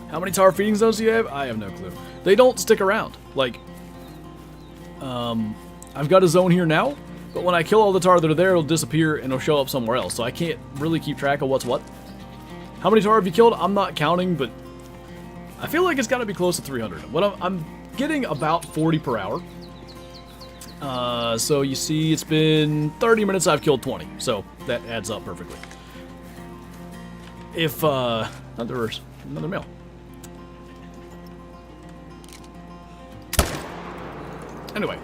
How many Tahr feeding zones do you have? I have no clue. They don't stick around. Like, I've got a zone here now, but when I kill all the Tahr that are there, it'll disappear and it'll show up somewhere else. So I can't really keep track of what's what. How many Tahr have you killed? I'm not counting, but I feel like it's got to be close to 300. What I'm getting about 40 per hour. So you see, it's been 30 minutes. I've killed 20, so that adds up perfectly. If there's another male. Anyway,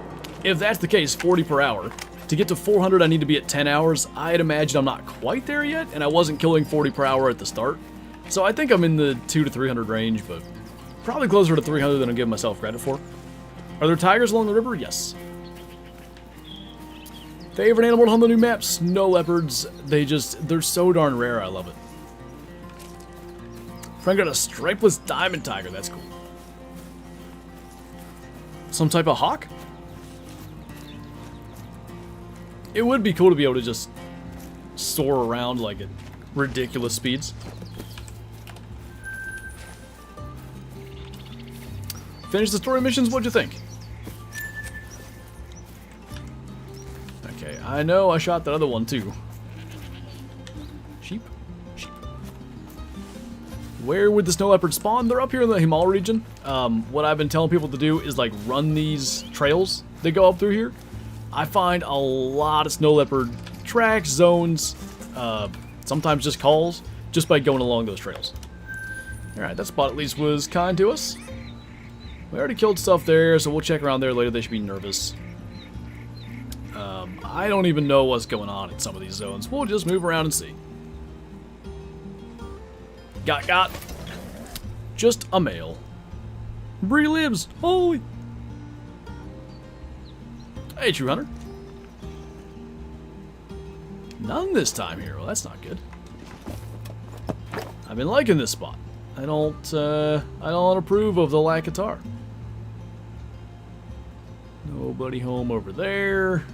if that's the case, 40 per hour. To get to 400, I need to be at 10 hours. I'd imagine I'm not quite there yet, and I wasn't killing 40 per hour at the start. So I think I'm in the 200 to 300 range, but probably closer to 300 than I'm giving myself credit for. Are there tigers along the river? Yes. Favorite animal on the new map? Snow leopards. They're so darn rare, I love it. Friend got a stripeless diamond tiger, that's cool. Some type of hawk? It would be cool to be able to just soar around like at ridiculous speeds. Finish the story missions, what'd you think? Okay, I know I shot that other one too. Sheep? Sheep. Where would the snow leopard spawn? They're up here in the Himal region. What I've been telling people to do is like run these trails that go up through here. I find a lot of snow leopard tracks, zones, sometimes just calls, just by going along those trails. Alright, that spot at least was kind to us. We already killed stuff there, so we'll check around there later. They should be nervous. I don't even know what's going on in some of these zones. We'll just move around and see. Got. Just a male. Bree lives. Holy. Hey, True Hunter. None this time here. Well, that's not good. I've been liking this spot. I don't approve of the lack of Tahr. Nobody home over there.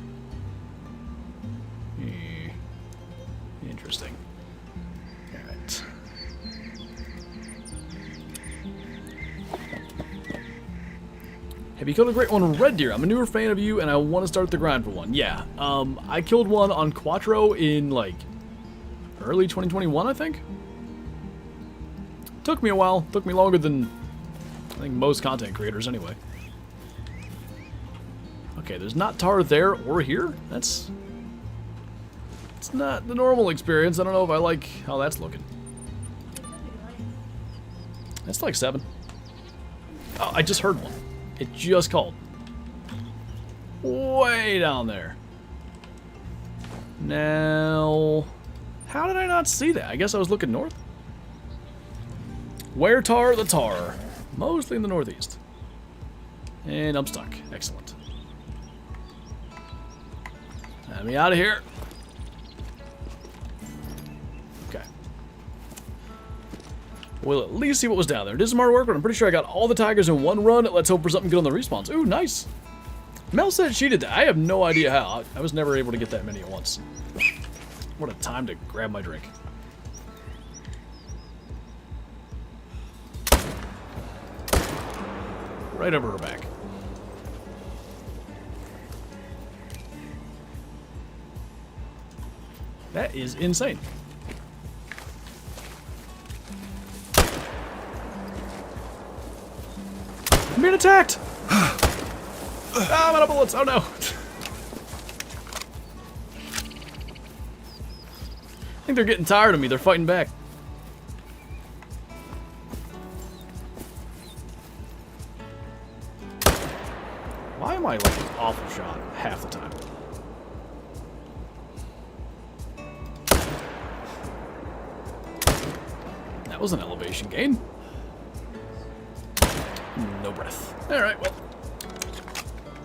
Interesting. Alright. Have you killed a great one on Red Deer? I'm a newer fan of you and I want to start the grind for one. Yeah, I killed one on Quattro in like early 2021, I think. Took me a while. Took me longer than I think most content creators anyway. Okay, there's not Tahr there or here. It's not the normal experience. I don't know if I like how that's looking. That's like 7. Oh, I just heard one. It just called. Way down there. Now, how did I not see that? I guess I was looking north. Where Tahr? The Tahr. Mostly in the northeast. And I'm stuck. Excellent. Let me out of here. Okay. We'll at least see what was down there. Did some hard work, but I'm pretty sure I got all the tigers in one run. Let's hope for something good on the respawns. Ooh, nice. Mel said she did that. I have no idea how. I was never able to get that many at once. What a time to grab my drink. Right over her back. That is insane. I'm being attacked! Ah, I'm out of bullets! Oh no! I think they're getting tired of me. They're fighting back. Why am I like an awful shot half the time? That was an elevation gain. No breath. Alright, well.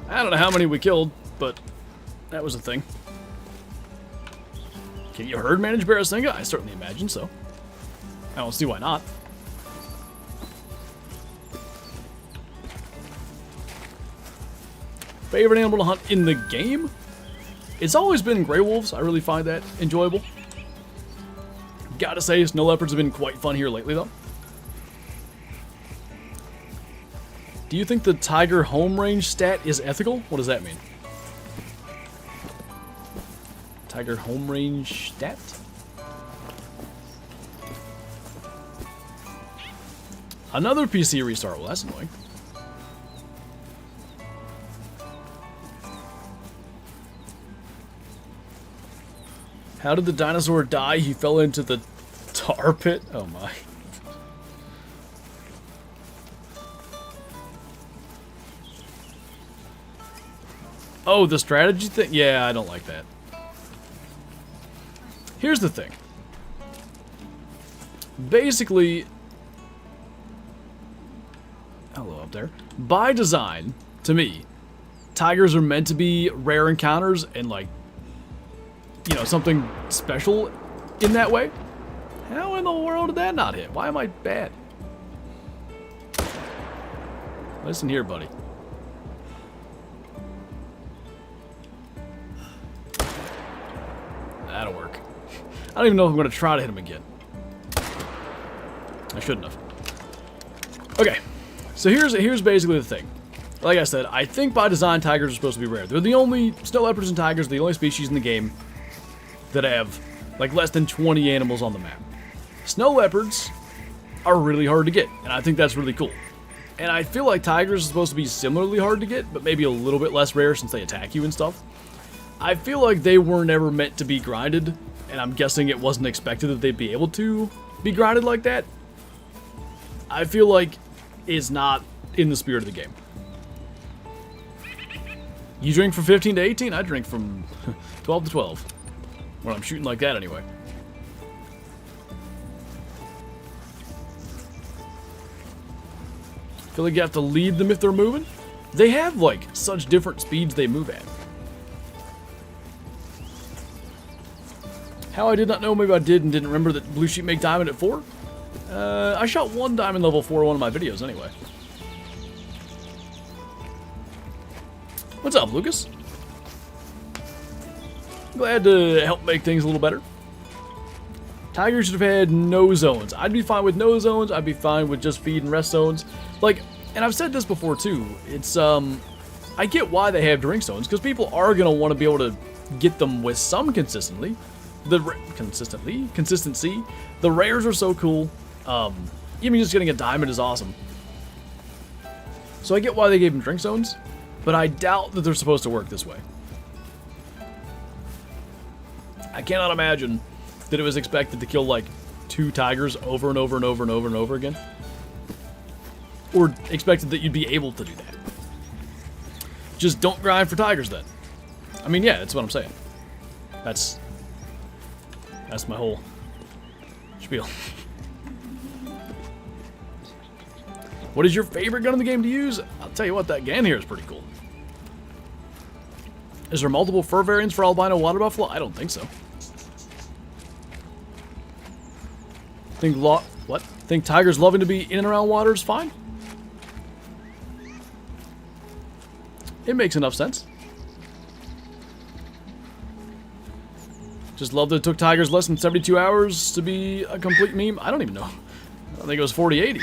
I don't know how many we killed, but that was a thing. Can you herd manage Barasinga? I certainly imagine so. I don't see why not. Favorite animal to hunt in the game? It's always been gray wolves. I really find that enjoyable. Gotta say, snow leopards have been quite fun here lately, though. Do you think the tiger home range stat is ethical? What does that mean? Tiger home range stat? Another PC restart. Well, that's annoying. How did the dinosaur die? He fell into the tar pit? Oh my. Oh, the strategy thing? Yeah, I don't like that. Here's the thing. Basically, hello up there. By design, to me, tigers are meant to be rare encounters and like, you know, something special in that way. How in the world did that not hit? Why am I bad? Listen here, buddy. That'll work. I don't even know if I'm going to try to hit him again. I shouldn't have. Okay, so here's basically the thing. Like I said, I think by design tigers are supposed to be rare. They're the only, snow leopards and tigers are the only species in the game that have like less than 20 animals on the map. Snow leopards are really hard to get, and I think that's really cool. And I feel like tigers are supposed to be similarly hard to get, but maybe a little bit less rare since they attack you and stuff. I feel like they were never meant to be grinded, and I'm guessing it wasn't expected that they'd be able to be grinded like that. I feel like it's not in the spirit of the game. You drink from 15 to 18? I drink from 12 to 12. When I'm shooting like that anyway. Feel like you have to lead them if they're moving? They have like such different speeds they move at. How I did not know, maybe I did and didn't remember that blue sheep make diamond at 4? I shot 1 diamond level 4 in one of my videos anyway. What's up, Lucas? Glad to help make things a little better. Tigers should have had no zones. I'd be fine with no zones. I'd be fine with just feed and rest zones. Like, and I've said this before too. It's, I get why they have drink zones, because people are going to want to be able to get them with some consistency. Consistency. The rares are so cool. Even just getting a diamond is awesome. So I get why they gave them drink zones, but I doubt that they're supposed to work this way. I cannot imagine that it was expected to kill like 2 tigers over and over and over and over and over again. Or expected that you'd be able to do that. Just don't grind for tigers then. I mean, yeah, that's what I'm saying. That's my whole spiel. What is your favorite gun in the game to use? I'll tell you what, that Gan here is pretty cool. Is there multiple fur variants for albino water buffalo? I don't think so. Think tigers loving to be in and around water is fine? It makes enough sense. Just love that it took tigers less than 72 hours to be a complete meme. I don't even know. I think it was 40-80.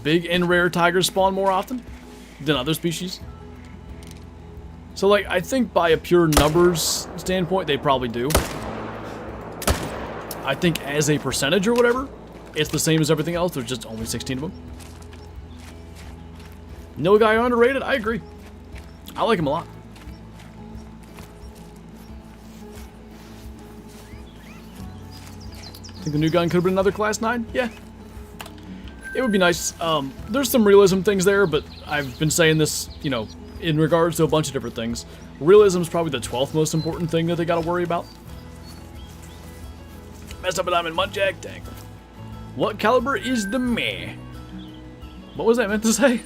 Big and rare tigers spawn more often than other species. So, like, I think by a pure numbers standpoint, they probably do. I think as a percentage or whatever, it's the same as everything else. There's just only 16 of them. No guy are underrated? I agree. I like him a lot. Think the new gun could have been another class 9? Yeah. It would be nice. There's some realism things there, but I've been saying this, you know, in regards to a bunch of different things. Realism is probably the 12th most important thing that they gotta worry about. Messed up a diamond muntjack? Dang. What caliber is the meh? What was that meant to say?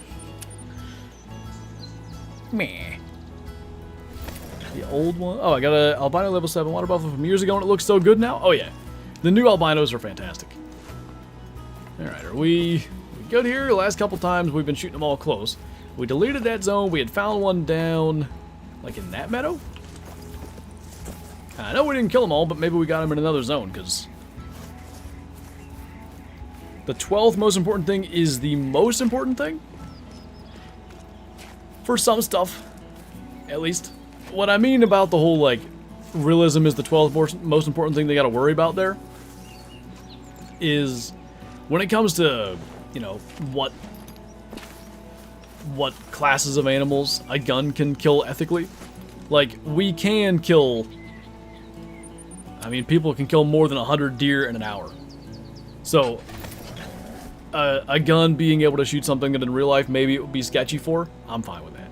Meh. The old one? Oh, I got a albino level 7 water buffalo from years ago and it looks so good now? Oh yeah. The new albinos are fantastic. Alright, are we good here? The last couple times we've been shooting them all close. We deleted that zone. We had found one down, like in that meadow? I know we didn't kill them all, but maybe we got them in another zone, because the 12th most important thing is the most important thing? For some stuff, at least. What I mean about the whole, like, realism is the 12th most important thing they gotta worry about there is when it comes to, you know, what classes of animals a gun can kill ethically. Like, we can kill, I mean, people can kill more than 100 deer in an hour. So, a gun being able to shoot something that in real life maybe it would be sketchy for, I'm fine with that.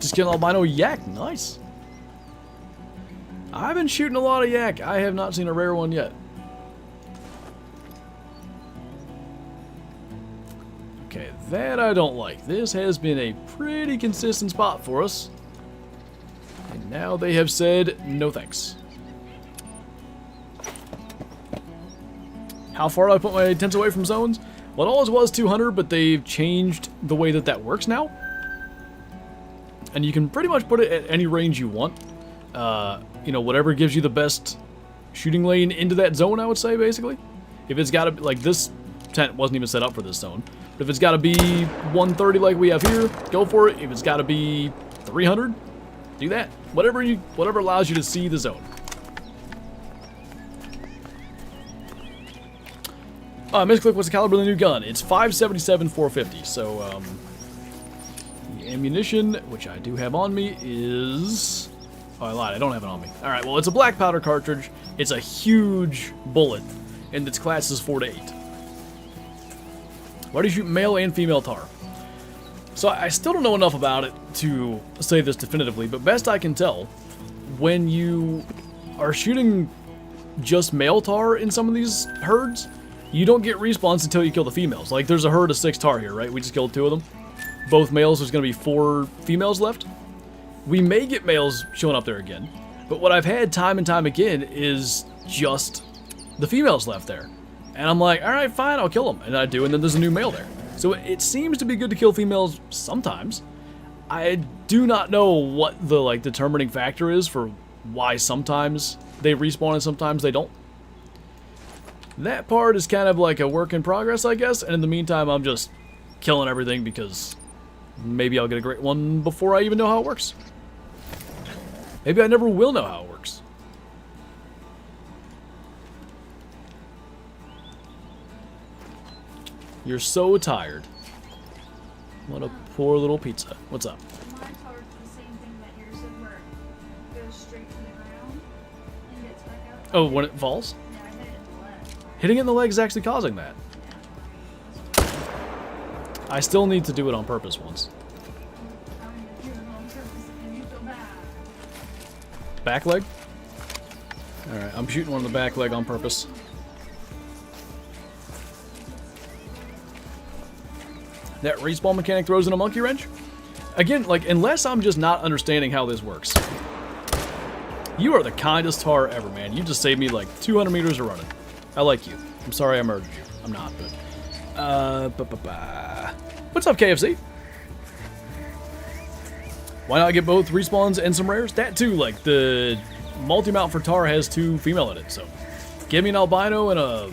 Just kill an albino yak, nice. I've been shooting a lot of yak. I have not seen a rare one yet. Okay, that I don't like. This has been a pretty consistent spot for us. And now they have said no thanks. How far do I put my tents away from zones? Well, it always was 200, but they've changed the way that that works now. And you can pretty much put it at any range you want. You know, whatever gives you the best shooting lane into that zone, I would say, basically. If it's got to be, like, this tent wasn't even set up for this zone. But if it's got to be 130 like we have here, go for it. If it's got to be 300, do that. Whatever allows you to see the zone. Misclick, what's the caliber of the new gun? It's 577 450. So, the ammunition, which I do have on me, is... Oh, I lied. I don't have it on me. Alright, well, it's a black powder cartridge. It's a huge bullet, and its class is 4 to 8. Why do you shoot male and female Tahr? So I still don't know enough about it to say this definitively, but best I can tell, when you are shooting just male Tahr in some of these herds, you don't get respawns until you kill the females. Like, there's a herd of 6 Tahr here, right? We just killed 2 of them. Both males, there's going to be 4 females left. We may get males showing up there again. But what I've had time and time again is just the females left there. And I'm like, all right, fine, I'll kill them. And I do, and then there's a new male there. So it seems to be good to kill females sometimes. I do not know what the like determining factor is for why sometimes they respawn and sometimes they don't. That part is kind of like a work in progress, I guess. And in the meantime, I'm just killing everything because maybe I'll get a great one before I even know how it works. Maybe I never will know how it works. You're so tired. What a poor little pizza. What's up? My Tahr's the same thing that yours did, where it goes straight to the ground and gets back out. Oh, when it falls? Yeah, I hit it in the leg. Hitting it in the leg is actually causing that. I still need to do it on purpose once. I'm gonna do it on purpose and you feel bad. Back leg? Alright, I'm shooting one in the back leg on purpose. That respawn mechanic throws in a monkey wrench? Again, like, unless I'm just not understanding how this works. You are the kindest Tahr ever, man. You just saved me like 200 meters of running. I like you. I'm sorry I murdered you. I'm not, but... What's up, KFC? Why not get both respawns and some rares? That too, like, the multi-mount for Tahr has 2 female in it, so... Give me an albino and a...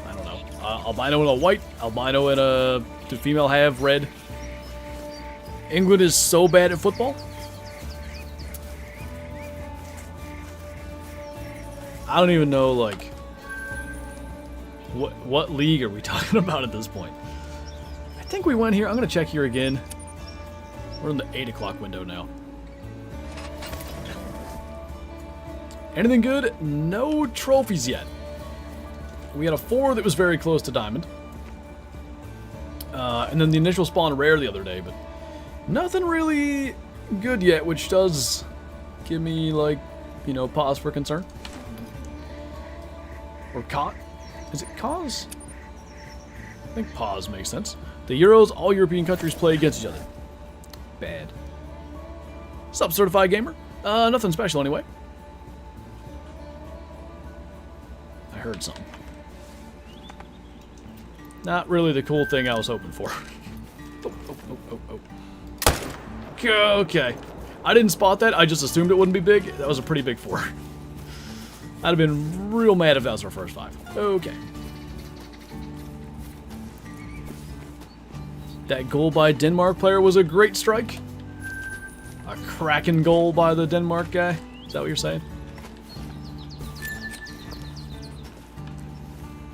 I don't know. Albino and a white. Albino and a... Do female have red? England is so bad at football. I don't even know, like, what league are we talking about at this point? I think we went here. I'm gonna check here again. We're in the 8 o'clock window now. Anything good? No trophies yet. We had a 4 that was very close to diamond. And then the initial spawn rare the other day, but nothing really good yet, which does give me, like, you know, pause for concern. Or caught? Is it cause? I think pause makes sense. The Euros, all European countries play against each other. Bad. What's up, certified gamer? Nothing special anyway. I heard something. Not really the cool thing I was hoping for. Okay. I didn't spot that. I just assumed it wouldn't be big. That was a pretty big 4. I'd have been real mad if that was our first 5. Okay. That goal by Denmark player was a great strike. A cracking goal by the Denmark guy. Is that what you're saying?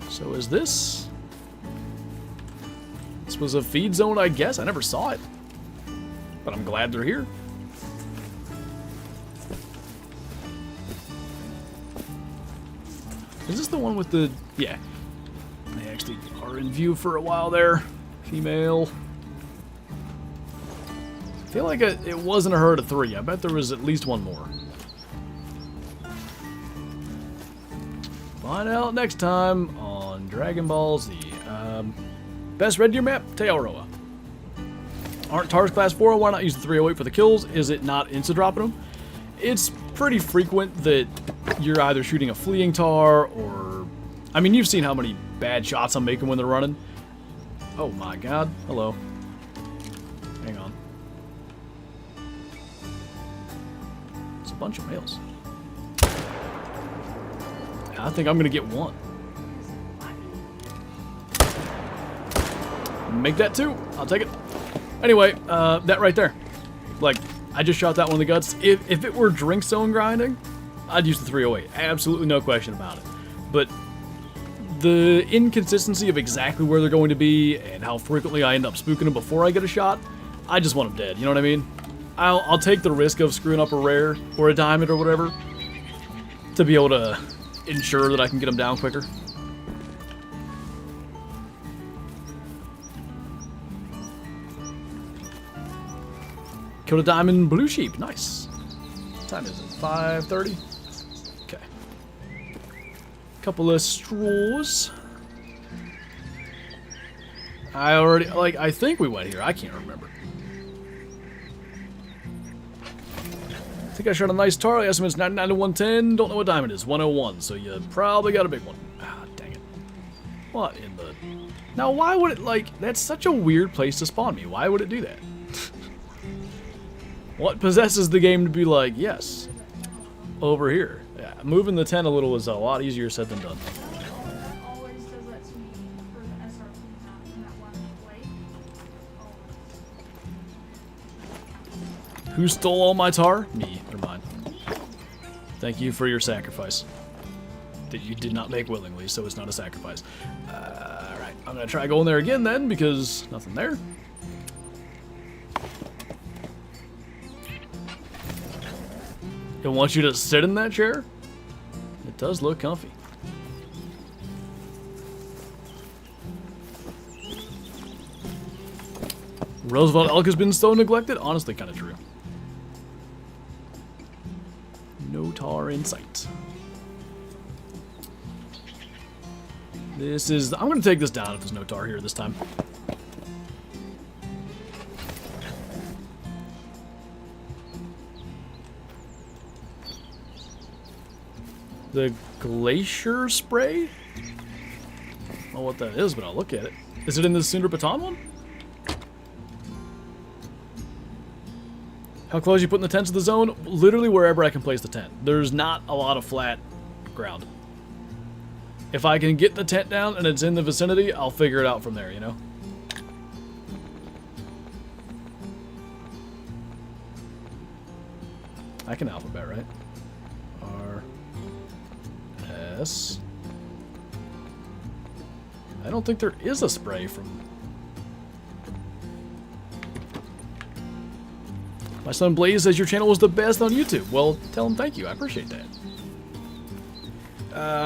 So is this... This was a feed zone, I guess. I never saw it. But I'm glad they're here. Is this the one with the... Yeah. They actually are in view for a while there. Female. I feel like it wasn't a herd of 3. I bet there was at least one more. Find out next time on Dragon Ball Z. Best Red Deer map? Tearoa. Aren't Tahrs class 4? Why not use the 308 for the kills? Is it not insta-dropping them? It's pretty frequent that you're either shooting a fleeing Tahr or... I mean, you've seen how many bad shots I'm making when they're running. Oh my god. Hello. Hang on. It's a bunch of males. I think I'm gonna get one. Make that 2. I'll take it. Anyway, that right there. Like, I just shot that one in the guts. If it were drink zone grinding, I'd use the 308. Absolutely no question about it. But the inconsistency of exactly where they're going to be and how frequently I end up spooking them before I get a shot, I just want them dead. You know what I mean? I'll take the risk of screwing up a rare or a diamond or whatever to be able to ensure that I can get them down quicker. Killed a diamond blue sheep. Nice. What time is it? 5:30? Okay. Couple of straws. I think we went here. I can't remember. think I shot a nice Tahr. The estimate's 99 to 110. Don't know what time it is. 101. So you probably got a big one. Ah, dang it. What in the... Now, why would it, like... That's such a weird place to spawn me. Why would it do that? What possesses the game to be like, yes, over here? Yeah, moving the tent a little is a lot easier said than done. That always does that to me for the SRP, not in that one plate. Who stole all my Tahr? Me, or mine. Thank you for your sacrifice. That you did not make willingly, so it's not a sacrifice. Alright, I'm gonna try going there again then, because nothing there. It wants you to sit in that chair? It does look comfy. Roosevelt elk has been so neglected? Honestly, kind of true. No Tahr in sight. This is... I'm going to take this down if there's no Tahr here this time. The glacier spray? I don't know what that is, but I'll look at it. Is it in the SundarpaTAHR one? How close you putting the tent to the zone? Literally wherever I can place the tent. There's not a lot of flat ground. If I can get the tent down and it's in the vicinity, I'll figure it out from there, you know? I can alphabet, right? R... S... I don't think there is a spray from... My son Blaze says your channel was the best on YouTube. Well, tell him thank you. I appreciate that.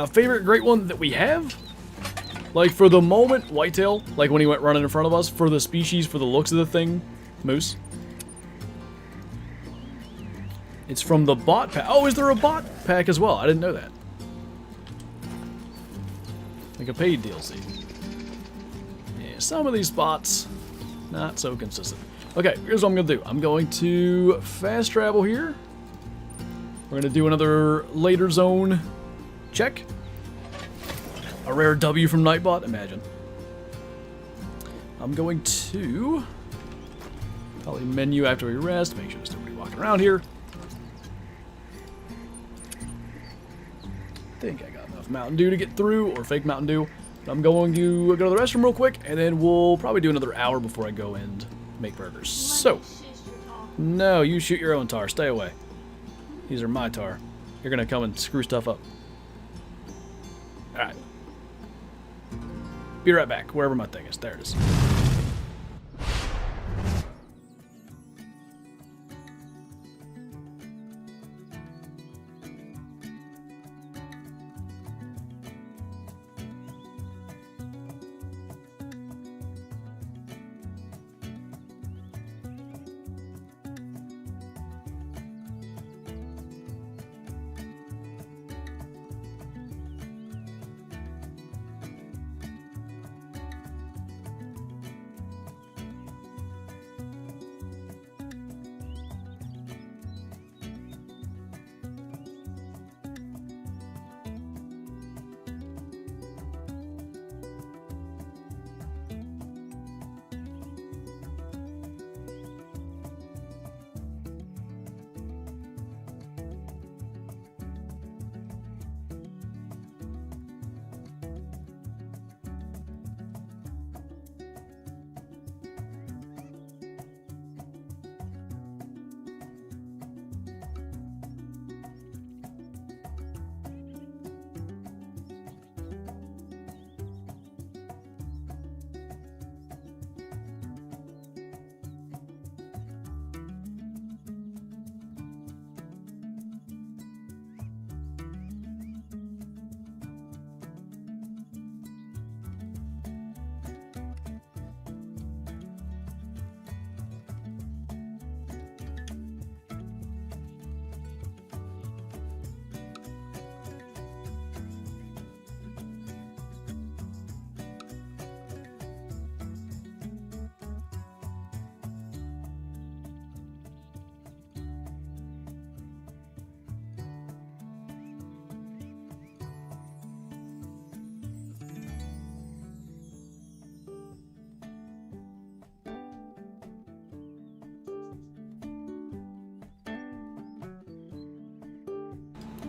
Favorite great one that we have? Like, for the moment, whitetail. Like, when he went running in front of us. For the species, for the looks of the thing, moose. It's from the bot pack. Oh, is there a bot pack as well? I didn't know that. Like a paid DLC. Yeah, some of these bots, not so consistent. Okay, here's what I'm going to do. I'm going to fast travel here. We're going to do another later zone check. A rare W from Nightbot, imagine. I'm going to probably menu after we rest. Make sure there's nobody walking around here. I think I got enough Mountain Dew to get through, or fake Mountain Dew. But I'm going to go to the restroom real quick, and then we'll probably do another hour before I go and make burgers. So, no, you shoot your own Tahr. Stay away. These are my Tahr. You're gonna come and screw stuff up. Alright. Be right back, wherever my thing is. There it is.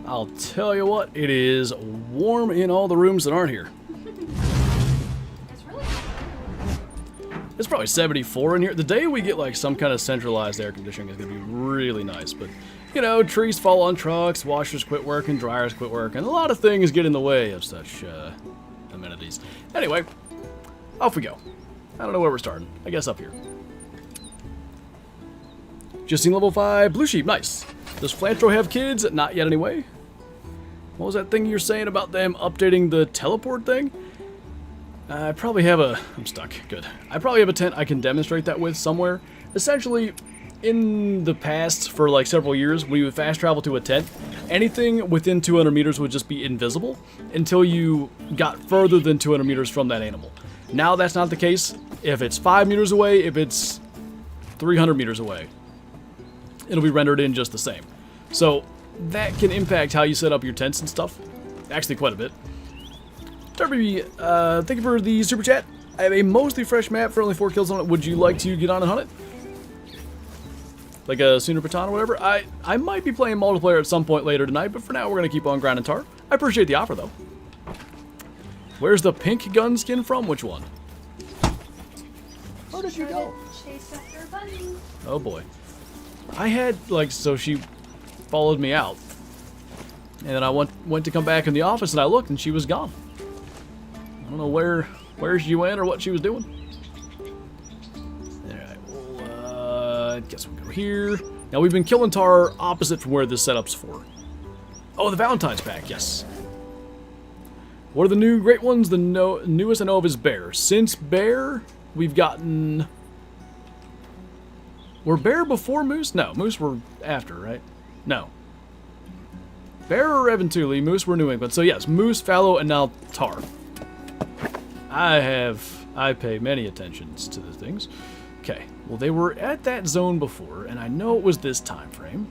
I'll tell you what, it is warm in all the rooms that aren't here. It's really It's probably 74 in here. The day we get like some kind of centralized air conditioning is going to be really nice. But, you know, trees fall on trucks, washers quit working, dryers quit working. A lot of things get in the way of such amenities. Anyway, off we go. I don't know where we're starting. I guess up here. Just seen level 5 blue sheep. Nice. Does Flantro have kids? Not yet anyway. What was that thing you were saying about them updating the teleport thing? I probably have a... I'm stuck. Good. I probably have a tent I can demonstrate that with somewhere. Essentially, in the past, for like several years, when you would fast travel to a tent, anything within 200 meters would just be invisible until you got further than 200 meters from that animal. Now that's not the case. If it's 5 meters away, if it's 300 meters away, it'll be rendered in just the same. So that can impact how you set up your tents and stuff. Actually, quite a bit. Derby, thank you for the super chat. I have a mostly fresh map for only 4 kills on it. Would you like to get on and hunt it? Like a SundarpaTAHR or whatever? I might be playing multiplayer at some point later tonight, but for now we're going to keep on grinding Tahr. I appreciate the offer, though. Where's the pink gun skin from? Which one? Where did you go? chase after a bunny. Oh boy. I had, like, so she followed me out. And then I went to come back in the office and I looked and she was gone. I don't know where she went or what she was doing. Alright, well, guess we'll go here. Now we've been killing Tahr opposite from where this setup's for. Oh, the Valentine's pack, yes. What are the new great ones? The newest I know of is Bear. Since Bear, we've gotten... Were Bear before Moose? No, Moose were after, right? No. Bear or Reventuli, Moose were New England. So yes, Moose, Fallow, and now Tahr. I pay many attentions to the things. Okay, well they were at that zone before, and I know it was this time frame.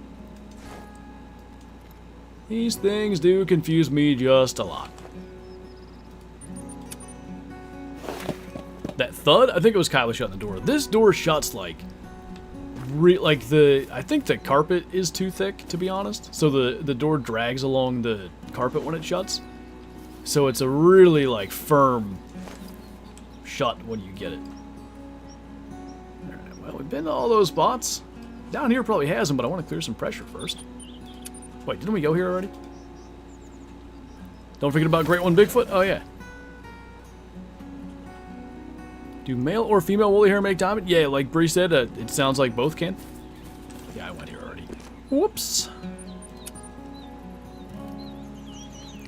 These things do confuse me just a lot. That thud, I think it was Kylie shutting the door. This door shuts like I think the carpet is too thick, to be honest. So the door drags along the carpet when it shuts. So it's a really like firm shut when you get it. Alright, well, we've been to all those spots. Down here probably has them, but I want to clear some pressure first. Wait, didn't we go here already? Don't forget about Great One Bigfoot. Oh yeah. Do male or female woolly hair make diamond? Yeah, like Bree said, it sounds like both can. Yeah, I went here already. Whoops.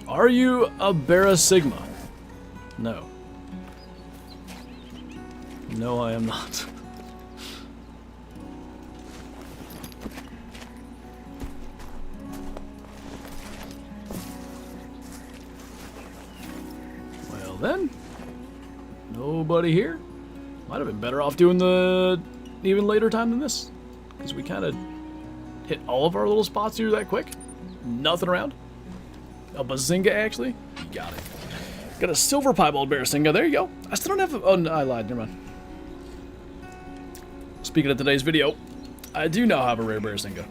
Are you a Bara Sigma? No. No, I am not. Well then, nobody here. Might have been better off doing the even later time than this, because we kind of hit all of our little spots here that quick. Nothing around. A Bazinga, actually. You got it. Got a silver piebald Barasinga. There you go. I still don't have... Oh, no, I lied. Never mind. Speaking of today's video, I do now have a rare Barasinga.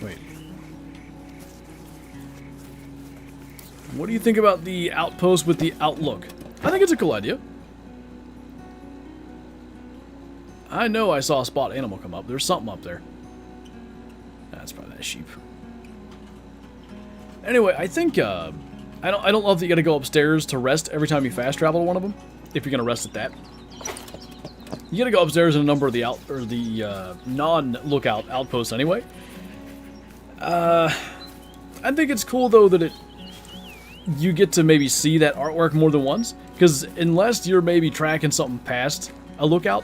Wait. What do you think about the outpost with the outlook? I think it's a cool idea. I know I saw a spot animal come up. There's something up there. That's probably that sheep. Anyway, I think I don't love that you got to go upstairs to rest every time you fast travel to one of them. If you're gonna rest at that, you got to go upstairs in a number of the non-lookout outposts anyway. I think it's cool though that you get to maybe see that artwork more than once, because unless you're maybe tracking something past a lookout,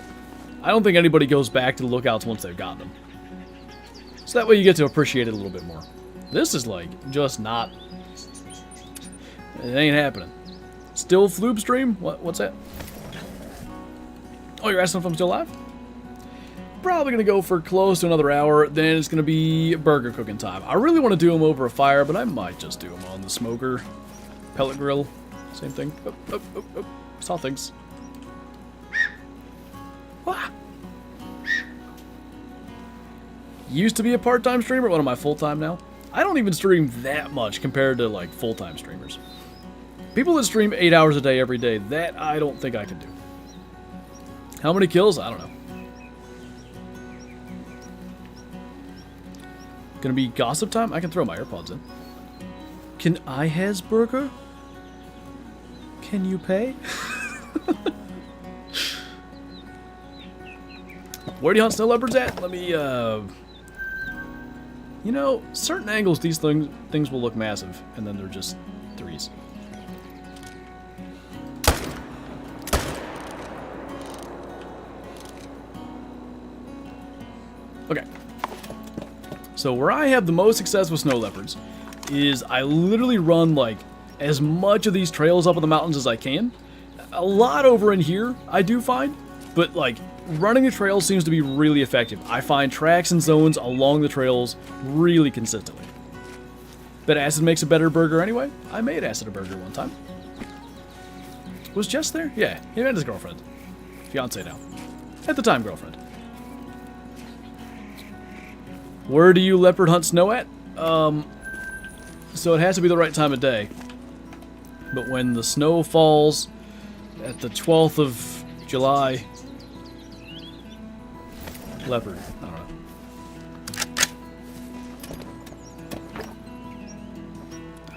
I don't think anybody goes back to the lookouts once they've gotten them. So that way you get to appreciate it a little bit more. This is like just not. It ain't happening. Still Floob stream? What's that? Oh, you're asking if I'm still alive? Probably gonna go for close to another hour. Then it's gonna be burger cooking time. I really want to do them over a fire, but I might just do them on the smoker, pellet grill, same thing. Oh. Saw things. Used to be a part-time streamer, one of my full-time now. I don't even stream that much compared to like full-time streamers. People that stream 8 hours a day every day, that I don't think I can do. How many kills? I don't know. Gonna be gossip time? I can throw my AirPods in. Can I has burger? Can you pay? Where do you hunt snow leopards at? Let me, you know, certain angles these things will look massive, and then they're just threes. Okay. So where I have the most success with snow leopards is I literally run like as much of these trails up in the mountains as I can. A lot over in here I do find, but like running the trails seems to be really effective. I find tracks and zones along the trails really consistently. Bet acid makes a better burger anyway. I made acid a burger one time. Was Jess there? Yeah, he met his girlfriend. Fiance now. At the time, girlfriend. Where do you leopard hunt snow at? So it has to be the right time of day. But when the snow falls at the 12th of July, leopard, I don't know.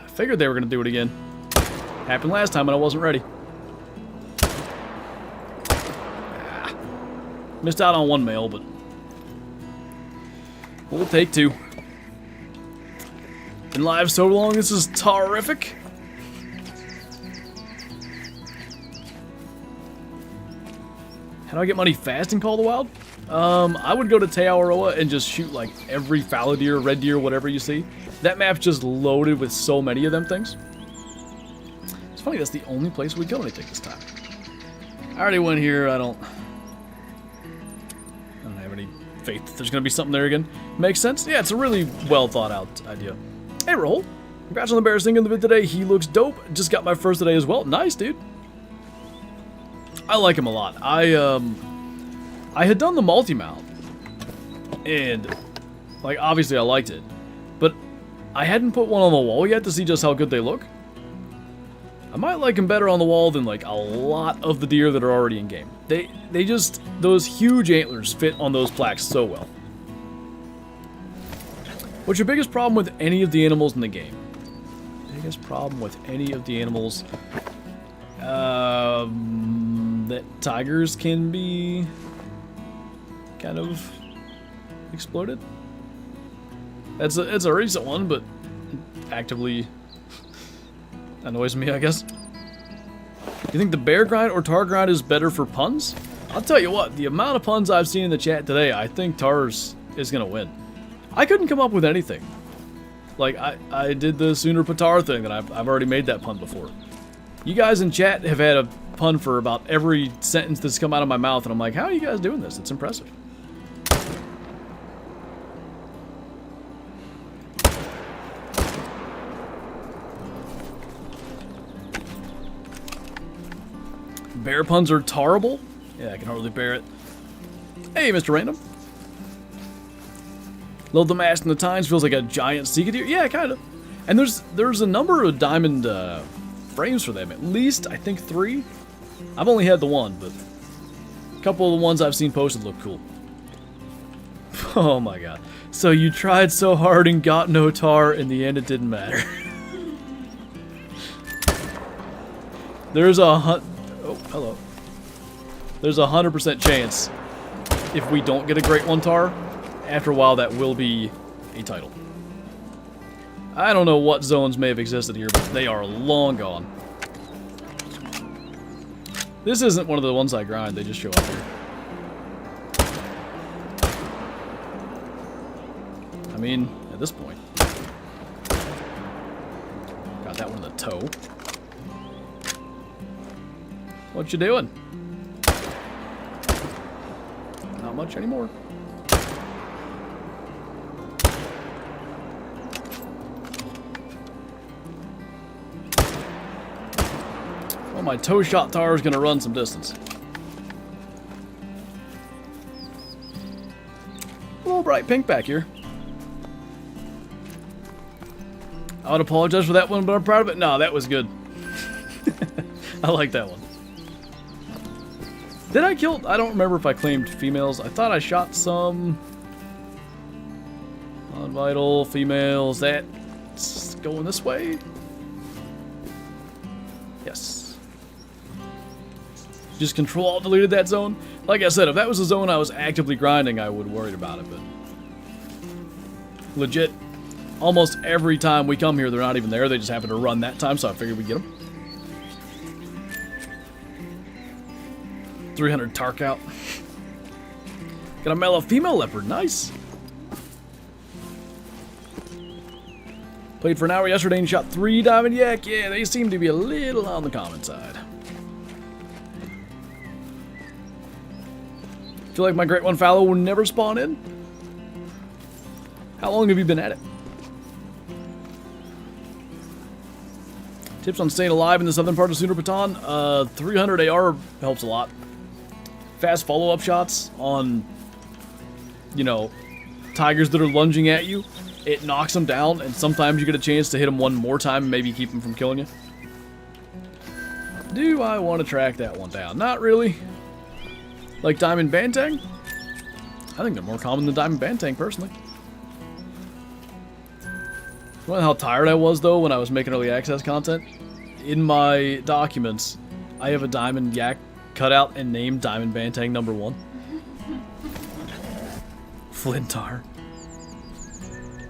I figured they were going to do it again. Happened last time and I wasn't ready. Missed out on one male, but we'll take two. Been live so long, this is terrific. How do I get money fast in Call of the Wild? I would go to Tahr and just shoot like every fallow deer, red deer, whatever you see. That map's just loaded with so many of them things. It's funny, that's the only place we kill anything this time. I already went here, I don't have any faith that there's gonna be something there again. Makes sense? Yeah, it's a really well thought out idea. Hey, Roll. Congrats on the bear singing the vid today. He looks dope. Just got my first today as well. Nice, dude. I like him a lot. I had done the multi-mount, and like obviously I liked it, but I hadn't put one on the wall yet to see just how good they look. I might like him better on the wall than like a lot of the deer that are already in game. They just, those huge antlers fit on those plaques so well. What's your biggest problem with any of the animals in the game? Biggest problem with any of the animals? That tigers can be kind of exploded. It's a recent one, but actively annoys me, I guess. Do you think the bear grind or Tahr grind is better for puns? I'll tell you what, the amount of puns I've seen in the chat today, I think Tahr's is gonna win. I couldn't come up with anything. Like, I did the SundarpaTAHR thing, and I've already made that pun before. You guys in chat have had a pun for about every sentence that's come out of my mouth, and I'm like, how are you guys doing this? It's impressive. Bear puns are terrible? Yeah, I can hardly bear it. Hey, Mr. Random. Love the mast and the tines, feels like a giant sea deer. Yeah, kind of. And there's a number of diamond frames for them. At least, I think 3. I've only had the one, but a couple of the ones I've seen posted look cool. Oh my god. So you tried so hard and got no Tahr, in the end it didn't matter. There's a oh, hello. There's a 100% chance if we don't get a great one Tahr, after a while that will be a title. I don't know what zones may have existed here, but they are long gone. This isn't one of the ones I grind, they just show up here. I mean, at this point. Got that one in the toe. What you doing? Not much anymore. Well, my toe shot Tahr is gonna run some distance. Hello, bright pink back here. I would apologize for that one, but I'm proud of it. No, that was good. I like that one. Did I kill... I don't remember if I claimed females. I thought I shot some... non-vital females. That's going this way. Yes. Just Control-Alt deleted that zone. Like I said, if that was a zone I was actively grinding, I would worry about it, but... legit, almost every time we come here, they're not even there. They just happen to run that time, so I figured we'd get them. 300 Tark out. Got a male female leopard. Nice. Played for an hour yesterday and shot 3 diamond yak. Yeah, they seem to be a little on the common side. Feel like my Great One fallow will never spawn in. How long have you been at it? Tips on staying alive in the southern part of SundarpaTAHR. 300 AR helps a lot. Fast follow-up shots on, you know, tigers that are lunging at you. It knocks them down, and sometimes you get a chance to hit them one more time and maybe keep them from killing you. Do I want to track that one down? Not really. Like diamond bantang? I think they're more common than diamond bantang, personally. You know how tired I was, though, when I was making early access content? In my documents, I have a diamond yak cut out and named Diamond Bantang number 1. Flinter.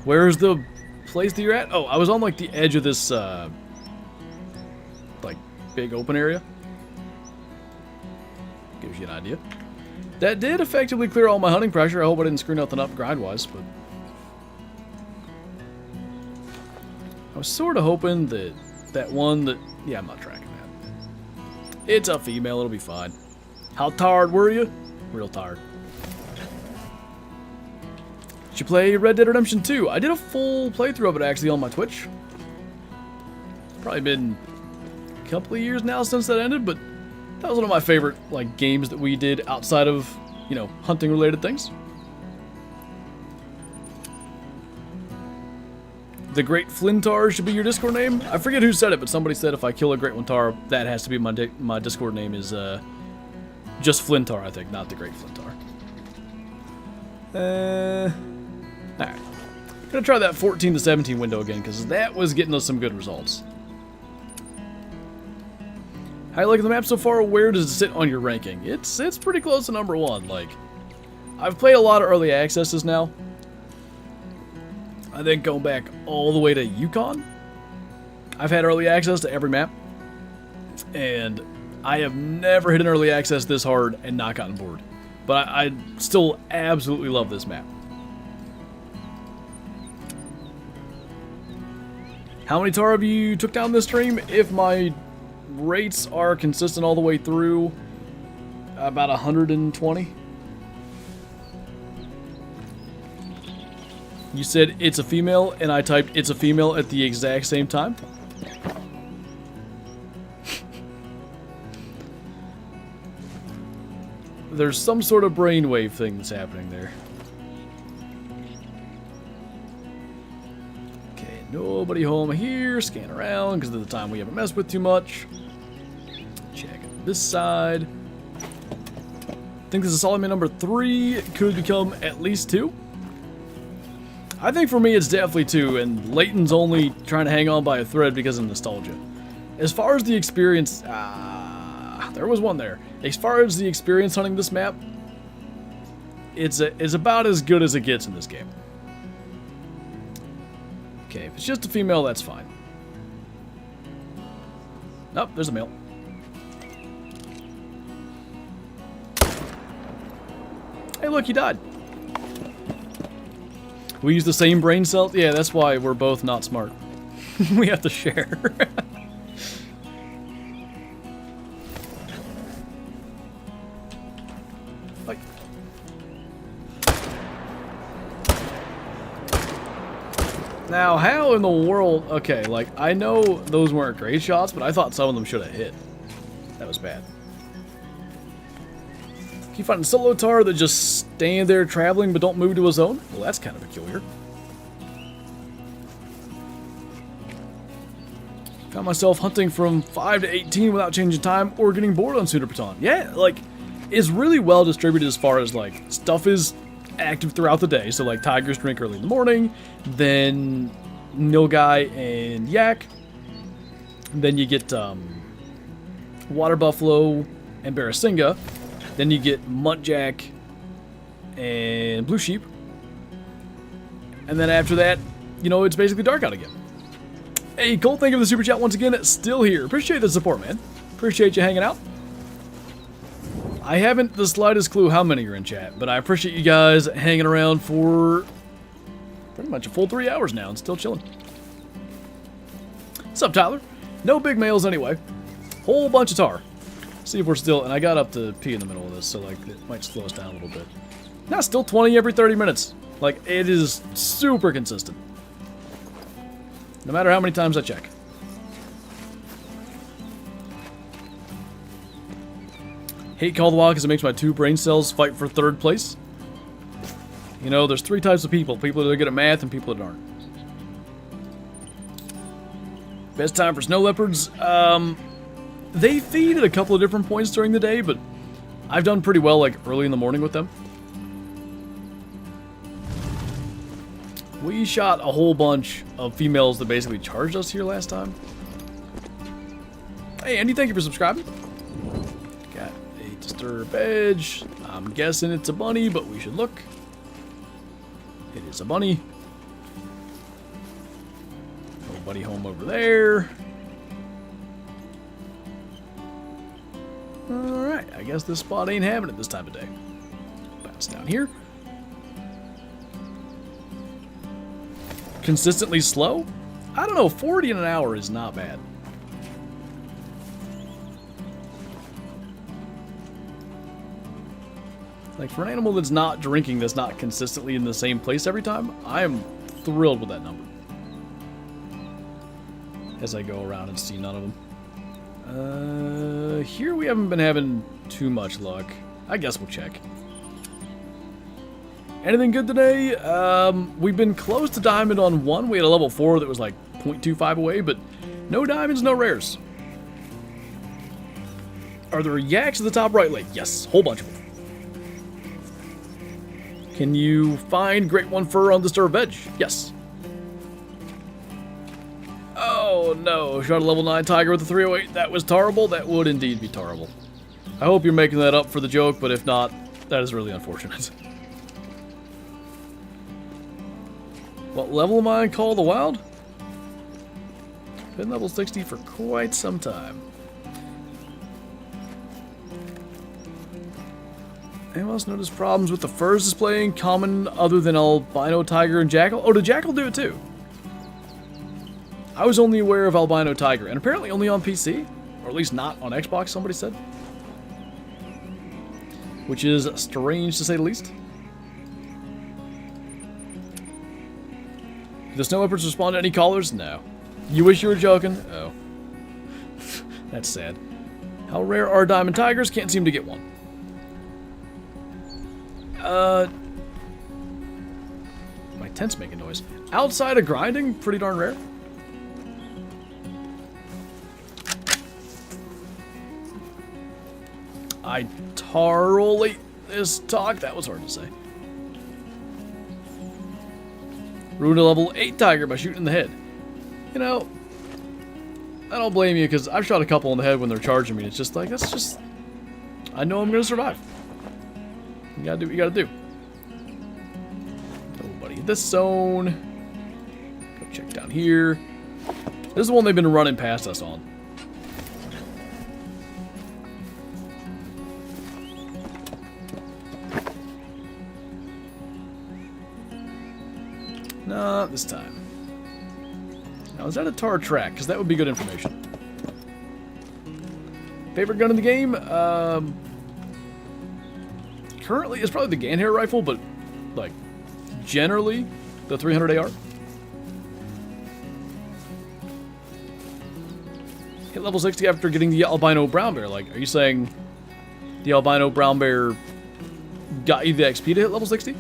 Where's the place that you're at? Oh, I was on, like, the edge of this, like, big open area. Gives you an idea. That did effectively clear all my hunting pressure. I hope I didn't screw nothing up grind-wise, but... I was sort of hoping that that one that... yeah, I'm not tracking that. It's a female, it'll be fine. How tired were you? Real tired. Did you play Red Dead Redemption 2? I did a full playthrough of it, actually, on my Twitch. Probably been a couple of years now since that ended, but that was one of my favorite, like, games that we did outside of, you know, hunting-related things. The Great Flinter should be your Discord name. I forget who said it, but somebody said if I kill a Great Flinter, that has to be my Discord name is just Flinter, I think, not the Great Flinter. Alright. Gonna try that 14 to 17 window again, because that was getting us some good results. How you liking the map so far? Where does it sit on your ranking? It's pretty close to number 1. Like, I've played a lot of early accesses now. I think going back all the way to Yukon, I've had early access to every map, and I have never hit an early access this hard and not gotten bored. But I still absolutely love this map. How many Tahr have you took down this stream? If my rates are consistent all the way through, about 120. You said it's a female, and I typed it's a female at the exact same time. There's some sort of brainwave thing that's happening there. Okay, nobody home here. Scan around, because of the time we haven't messed with too much. Check this side. I think this is solid man number 3. It could become at least 2. I think for me it's definitely 2, and Leighton's only trying to hang on by a thread because of nostalgia. As far as the experience... there was one there. As far as the experience hunting this map, it's about as good as it gets in this game. Okay, if it's just a female, that's fine. Nope, there's a male. Hey, look, he died. We use the same brain cells? Yeah, that's why we're both not smart. We have to share. Like. Now, how in the world... okay, like, I know those weren't great shots, but I thought some of them should have hit. That was bad. Keep finding solo Tahr that just stand there traveling but don't move to a zone. Well, that's kind of peculiar. Found myself hunting from 5 to 18 without changing time or getting bored on SundarpaTAHR. Yeah, like, it's really well distributed as far as, like, stuff is active throughout the day. So, like, tigers drink early in the morning, then nilgai and yak. Then you get water buffalo and barrasinga. Then you get muntjac and blue sheep. And then after that, you know, it's basically dark out again. Hey, Cole, thank you for the super chat once again. It's still here. Appreciate the support, man. Appreciate you hanging out. I haven't the slightest clue how many are in chat, but I appreciate you guys hanging around for pretty much a full 3 hours now and still chilling. What's up, Tyler? No big males anyway. Whole bunch of Tahr. See if we're still, and I got up to pee in the middle of this, so like it might slow us down a little bit. Now still 20 every 30 minutes. Like, it is super consistent. No matter how many times I check. Hate Call the Wild because it makes my 2 brain cells fight for 3rd place. You know, there's 3 types of people. People that are good at math and people that aren't. Best time for snow leopards? They feed at a couple of different points during the day, but I've done pretty well like early in the morning with them. We shot a whole bunch of females that basically charged us here last time. Hey, Andy, thank you for subscribing. Got a disturb edge. I'm guessing it's a bunny, but we should look. It is a bunny. Nobody home over there. Alright, I guess this spot ain't having it this time of day. Bounce down here. Consistently slow? I don't know, 40 in an hour is not bad. Like, for an animal that's not drinking, that's not consistently in the same place every time, I am thrilled with that number. As I go around and see none of them. Here we haven't been having too much luck. I guess we'll check. Anything good today? We've been close to diamond on 1. We had a level 4 that was like 0.25 away, but no diamonds, no rares. Are there yaks at the top right lake? Yes, whole bunch of them. Can you find Great One Fur on Disturbed Edge? Yes. Oh no, shot a level 9 tiger with a 308. That was terrible. That would indeed be terrible. I hope you're making that up for the joke, but if not, that is really unfortunate. What level am I in Call the Wild? Been level 60 for quite some time. Anyone else notice problems with the furs displaying common other than albino tiger and jackal? Oh, did jackal do it too? I was only aware of albino tiger, and apparently only on PC, or at least not on Xbox, somebody said. Which is strange to say the least. Do the snow leopards respond to any callers? No. You wish you were joking? Oh. That's sad. How rare are diamond tigers? Can't seem to get one. My tent's making noise. Outside of grinding, pretty darn rare. I totally this talk. That was hard to say. Ruined a level 8 tiger by shooting in the head. You know, I don't blame you because I've shot a couple in the head when they're charging me. It's just like, that's just, I know I'm going to survive. You gotta do what you gotta do. Nobody in this zone. Go check down here. This is the one they've been running past us on. Not this time. Now, is that a Tahr track? Because that would be good information. Favorite gun in the game? Currently, it's probably the Ganhair rifle, but, like, generally, the 300 AR. Hit level 60 after getting the albino brown bear. Like, are you saying the albino brown bear got you the XP to hit level 60?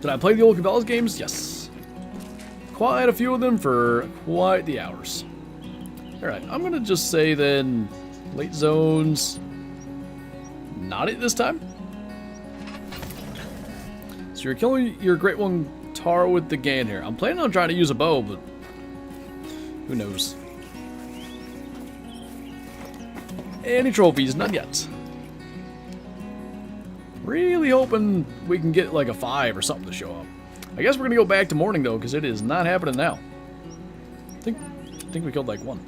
Did I play the old Cabela's games? Yes. Quite a few of them for quite the hours. Alright, I'm going to just say then late zones. Not it this time. So you're killing your Great One Tahr with the Gan here. I'm planning on trying to use a bow, but who knows. Any trophies? None yet. Really hoping we can get like a 5 or something to show up. I guess we're gonna go back to morning though, because it is not happening now. I think we killed like 1.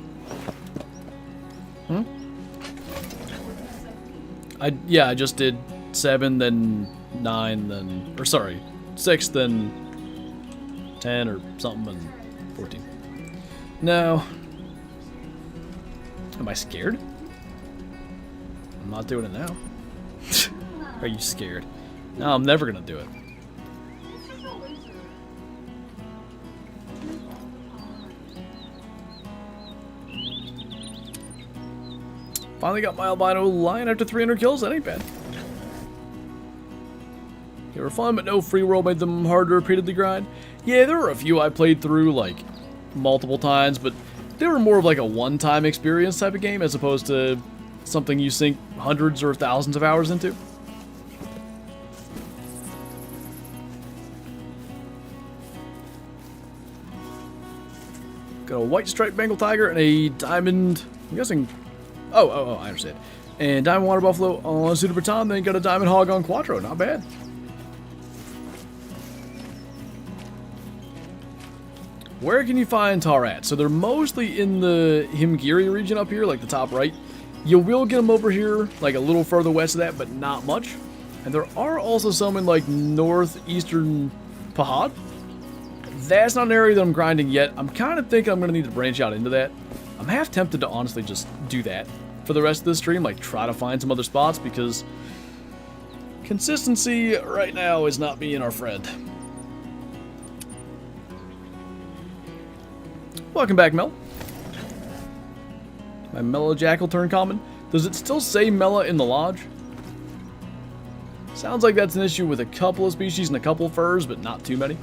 Yeah, I just did 7, then 9, then, or sorry, 6, then 10 or something, and 14. No. Am I scared? I'm not doing it now. Are you scared? No, I'm never gonna do it. Finally got my albino lion after 300 kills. That ain't bad. They were fun, but no free world made them hard to repeatedly grind. Yeah, there were a few I played through like multiple times, but they were more of like a one-time experience type of game as opposed to something you sink hundreds or thousands of hours into. Got a white striped Bengal tiger and a diamond, I'm guessing, oh, I understand. And diamond water buffalo on SundarpaTAHR, then got a diamond hog on Quattro, not bad. Where can you find Tahr at? So they're mostly in the Himgiri region up here, like the top right. You will get them over here, like a little further west of that, but not much. And there are also some in like northeastern Pahad. That's not an area that I'm grinding yet. I'm kind of thinking I'm going to need to branch out into that. I'm half tempted to honestly just do that for the rest of the stream, like try to find some other spots, because consistency right now is not being our friend. Welcome back, Mel. My Mellow Jackal turned common. Does it still say Mela in the lodge? Sounds like that's an issue with a couple of species and a couple of furs, but not too many.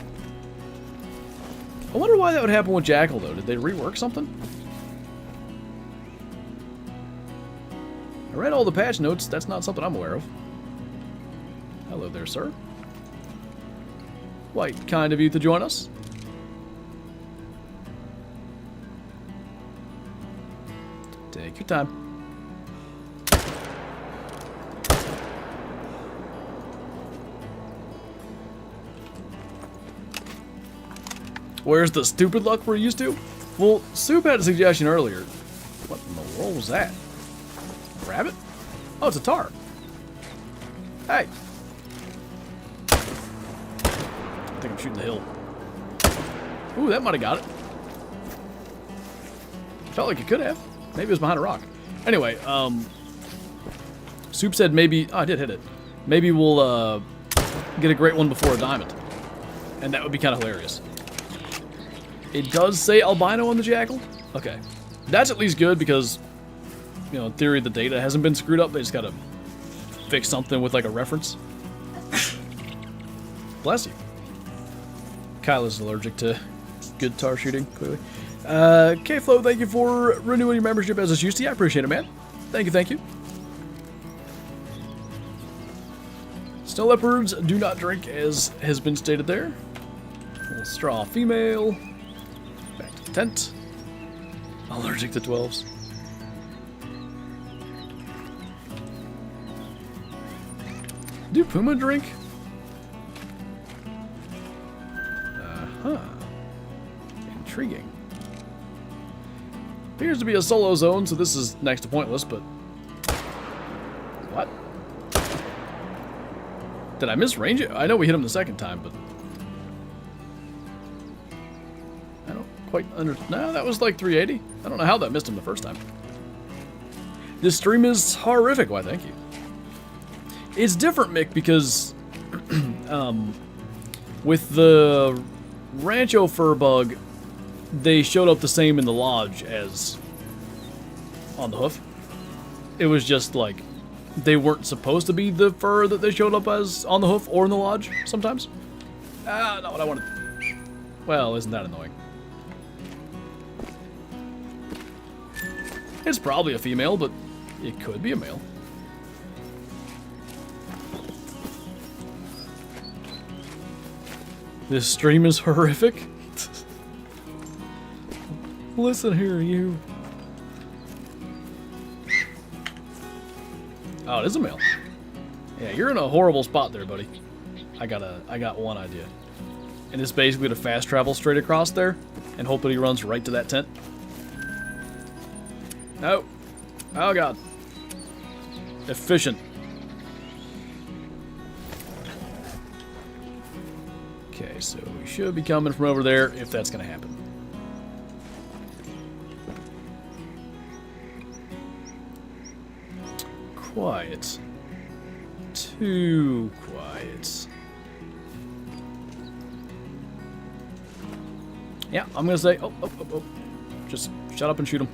I wonder why that would happen with Jackal, though. Did they rework something? I read all the patch notes. That's not something I'm aware of. Hello there, sir. Quite kind of you to join us. Take your time. Where's the stupid luck we're used to? Well, Soup had a suggestion earlier. What in the world was that? A rabbit? Oh, it's a Tahr. Hey. I think I'm shooting the hill. Ooh, that might have got it. Felt like it could have. Maybe it was behind a rock. Anyway, Soup said maybe... Oh, I did hit it. Maybe we'll get a great one before a diamond. And that would be kind of hilarious. It does say albino on the Jackal? Okay. That's at least good because, you know, in theory the data hasn't been screwed up. They just gotta fix something with like a reference. Bless you. Kyla's allergic to good Tahr shooting, clearly. K-Flow, thank you for renewing your membership as it's used to. I appreciate it, man. Thank you, thank you. Snow leopards do not drink, as has been stated there. Little straw female. Back to the tent. Allergic to 12s. Do puma drink? Uh-huh. Intriguing. Appears to be a solo zone, so this is next to pointless, but... What? Did I misrange it? I know we hit him the second time, but... I don't quite No, that was like 380. I don't know how that missed him the first time. This stream is horrific. Why, thank you. It's different, Mick, because... with the Rancho fur bug, they showed up the same in the lodge as on the hoof. It was just like they weren't supposed to be the fur that they showed up as on the hoof or in the lodge sometimes. Ah, not what I wanted. Well, isn't that annoying? It's probably a female, but it could be a male. This stream is horrific. Listen here, you. Oh, it is a male. Yeah, you're in a horrible spot there, buddy. I got one idea. And it's basically to fast travel straight across there and hope that he runs right to that tent. No. Oh, God. Efficient. Okay, so we should be coming from over there if that's going to happen. Quiet. Too quiet. Yeah, I'm going to say, oh. Just shut up and shoot him.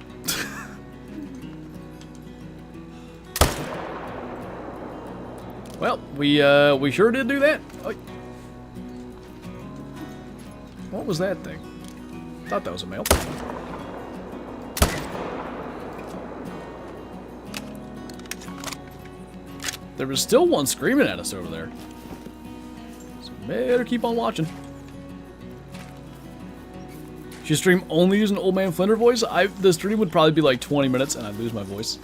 Well, we sure did do that. Oh. What was that thing? Thought that was a male. There was still one screaming at us over there. So better keep on watching. Should stream only using Old Man Flinter voice? The stream would probably be like 20 minutes and I'd lose my voice.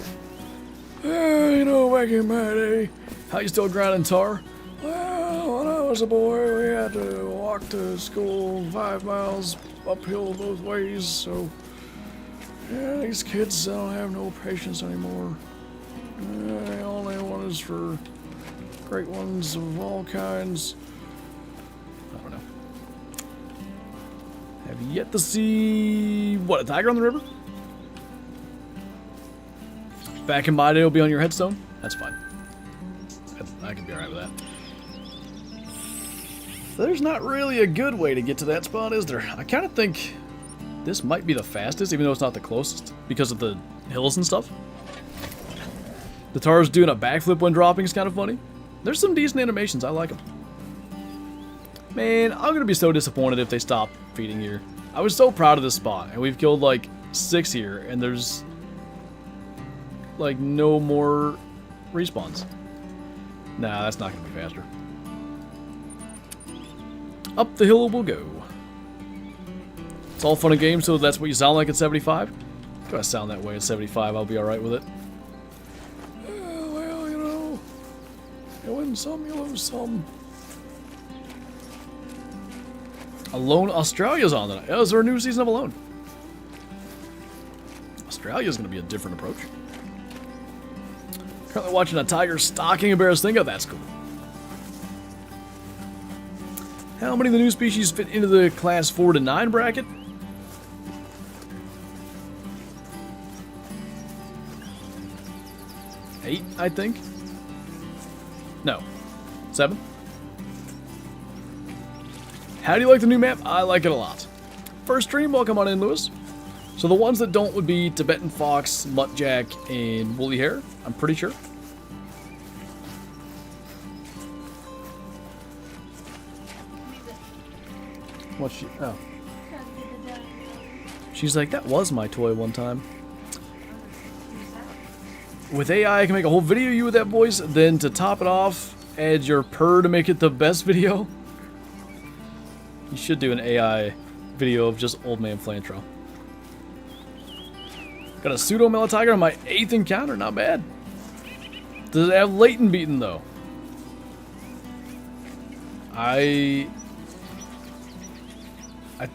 You know, back in my day, how you still grinding Tahr? Well, when I was a boy, we had to walk to school 5 miles uphill both ways, so yeah, these kids don't have no patience anymore. The only one is for great ones of all kinds. I don't know. Have yet to see, what, a tiger on the river? Back in my day, it'll be on your headstone? That's fine. I can be alright with that. There's not really a good way to get to that spot, is there? I kind of think this might be the fastest, even though it's not the closest, because of the hills and stuff. The Tahr's doing a backflip when dropping is kind of funny. There's some decent animations, I like them. Man, I'm gonna be so disappointed if they stop feeding here. I was so proud of this spot, and we've killed like 6 here, and there's like no more respawns. Nah, that's not gonna be faster. Up the hill we'll go. It's all fun and games, so that's what you sound like at 75? If I sound that way at 75, I'll be alright with it. Well, you know, you win some, you lose some. Alone Australia's on tonight. Oh, is there a new season of Alone? Australia's gonna be a different approach. Currently watching a tiger stalking a bear's thing. Oh, that's cool. How many of the new species fit into the class 4 to 9 bracket? 8, I think. No. 7. How do you like the new map? I like it a lot. First stream, welcome on in, Lewis. So the ones that don't would be Tibetan Fox, Muttjack, and Woolly Hair, I'm pretty sure. What's she? Oh. She's like, that was my toy one time. With AI, I can make a whole video of you with that voice, then to top it off, add your purr to make it the best video. You should do an AI video of just Old Man Flinter. Got a pseudo Melatiger on my 8th encounter, not bad. Does it have Leighton beaten though? I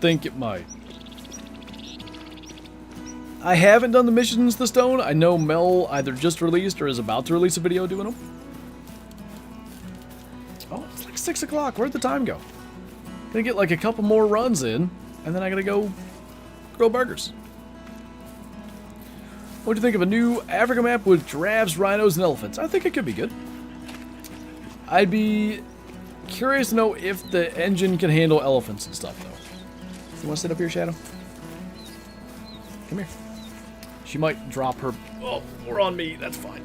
think it might. I haven't done the missions to Stone. I know Mel either just released or is about to release a video doing them. Oh, it's like 6 o'clock. Where'd the time go? Gonna get like a couple more runs in, and then I gotta go grill burgers. What do you think of a new Africa map with giraffes, rhinos, and elephants? I think it could be good. I'd be curious to know if the engine can handle elephants and stuff, though. You want to sit up here, Shadow? Come here. She might drop her... Oh, we're on me. That's fine.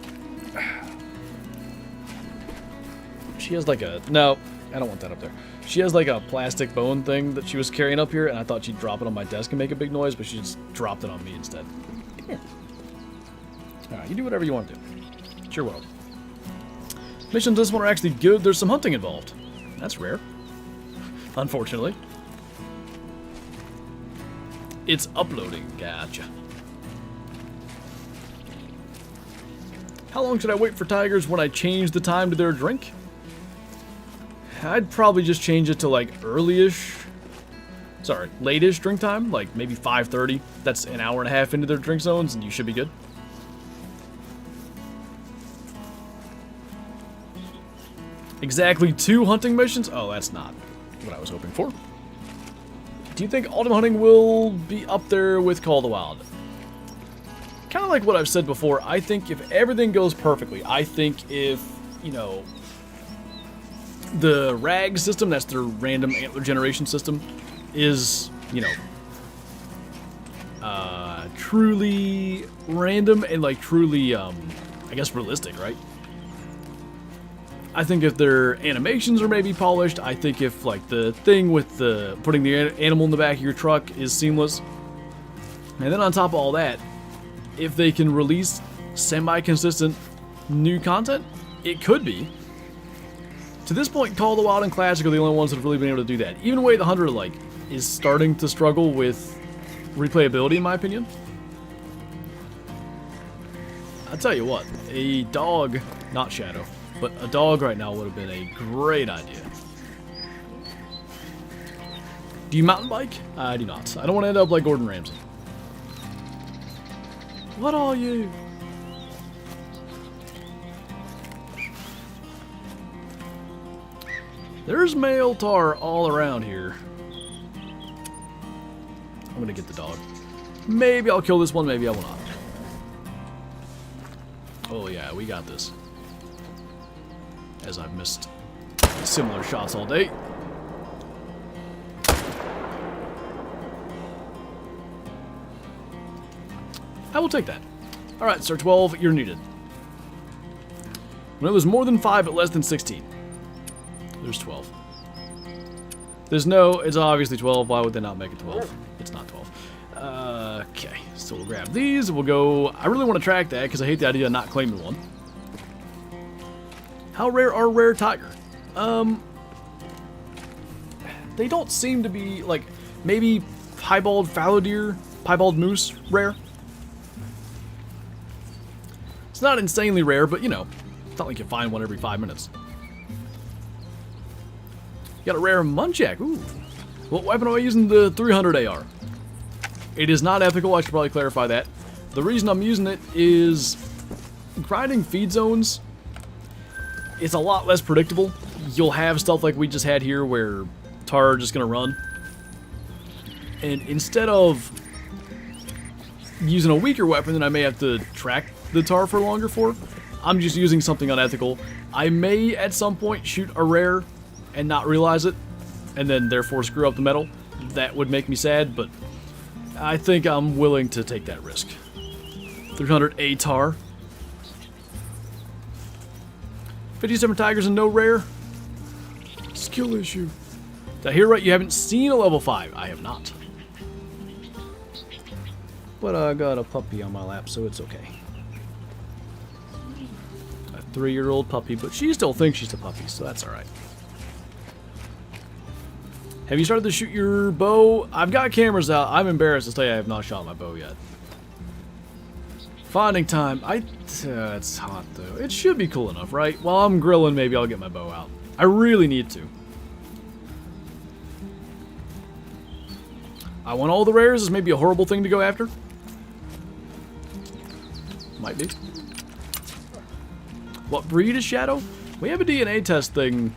She has like a... No, I don't want that up there. She has like a plastic bone thing that she was carrying up here, and I thought she'd drop it on my desk and make a big noise, but she just dropped it on me instead. Come here. Alright, you do whatever you want to do. It's your world. Missions this one are actually good. There's some hunting involved. That's rare. Unfortunately. It's uploading. Gotcha. How long should I wait for tigers when I change the time to their drink? I'd probably just change it to like early-ish. Sorry, late-ish drink time. Like maybe 5:30. That's an hour and a half into their drink zones and you should be good. Exactly 2 hunting missions? Oh, that's not what I was hoping for. Do you think autumn hunting will be up there with Call of the Wild? Kind of like what I've said before, I think if everything goes perfectly, I think if, you know, the RAG system, that's their random antler generation system, is, you know, truly random and like truly, I guess realistic, right? I think if their animations are maybe polished, I think if like the thing with the putting the animal in the back of your truck is seamless, and then on top of all that, if they can release semi-consistent new content, it could be. To this point, Call of the Wild and Classic are the only ones that have really been able to do that. Even Way the Hunter like is starting to struggle with replayability, in my opinion. I'll tell you what, a dog, not Shadow, but a dog right now would have been a great idea. Do you mountain bike? I do not. I don't want to end up like Gordon Ramsay. What are you? There's male Tahr all around here. I'm gonna get the dog. Maybe I'll kill this one, maybe I will not. Oh yeah, we got this. As I've missed similar shots all day. I will take that. Alright, Sir 12, you're needed. When it was more than 5 but less than 16. There's 12. There's no, it's obviously 12. Why would they not make it 12? It's not 12. Okay, so we'll grab these. We'll go, I really want to track that because I hate the idea of not claiming one. How rare are rare tiger? They don't seem to be, like, maybe piebald fallow deer, piebald moose rare. It's not insanely rare, but, you know, it's not like you find one every 5 minutes. You got a rare muntjac. Ooh. What weapon am I using? The 300 AR. It is not ethical. I should probably clarify that. The reason I'm using it is grinding feed zones. It's a lot less predictable. You'll have stuff like we just had here where Tahr are just going to run. And instead of using a weaker weapon that I may have to track the Tahr for longer for, I'm just using something unethical. I may at some point shoot a rare and not realize it, and then therefore screw up the metal. That would make me sad, but I think I'm willing to take that risk. 300 A Tahr. 57 tigers and no rare. Skill issue. Did I hear right? You haven't seen a level 5. I have not. But I got a puppy on my lap, so it's okay. A 3-year-old puppy, but she still thinks she's a puppy, so that's alright. Have you started to shoot your bow? I've got cameras out. I'm embarrassed to say I have not shot my bow yet. Finding time. It's hot though. It should be cool enough, right? While I'm grilling, maybe I'll get my bow out. I really need to. I want all the rares is maybe a horrible thing to go after. Might be. What breed is Shadow? We have a DNA test thing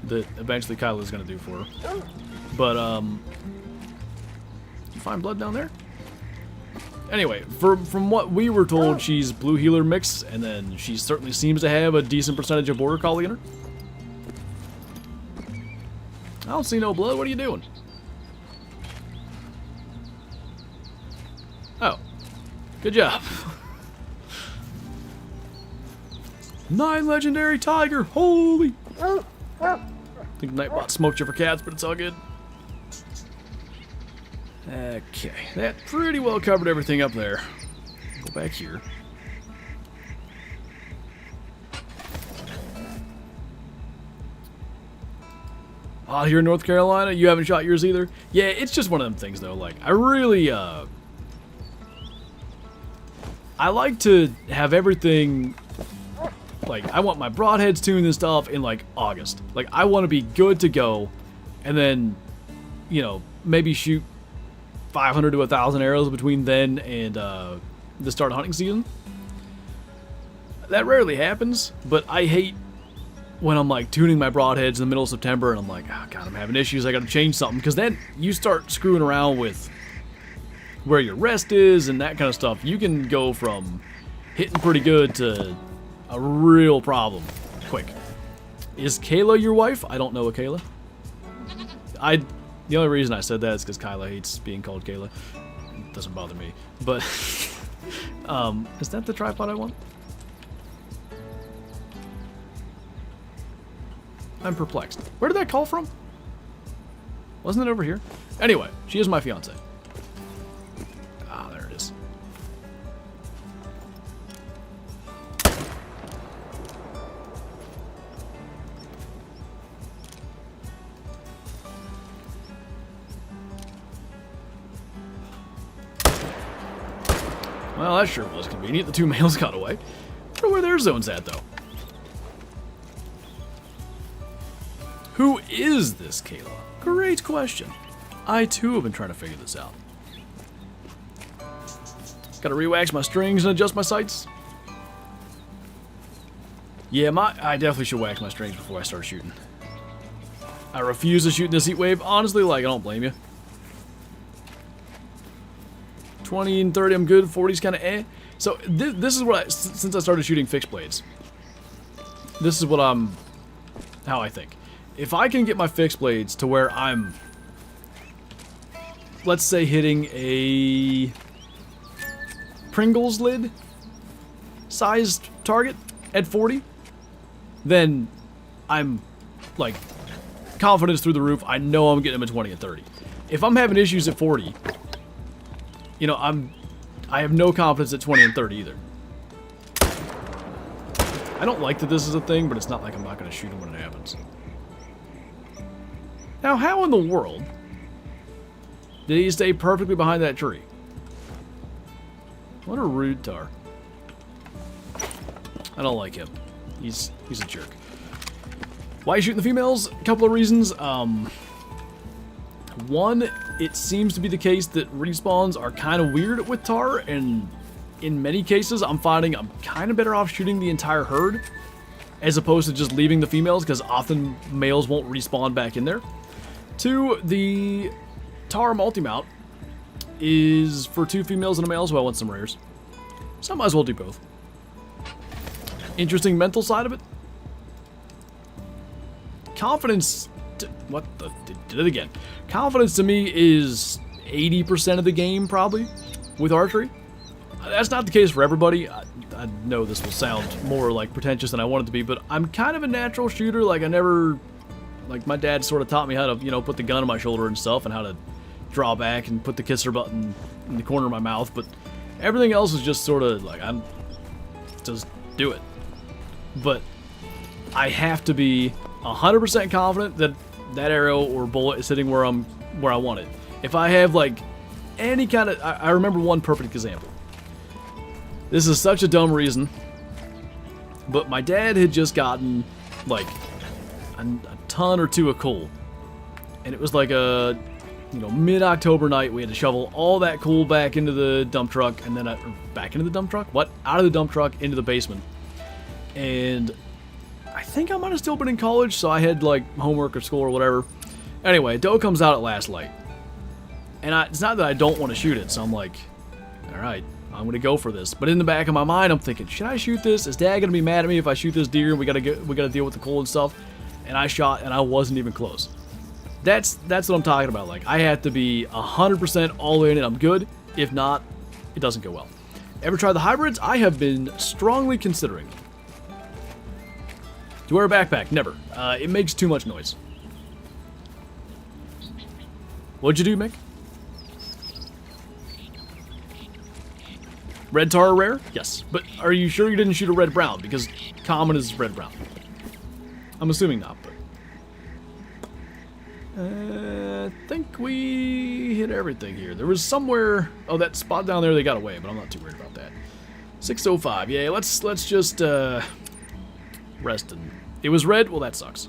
that eventually Kyla's gonna do for her. But, you find blood down there? Anyway, from what we were told, she's blue healer mix, and then she certainly seems to have a decent percentage of border collie in her. I don't see no blood. What are you doing? Oh. Good job. 9 legendary tiger. Holy. I think Nightbot smoked you for cats, but it's all good. Okay, that pretty well covered everything up there. Go back here. Oh, you're in North Carolina? You haven't shot yours either? Yeah, it's just one of them things, though. Like, I really, I like to have everything, like, I want my broadheads tuned and stuff in, like, August. Like, I want to be good to go, and then, you know, maybe shoot 500 to 1,000 arrows between then and, the start of hunting season. That rarely happens, but I hate when I'm like tuning my broadheads in the middle of September and I'm like, oh god, I'm having issues, I gotta change something, because then you start screwing around with where your rest is and that kind of stuff. You can go from hitting pretty good to a real problem quick. Is Kayla your wife? I don't know a Kayla. The only reason I said that is because Kyla hates being called Kayla. It doesn't bother me. But is that the tripod I want? I'm perplexed. Where did that call from? Wasn't it over here? Anyway, she is my fiance. Ah, there it is. Well, that sure was convenient. The two males got away. I wonder where their zone's at, though. Who is this Kayla? Great question. I too have been trying to figure this out. Gotta re-wax my strings and adjust my sights. Yeah, I definitely should wax my strings before I start shooting. I refuse to shoot in this heat wave. Honestly, like, I don't blame you. 20 and 30, I'm good. 40's kind of eh. So this is what since I started shooting fixed blades, this is what how I think. If I can get my fixed blades to where I'm, let's say, hitting a Pringles lid sized target at 40, then I'm like confidence through the roof. I know I'm getting them at 20 and 30. If I'm having issues at 40, you know, I have no confidence at 20 and 30 either. I don't like that this is a thing, but it's not like I'm not going to shoot them when it happens. Now, how in the world did he stay perfectly behind that tree? What a rude tar. I don't like him. He's a jerk. Why are you shooting the females? A couple of reasons. One, it seems to be the case that respawns are kind of weird with Tahr, and in many cases, I'm finding I'm kind of better off shooting the entire herd as opposed to just leaving the females, because often males won't respawn back in there. Two, the Tahr multi-mount is for 2 females and a male as well with some rares. So I might as well do both. Interesting mental side of it. Confidence, what the, did it again. Confidence to me is 80% of the game probably with archery. That's not the case for everybody. I know this will sound more like pretentious than I want it to be, but I'm kind of a natural shooter. Like like my dad sort of taught me how to, you know, put the gun on my shoulder and stuff, and how to draw back and put the kisser button in the corner of my mouth. But everything else is just sort of like, I'm just do it. But I have to be 100% confident that that arrow or bullet is hitting where I want it. If I have like any kind of, I remember one perfect example. This is such a dumb reason, but my dad had just gotten like a ton or two of coal, and it was like a, you know, mid-October night. We had to shovel all that coal back into the dump truck, and then back into the dump truck? What? Out of the dump truck into the basement. And I think I might have still been in college, so I had like homework or school or whatever. Anyway, doe comes out at last light, and it's not that I don't want to shoot it, so I'm like, all right, I'm gonna go for this. But in the back of my mind, I'm thinking, should I shoot this? Is Dad gonna be mad at me if I shoot this deer? We gotta deal with the coal and stuff. And I shot, and I wasn't even close. That's what I'm talking about. Like, I have to be 100% all in, and I'm good. If not, it doesn't go well. Ever tried the hybrids? I have been strongly considering them. you wear a backpack? Never. It makes too much noise. What'd you do, Mick? Red Tahr rare? Yes. But are you sure you didn't shoot a red-brown? Because common is red-brown. I'm assuming not, but... I think we hit everything here. There was somewhere... Oh, that spot down there, they got away, but I'm not too worried about that. 605. Yeah, let's just, rest and... It was red? Well, that sucks.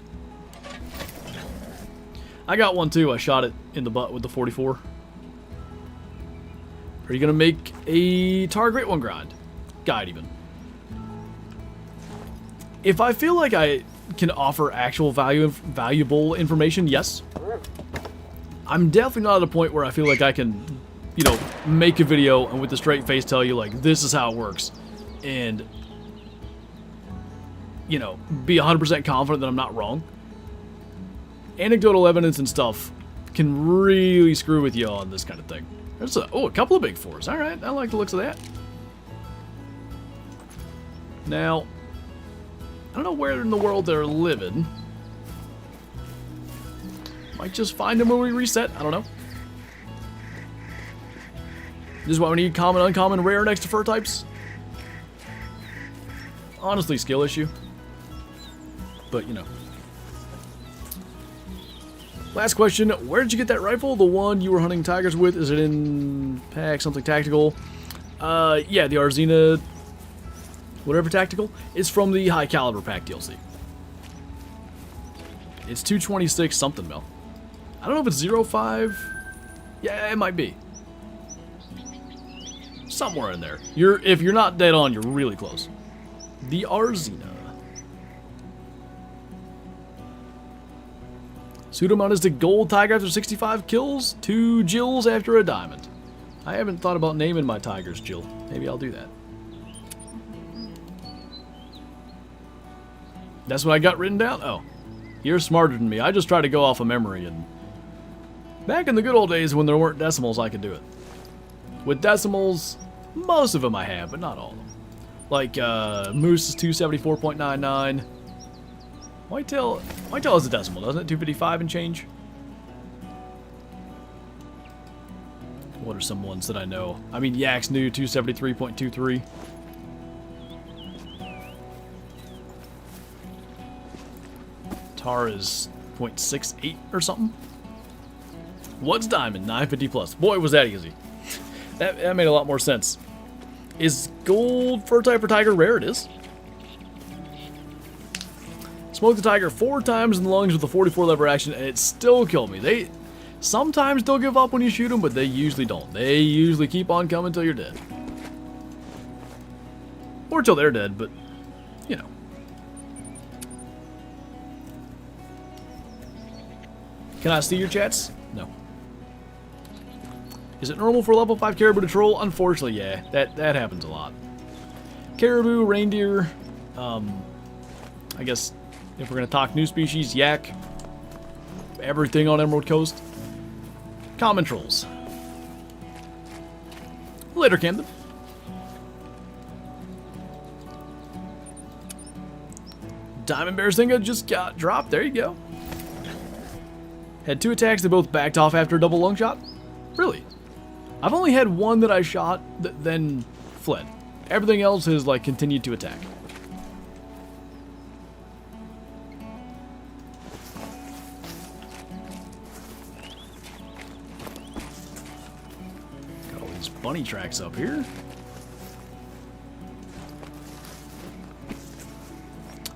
I got one, too. I shot it in the butt with the 44. Are you going to make a Tahr Great One grind? Guide, even. If I feel like I can offer actual valuable information, yes. I'm definitely not at a point where I feel like I can, you know, make a video and with a straight face tell you, like, this is how it works. And, you know, be 100% confident that I'm not wrong. Anecdotal evidence and stuff can really screw with you on this kind of thing. There's a couple of big fours. All right, I like the looks of that. Now, I don't know where in the world they're living. Might just find them when we reset. I don't know. This is why we need common, uncommon, rare next to fur types. Honestly, skill issue. But, you know. Last question, where did you get that rifle? The one you were hunting tigers with? Is it in pack something tactical? Yeah, the Arzina, whatever tactical. It's from the high caliber pack DLC. It's 226 something mil. I don't know if it's 05. Yeah, it might be. Somewhere in there. If you're not dead on, you're really close. The Arzina. Pseudomount is the gold tiger after 65 kills. 2 Jills after a diamond. I haven't thought about naming my tigers Jill. Maybe I'll do that. That's what I got written down? Oh. You're smarter than me. I just try to go off of memory. And back in the good old days when there weren't decimals, I could do it. With decimals, most of them I have, but not all of them. Like, Moose is 274.99. Whitetail is a decimal, doesn't it? 255 and change. What are some ones that I know? I mean, Yaks new 273.23. Tahr is 0.68 or something. What's diamond? 950 plus. Boy, was that easy. That made a lot more sense. Is gold fur type for tiger rare? It is. Smoked the tiger 4 times in the lungs with a 44 lever action, and it still killed me. They sometimes don't give up when you shoot them, but they usually don't. They usually keep on coming until you're dead. Or till they're dead, but, you know. Can I see your chats? No. Is it normal for level 5 caribou to troll? Unfortunately, yeah. That happens a lot. Caribou, reindeer, I guess... If we're going to talk new species, yak, everything on Emerald Coast. Common trolls. Later, Camden. Diamond Bear Stinga just got dropped. There you go. Had 2 attacks that both backed off after a double lung shot. Really? I've only had one that I shot that then fled. Everything else has, like, continued to attack. Bunny tracks up here.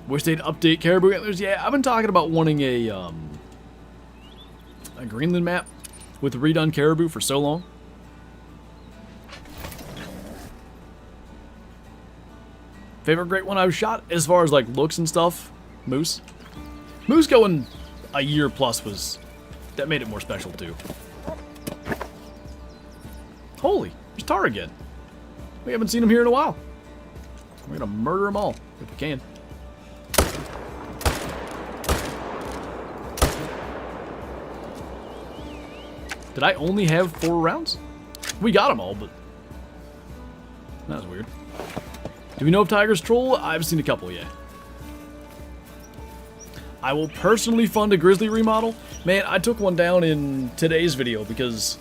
Wish they'd update caribou antlers. Yeah, I've been talking about wanting a Greenland map with redone caribou for so long. Favorite great one I've shot as far as like looks and stuff? Moose. Moose going a year plus that made it more special too. Holy, there's Tahr again. We haven't seen him here in a while. We're gonna murder them all if we can. Did I only have 4 rounds? We got them all, but that was weird. Do we know if tigers troll? I've seen a couple, yeah. I will personally fund a grizzly remodel. Man, I took one down in today's video because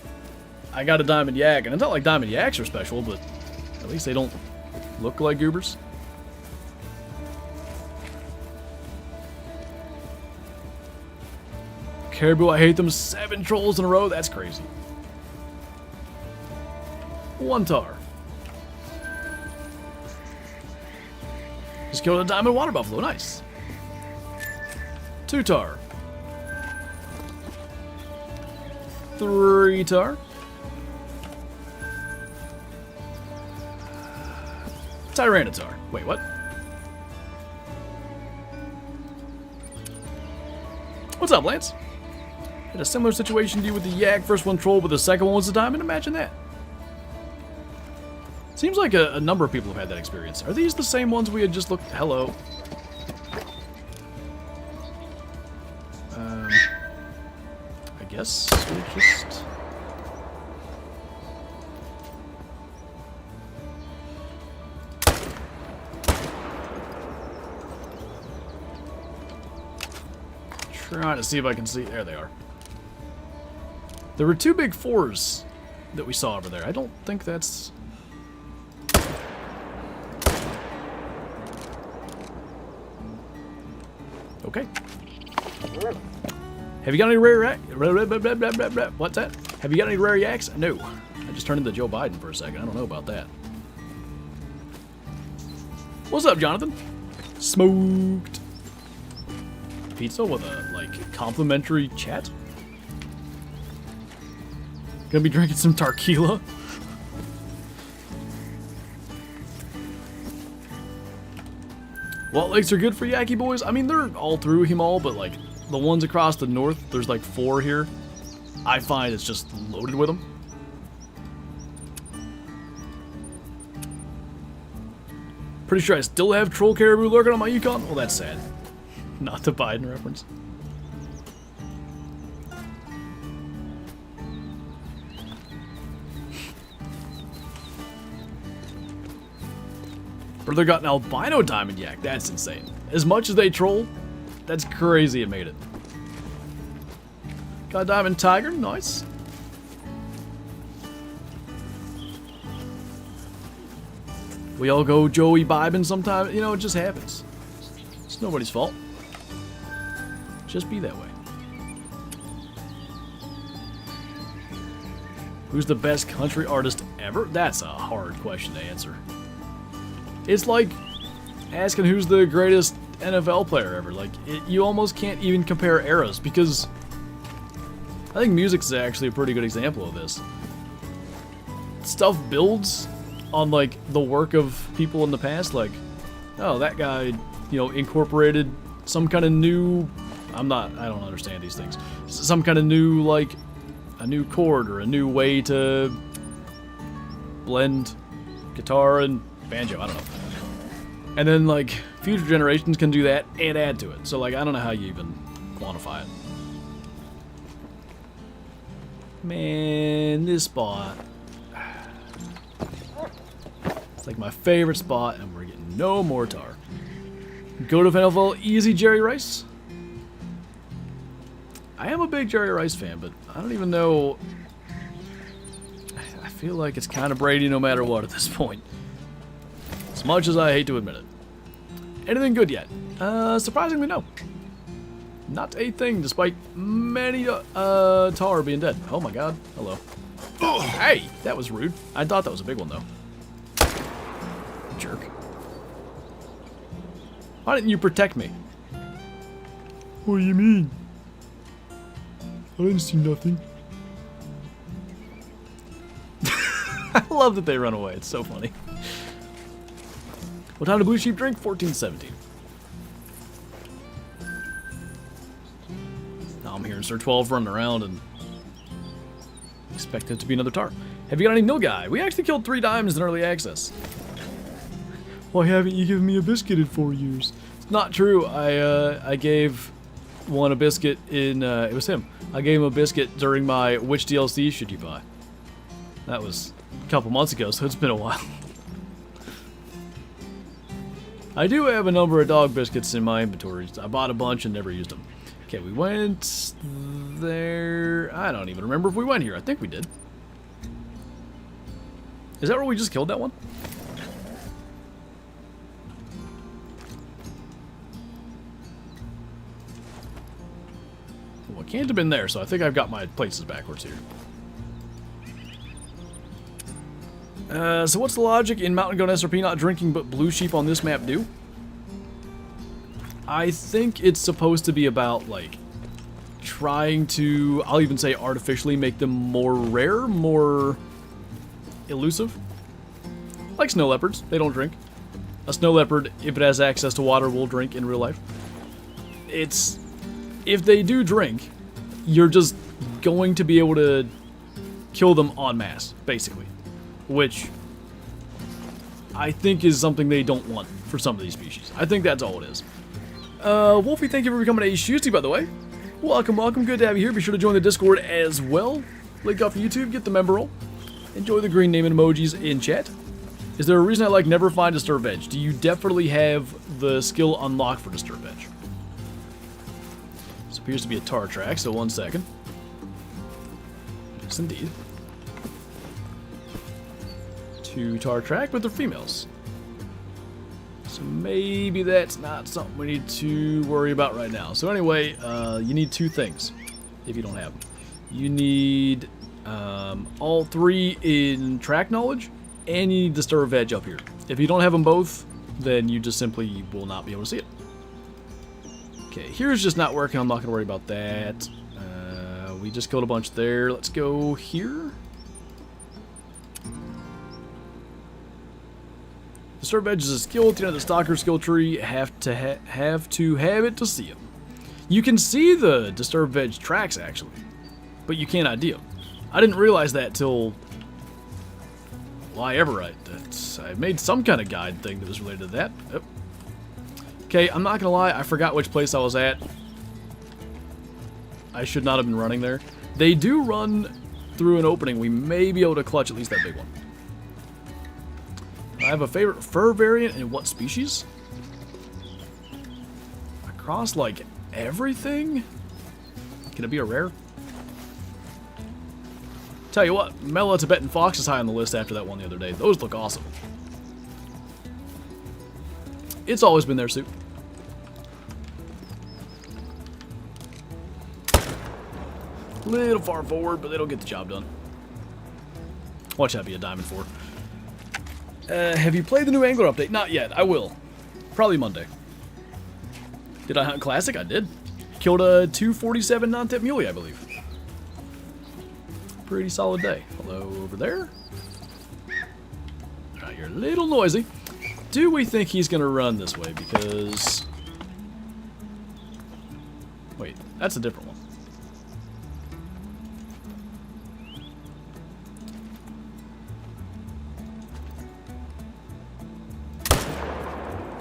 I got a diamond yak, and it's not like diamond yaks are special, but at least they don't look like goobers. Caribou, I hate them. 7 trolls in a row, that's crazy. 1 Tahr. Just killed a diamond water buffalo, nice. 2 Tahr. 3 Tahr. Tyranitar. Wait, what? What's up, Lance? Had a similar situation to you with the yak. First one troll, but the second one was a diamond. Imagine that. Seems like a number of people have had that experience. Are these the same ones we had just looked? Hello. I guess we just. Trying to see if I can see. There they are. There were 2 big 4s that we saw over there. I don't think that's. Okay. Have you got any rare what's that? Have you got any rare yaks? No. I just turned into Joe Biden for a second. I don't know about that. What's up, Jonathan? Smoked. Pizza with a, like, complimentary chat? Gonna be drinking some tequila? What lakes are good for Yaki boys? I mean, they're all through Himal, but, like, the ones across the north, there's, like, 4 here. I find it's just loaded with them. Pretty sure I still have troll caribou lurking on my Yukon. Well, that's sad. Not the Biden reference. Brother got an albino diamond yak. That's insane. As much as they troll, that's crazy it made it. Got a diamond tiger. Nice. We all go Joey Biden sometimes. You know, it just happens. It's nobody's fault. Just be that way. Who's the best country artist ever? That's a hard question to answer. It's like asking who's the greatest NFL player ever. Like, you almost can't even compare eras because I think music's actually a pretty good example of this. Stuff builds on, like, the work of people in the past. Like, oh, that guy, you know, incorporated some kind of new... I don't understand these things. Some kind of new, like, a new chord or a new way to blend guitar and banjo. I don't know. And then, like, future generations can do that and add to it. So, like, I don't know how you even quantify it. Man, this spot. It's like my favorite spot, and we're getting no more tar. Go to NFL Easy Jerry Rice. I am a big Jerry Rice fan, but I don't even know. I feel like it's kind of Brady no matter what at this point. As much as I hate to admit it. Anything good yet? Surprisingly, no. Not a thing, despite many Tahr being dead. Oh my god. Hello. Oh, hey! That was rude. I thought that was a big one, though. Jerk. Why didn't you protect me? What do you mean? I didn't see nothing. I love that they run away. It's so funny. What time did Blue Sheep drink? 14:17. Now I'm hearing Sir 12 running around and expect it to be another Tahr. Have you got any Nilgai? We actually killed 3 diamonds in early access. Why haven't you given me a biscuit in 4 years? It's not true. I gave one a biscuit in, it was him. I gave him a biscuit during my which DLC should you buy? That was a couple months ago, so it's been a while. I do have a number of dog biscuits in my inventories. I bought a bunch and never used them. Okay, we went there. I don't even remember if we went here. I think we did. Is that where we just killed that one? Well, it can't have been there, so I think I've got my places backwards here. So what's the logic in Mountain Goat SRP not drinking but blue sheep on this map do? I think it's supposed to be about, like, trying to, I'll even say artificially, make them more rare, more elusive. Like snow leopards, they don't drink. A snow leopard, if it has access to water, will drink in real life. It's, if they do drink, you're just going to be able to kill them en masse, basically. Which I think is something they don't want for some of these species. I think that's all it is. Wolfie, thank you for becoming a Shusty, by the way. Welcome, welcome. Good to have you here. Be sure to join the Discord as well. Link off YouTube, get the member roll. Enjoy the green name and emojis in chat. Is there a reason I like never find Disturb Edge? Do you definitely have the skill unlocked for Disturb Edge? This appears to be a Tahr track, so 1 second. Yes, indeed. 2 Tahr track, but they're females. So maybe that's not something we need to worry about right now. So anyway, you need 2 things if you don't have them. You need all 3 in track knowledge, and you need Disturb Edge up here. If you don't have them both, then you just simply will not be able to see it. Okay, here's just not working. I'm not going to worry about that. We just killed a bunch there. Let's go here. Disturb Edge is a skill at the end of the Stalker skill tree. Have to have it to see them. You can see the Disturb Edge tracks actually, but you can't ID them. I didn't realize that till, well, I made some kind of guide thing that was related to that. Yep. Okay, I'm not gonna lie, I forgot which place I was at. I should not have been running there. They do run through an opening. We may be able to clutch at least that big one. I have a favorite fur variant in what species? Across, like, everything? Can it be a rare? Tell you what, Mellow Tibetan Fox is high on the list after that one the other day. Those look awesome. It's always been there, Sue. Little far forward, but they don't get the job done. Watch that be a diamond 4. Have you played the new Angler update? Not yet. I will. Probably Monday. Did I hunt Classic? I did. Killed a 247 non-tip muley, I believe. Pretty solid day. Hello over there. Alright, you're a little noisy. Do we think he's going to run this way? Because... wait, that's a different one.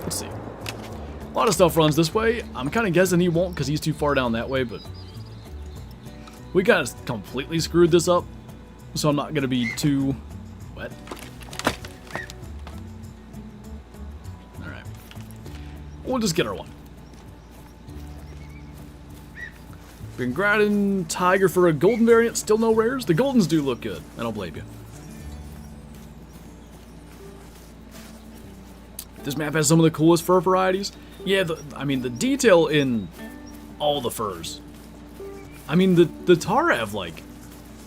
Let's see. A lot of stuff runs this way. I'm kind of guessing he won't because he's too far down that way, but we kind of completely screwed this up, so I'm not going to be too wet. Alright. We'll just get our one. Been grinding Tiger for a golden variant, still no rares. The goldens do look good. I don't blame you. This map has some of the coolest fur varieties. Yeah, I mean, the detail in all the furs. I mean, the Tahr have, like,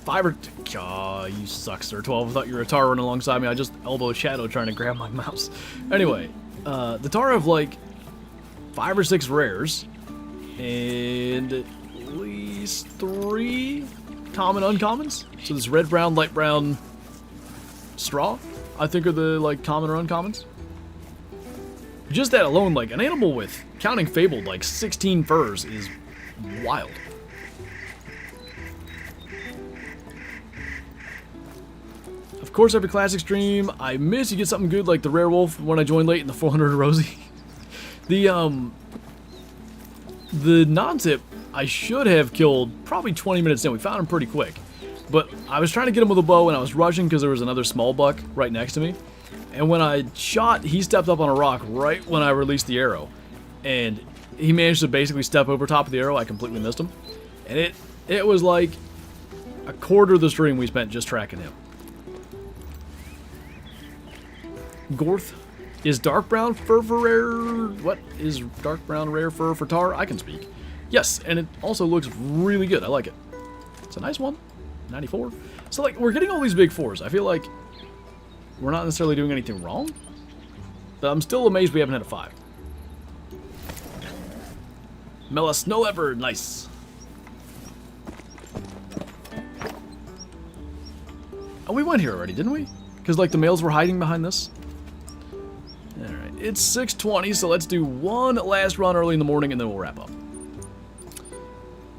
5 or... aw, you suck, sir. 12. I thought you were a Tahr running alongside me. I just elbowed Shadow trying to grab my mouse. Anyway, the Tahr have, like, 5 or 6 rares. And at least 3 common uncommons. So this red, brown, light brown, straw, I think are the, like, common or uncommons. Just that alone, like, an animal with, counting Fabled, like, 16 furs is wild. Of course, every classic stream, I miss you get something good like the Rare Wolf when I joined late in the 400 Rosie. The non-tip, I should have killed probably 20 minutes in. We found him pretty quick. But I was trying to get him with a bow and I was rushing because there was another small buck right next to me. And when I shot, he stepped up on a rock right when I released the arrow. And he managed to basically step over top of the arrow. I completely missed him. And it was like a quarter of the stream we spent just tracking him. Gorth. Is dark brown fur for rare? What is dark brown rare fur for Tahr? I can speak. Yes, and it also looks really good. I like it. It's a nice one. 94. So, like, we're getting all these big 4s. I feel like we're not necessarily doing anything wrong. But I'm still amazed we haven't had a 5. Mela Snow Leopard. Nice. Oh, we went here already, didn't we? Because, like, the males were hiding behind this. Alright, it's 6:20, so let's do one last run early in the morning and then we'll wrap up.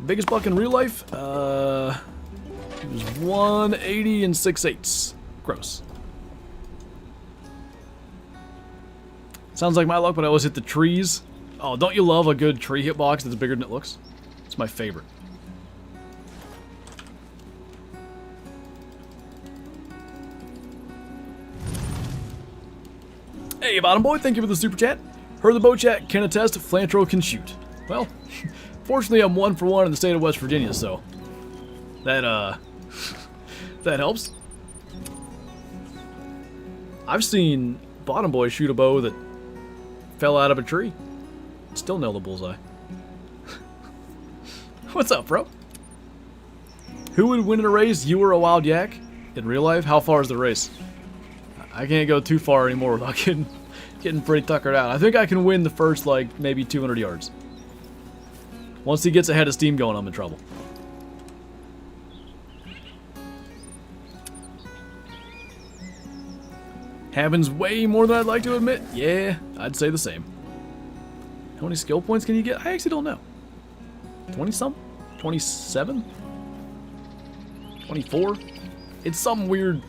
Biggest buck in real life? It was 180 and 6/8. Gross. Sounds like my luck, but I always hit the trees. Oh, don't you love a good tree hitbox that's bigger than it looks? It's my favorite. Hey, Bottom Boy, thank you for the super chat. Heard the boat chat, can attest, Flantro can shoot. Well, fortunately I'm 1 for 1 in the state of West Virginia, so that that helps. I've seen Bottom Boy shoot a bow that fell out of a tree. Still nailed the bullseye. What's up, bro? Who would win in a race, you or a wild yak? In real life, how far is the race? I can't go too far anymore without getting pretty tuckered out. I think I can win the first, like, maybe 200 yards. Once he gets ahead of steam going, I'm in trouble. Happens way more than I'd like to admit. Yeah, I'd say the same. How many skill points can you get? I actually don't know. 20-some? 27? 24? It's some weird,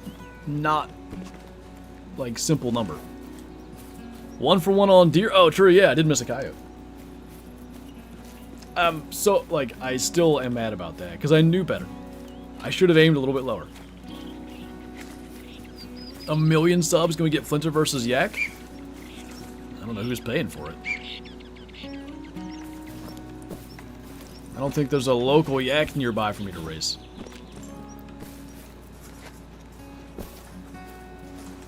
not, like, simple number. 1 for 1 on deer. Oh, true, yeah, I did miss a coyote. So, like, I still am mad about that, because I knew better. I should have aimed a little bit lower. 1 million subs, can we get Flinter versus Yak? I don't know who's paying for it. I don't think there's a local yak nearby for me to race.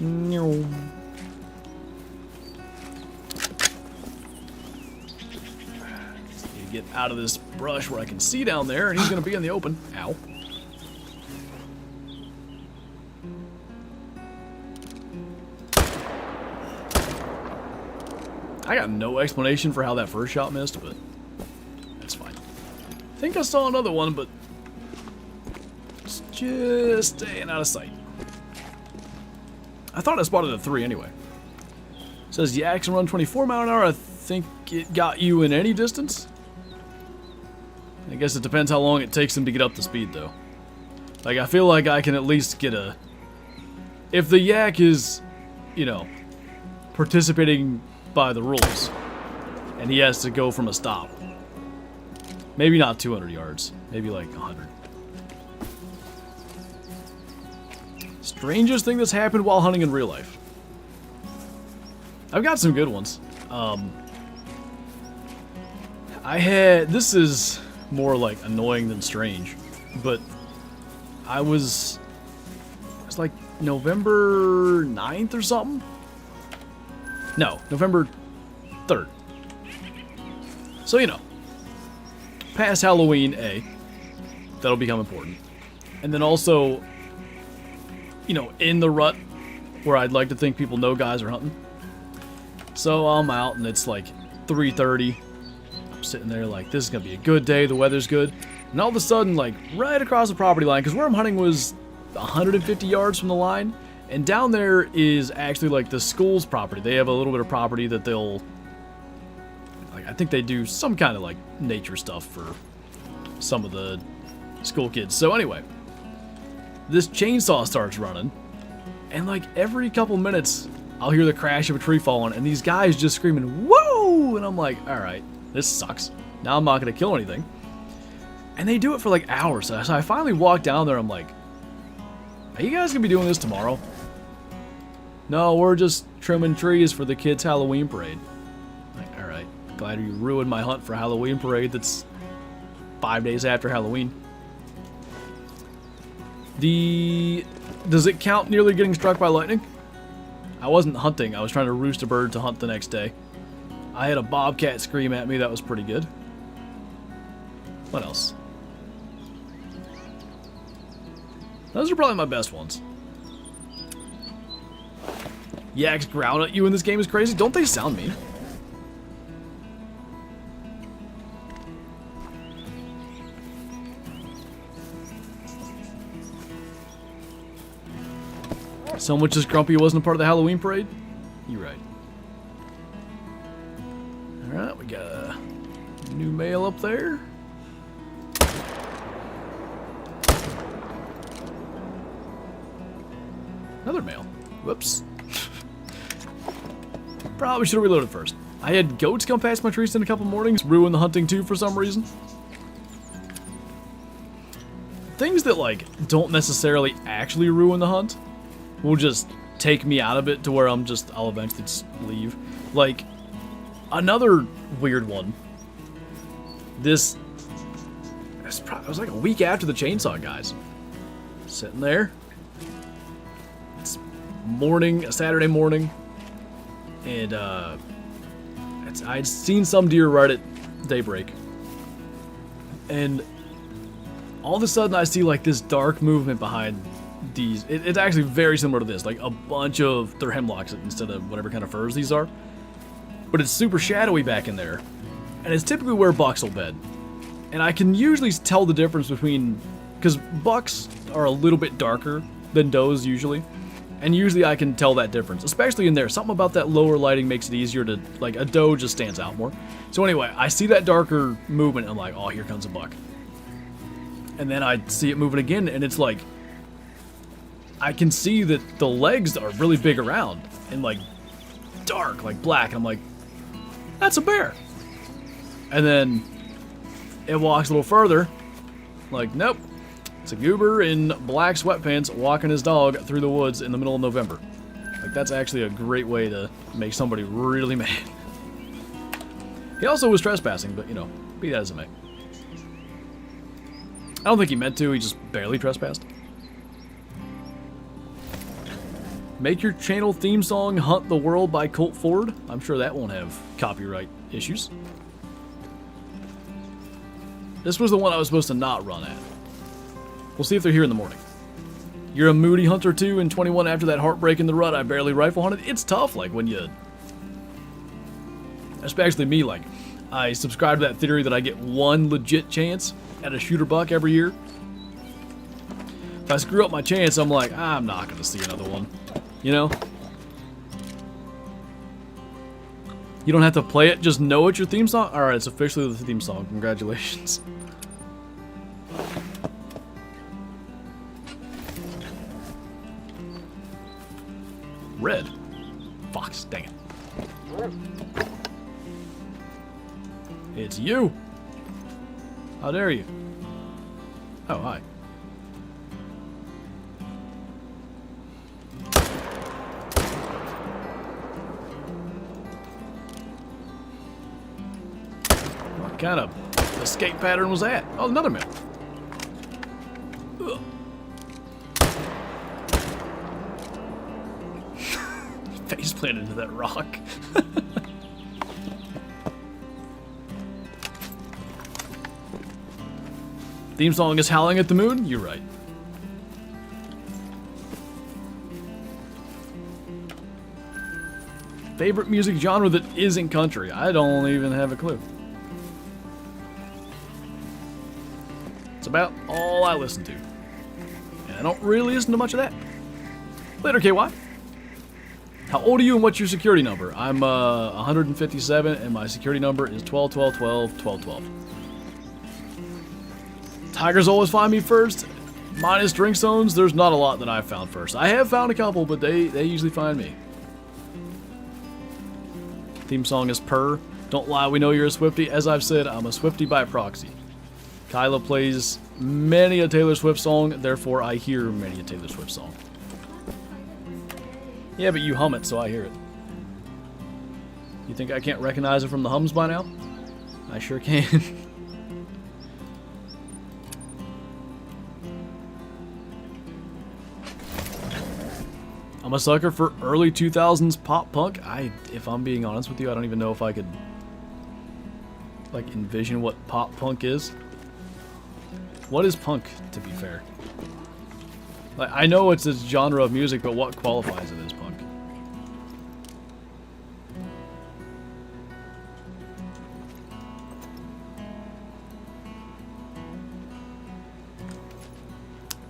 No. Get out of this brush where I can see down there, and he's going to be in the open. Ow. I got no explanation for how that first shot missed, but that's fine. I think I saw another one, but it's just staying out of sight. I thought I spotted a 3 anyway. It says yaks can run 24 mile an hour. I think it got you in any distance. I guess it depends how long it takes them to get up to speed, though. Like, I feel like I can at least get a... If the yak is, you know, participating by the rules, and he has to go from a stop, maybe not 200 yards, maybe like 100. Strangest thing that's happened while hunting in real life. I've got some good ones. This is more like annoying than strange, but it was like November 9th or something? No, November 3rd. So, you know, past Halloween, that'll become important. And then also, you know, in the rut where I'd like to think people know guys are hunting. So I'm out and it's like 3:30. I'm sitting there like, this is going to be a good day, the weather's good. And all of a sudden, like, right across the property line, because where I'm hunting was 150 yards from the line, and down there is actually like the school's property. They have a little bit of property that they'll, like, I think they do some kind of like nature stuff for some of the school kids. So anyway, this chainsaw starts running, and like every couple minutes I'll hear the crash of a tree falling, and these guys just screaming, whoa! And I'm like, alright, this sucks. Now I'm not going to kill anything. And they do it for like hours. So I finally walk down there, I'm like, are you guys going to be doing this tomorrow? No, we're just trimming trees for the kids' Halloween parade. Like, alright, glad you ruined my hunt for Halloween parade that's 5 days after Halloween. Does it count nearly getting struck by lightning? I wasn't hunting, I was trying to roost a bird to hunt the next day. I had a bobcat scream at me, that was pretty good. What else? Those are probably my best ones. Yaks growl at you in this game is crazy. Don't they sound mean? Someone just grumpy wasn't a part of the Halloween parade? You're right. Alright, we got a new mail up there. Another mail. Whoops. Probably should have reloaded first. I had goats come past my trees in a couple mornings, ruin the hunting too for some reason. Things that, like, don't necessarily actually ruin the hunt will just take me out of it to where I'll eventually just leave. Like, another weird one. It was like a week after the chainsaw guys. Sitting there. It's morning, a Saturday morning. And, I'd seen some deer right at daybreak. And all of a sudden I see like this dark movement behind these. It's actually very similar to this, like a bunch of, they're hemlocks instead of whatever kind of furs these are. But it's super shadowy back in there. And it's typically where bucks will bed. And I can usually tell the difference between, because bucks are a little bit darker than does usually. And usually I can tell that difference, especially in there. Something about that lower lighting makes it easier to, like, a doe just stands out more. So anyway, I see that darker movement and I'm like, oh, here comes a buck. And then I see it moving again and it's like, I can see that the legs are really big around and like dark, like black. And I'm like, that's a bear. And then it walks a little further, like, nope. It's a goober in black sweatpants walking his dog through the woods in the middle of November. Like, that's actually a great way to make somebody really mad. He also was trespassing, but, you know, be that as it may. I don't think he meant to, he just barely trespassed. Make your channel theme song Hunt the World by Colt Ford. I'm sure that won't have copyright issues. This was the one I was supposed to not run at. We'll see if they're here in the morning. You're a moody hunter too, and 21 after that heartbreak in the rut, I barely rifle hunted. It's tough, like, when you... Especially me, like, I subscribe to that theory that I get one legit chance at a shooter buck every year. If I screw up my chance, I'm like, I'm not going to see another one. You know? You don't have to play it, just know it's your theme song? Alright, it's officially the theme song. Congratulations. Red. Fox, dang it. It's you. How dare you? Oh, hi. What kind of escape pattern was that? Oh, another man. Ugh. Face planted into that rock. Theme song is Howling at the Moon? You're right. Favorite music genre that isn't country? I don't even have a clue. It's about all I listen to. And I don't really listen to much of that. Later, KY. How old are you and what's your security number? I'm 157 and my security number is 12 12 12 12 12. Tigers always find me first. Minus drink zones, there's not a lot that I've found first. I have found a couple, but they usually find me. Theme song is Purr. Don't lie, we know you're a Swiftie. As I've said, I'm a Swiftie by proxy. Kyla plays many a Taylor Swift song, therefore I hear many a Taylor Swift song. Yeah, but you hum it, so I hear it. You think I can't recognize it from the hums by now? I sure can. I'm a sucker for early 2000s pop punk. If I'm being honest with you, I don't even know if I could like envision what pop punk is. What is punk, to be fair? Like, I know it's a genre of music, but what qualifies it as punk?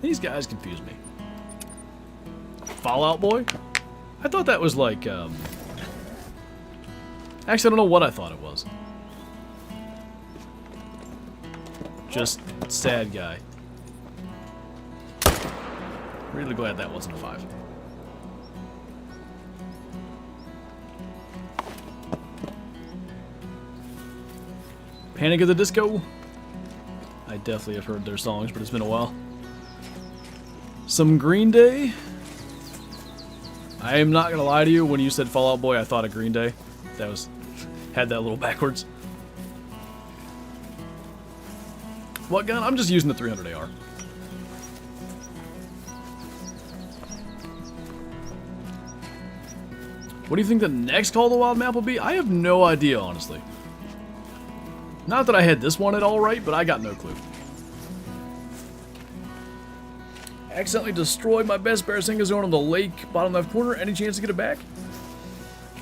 These guys confuse me. Fallout Boy? I thought that was like, actually, I don't know what I thought it was. Just sad guy. Really glad that wasn't a 5. Panic at the Disco? I definitely have heard their songs, but it's been a while. Some Green Day? I am not gonna lie to you, when you said Fallout Boy, I thought of Green Day. That was... had that a little backwards. What gun? I'm just using the 300 AR. What do you think the next Call of the Wild map will be? I have no idea, honestly. Not that I had this one at all right, but I got no clue. Accidentally destroyed my best Barasinga zone on the lake, bottom left corner. Any chance to get it back?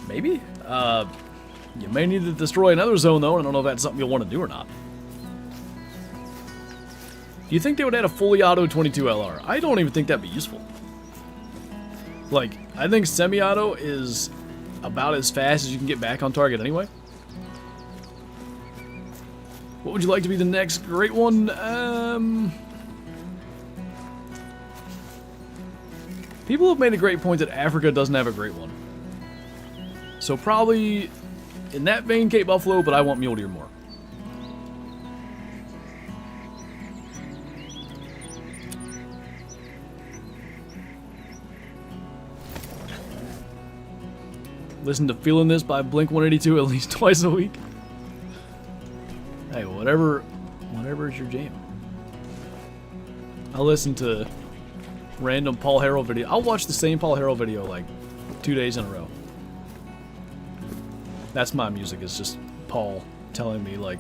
Maybe. You may need to destroy another zone, though, and I don't know if that's something you'll want to do or not. Do you think they would add a fully auto 22 LR? I don't even think that'd be useful. Like, I think semi-auto is about as fast as you can get back on target anyway. What would you like to be the next great one? People have made a great point that Africa doesn't have a great one. So probably in that vein, Cape Buffalo, but I want Mule Deer more. Listen to Feeling This by Blink-182 at least twice a week. Hey, whatever is your jam. I'll listen to random Paul Harrell video. I'll watch the same Paul Harrell video like 2 days in a row. That's my music. It's just Paul telling me like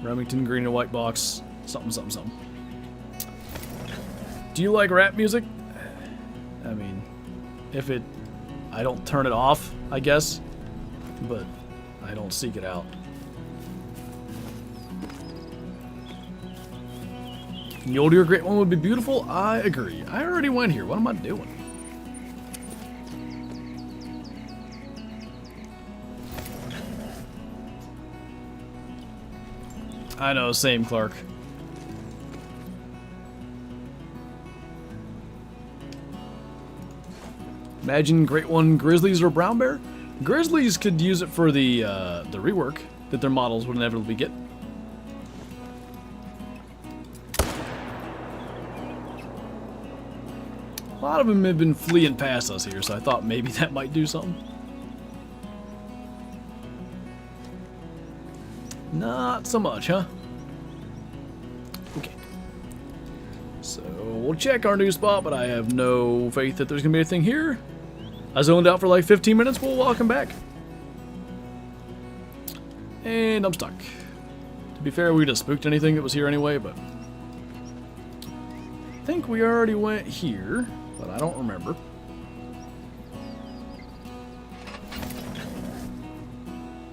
Remington green and white box, something, something, something. Do you like rap music? I mean, if it... I don't turn it off, I guess, but I don't seek it out. Mule Deer Great One would be beautiful. I agree. I already went here. What am I doing? I know, same, Clark. Imagine Great One Grizzlies or Brown Bear. Grizzlies could use it for the rework that their models would inevitably get. A lot of them have been fleeing past us here, so I thought maybe that might do something. Not so much, huh? Okay. So we'll check our new spot, but I have no faith that there's going to be anything here. I zoned out for like 15 minutes. We'll welcome back. And I'm stuck. To be fair, we just spooked anything that was here anyway, but... I think we already went here, but I don't remember.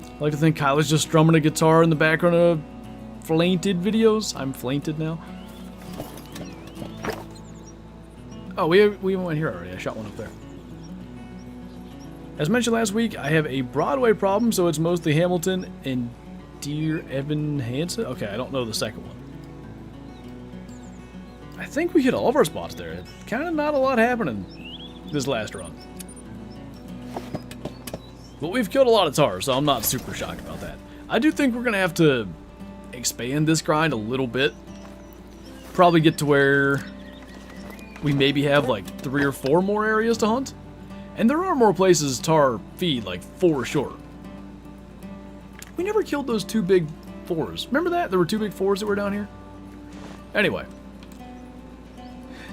I like to think Kyle's just strumming a guitar in the background of Flinted videos. I'm Flinted now. Oh, we went here already. I shot one up there. As mentioned last week, I have a Broadway problem, so it's mostly Hamilton and Dear Evan Hansen. Okay, I don't know the second one. I think we hit all of our spots there. Kind of not a lot happening this last run. But we've killed a lot of Tahr, so I'm not super shocked about that. I do think we're going to have to expand this grind a little bit. Probably get to where we maybe have like 3 or 4 more areas to hunt. And there are more places Tahr feed, like for sure. We never killed those 2 big 4s. Remember that? There were 2 big 4s that were down here? Anyway.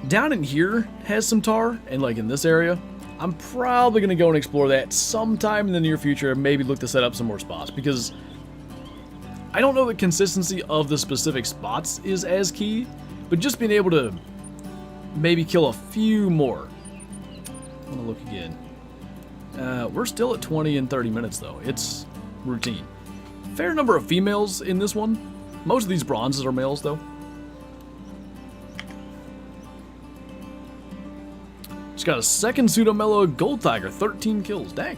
Down in here has some Tahr, and like in this area, I'm probably going to go and explore that sometime in the near future, and maybe look to set up some more spots, because I don't know the consistency of the specific spots is as key, but just being able to maybe kill a few more. I want to look again. We're still at 20 and 30 minutes though. It's routine. Fair number of females in this one. Most of these bronzes are males though. Just got a second pseudo-mellow gold tiger, 13 kills. Dang.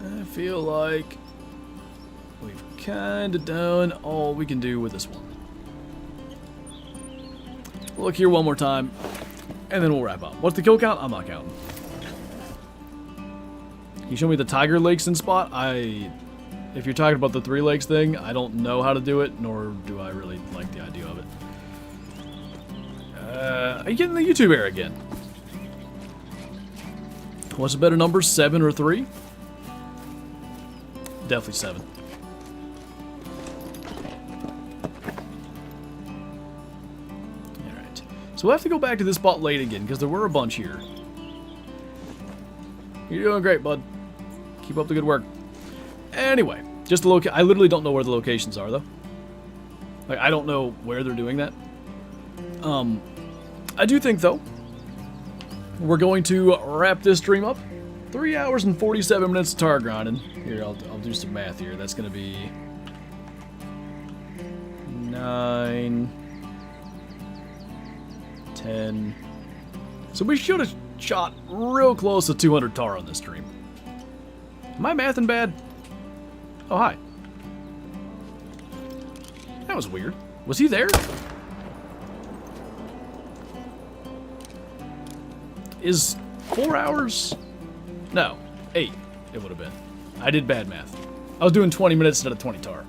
I feel like we've kind of done all we can do with this one. Look here one more time, and then we'll wrap up. What's the kill count? I'm not counting. Can you show me the tiger lakes in spot? If you're talking about the 3 lakes thing, I don't know how to do it, nor do I really like the idea of it. Are you getting the YouTube error again? What's a better number, 7 or 3? Definitely 7. Alright. So we'll have to go back to this spot late again, because there were a bunch here. You're doing great, bud. Keep up the good work. Anyway, just the I literally don't know where the locations are, though. Like, I don't know where they're doing that. I do think, though, we're going to wrap this stream up. 3 hours and 47 minutes of Tahr grinding. Here, I'll do some math here. That's going to be 9, 10. So we should have shot real close to 200 Tahr on this stream. Am I mathing bad? Oh, hi. That was weird. Was he there? Is 4 hours? No, 8 it would have been. I did bad math. I was doing 20 minutes instead of 20 Tahr.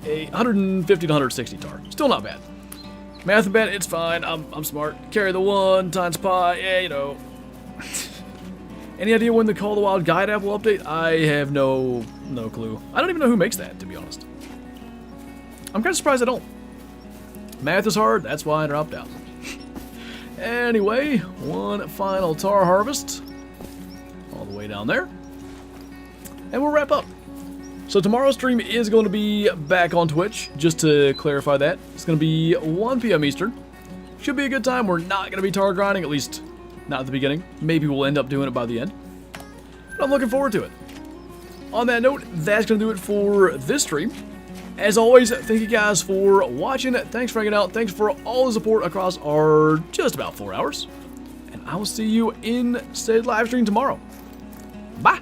150 to 160 Tahr. Still not bad. Math bad, it's fine. I'm smart. Carry the 1 times pi. Yeah, you know. Any idea when the Call of the Wild Guide app will update? I have no clue. I don't even know who makes that, to be honest. I'm kind of surprised I don't. Math is hard, that's why I dropped out. Anyway, one final Tahr harvest. All the way down there. And we'll wrap up. So tomorrow's stream is going to be back on Twitch, just to clarify that. It's going to be 1 p.m. Eastern. Should be a good time. We're not going to be Tahr grinding, at least not at the beginning. Maybe we'll end up doing it by the end. But I'm looking forward to it. On that note, that's going to do it for this stream. As always, thank you guys for watching. Thanks for hanging out. Thanks for all the support across our just about 4 hours. And I will see you in said live stream tomorrow. Bye.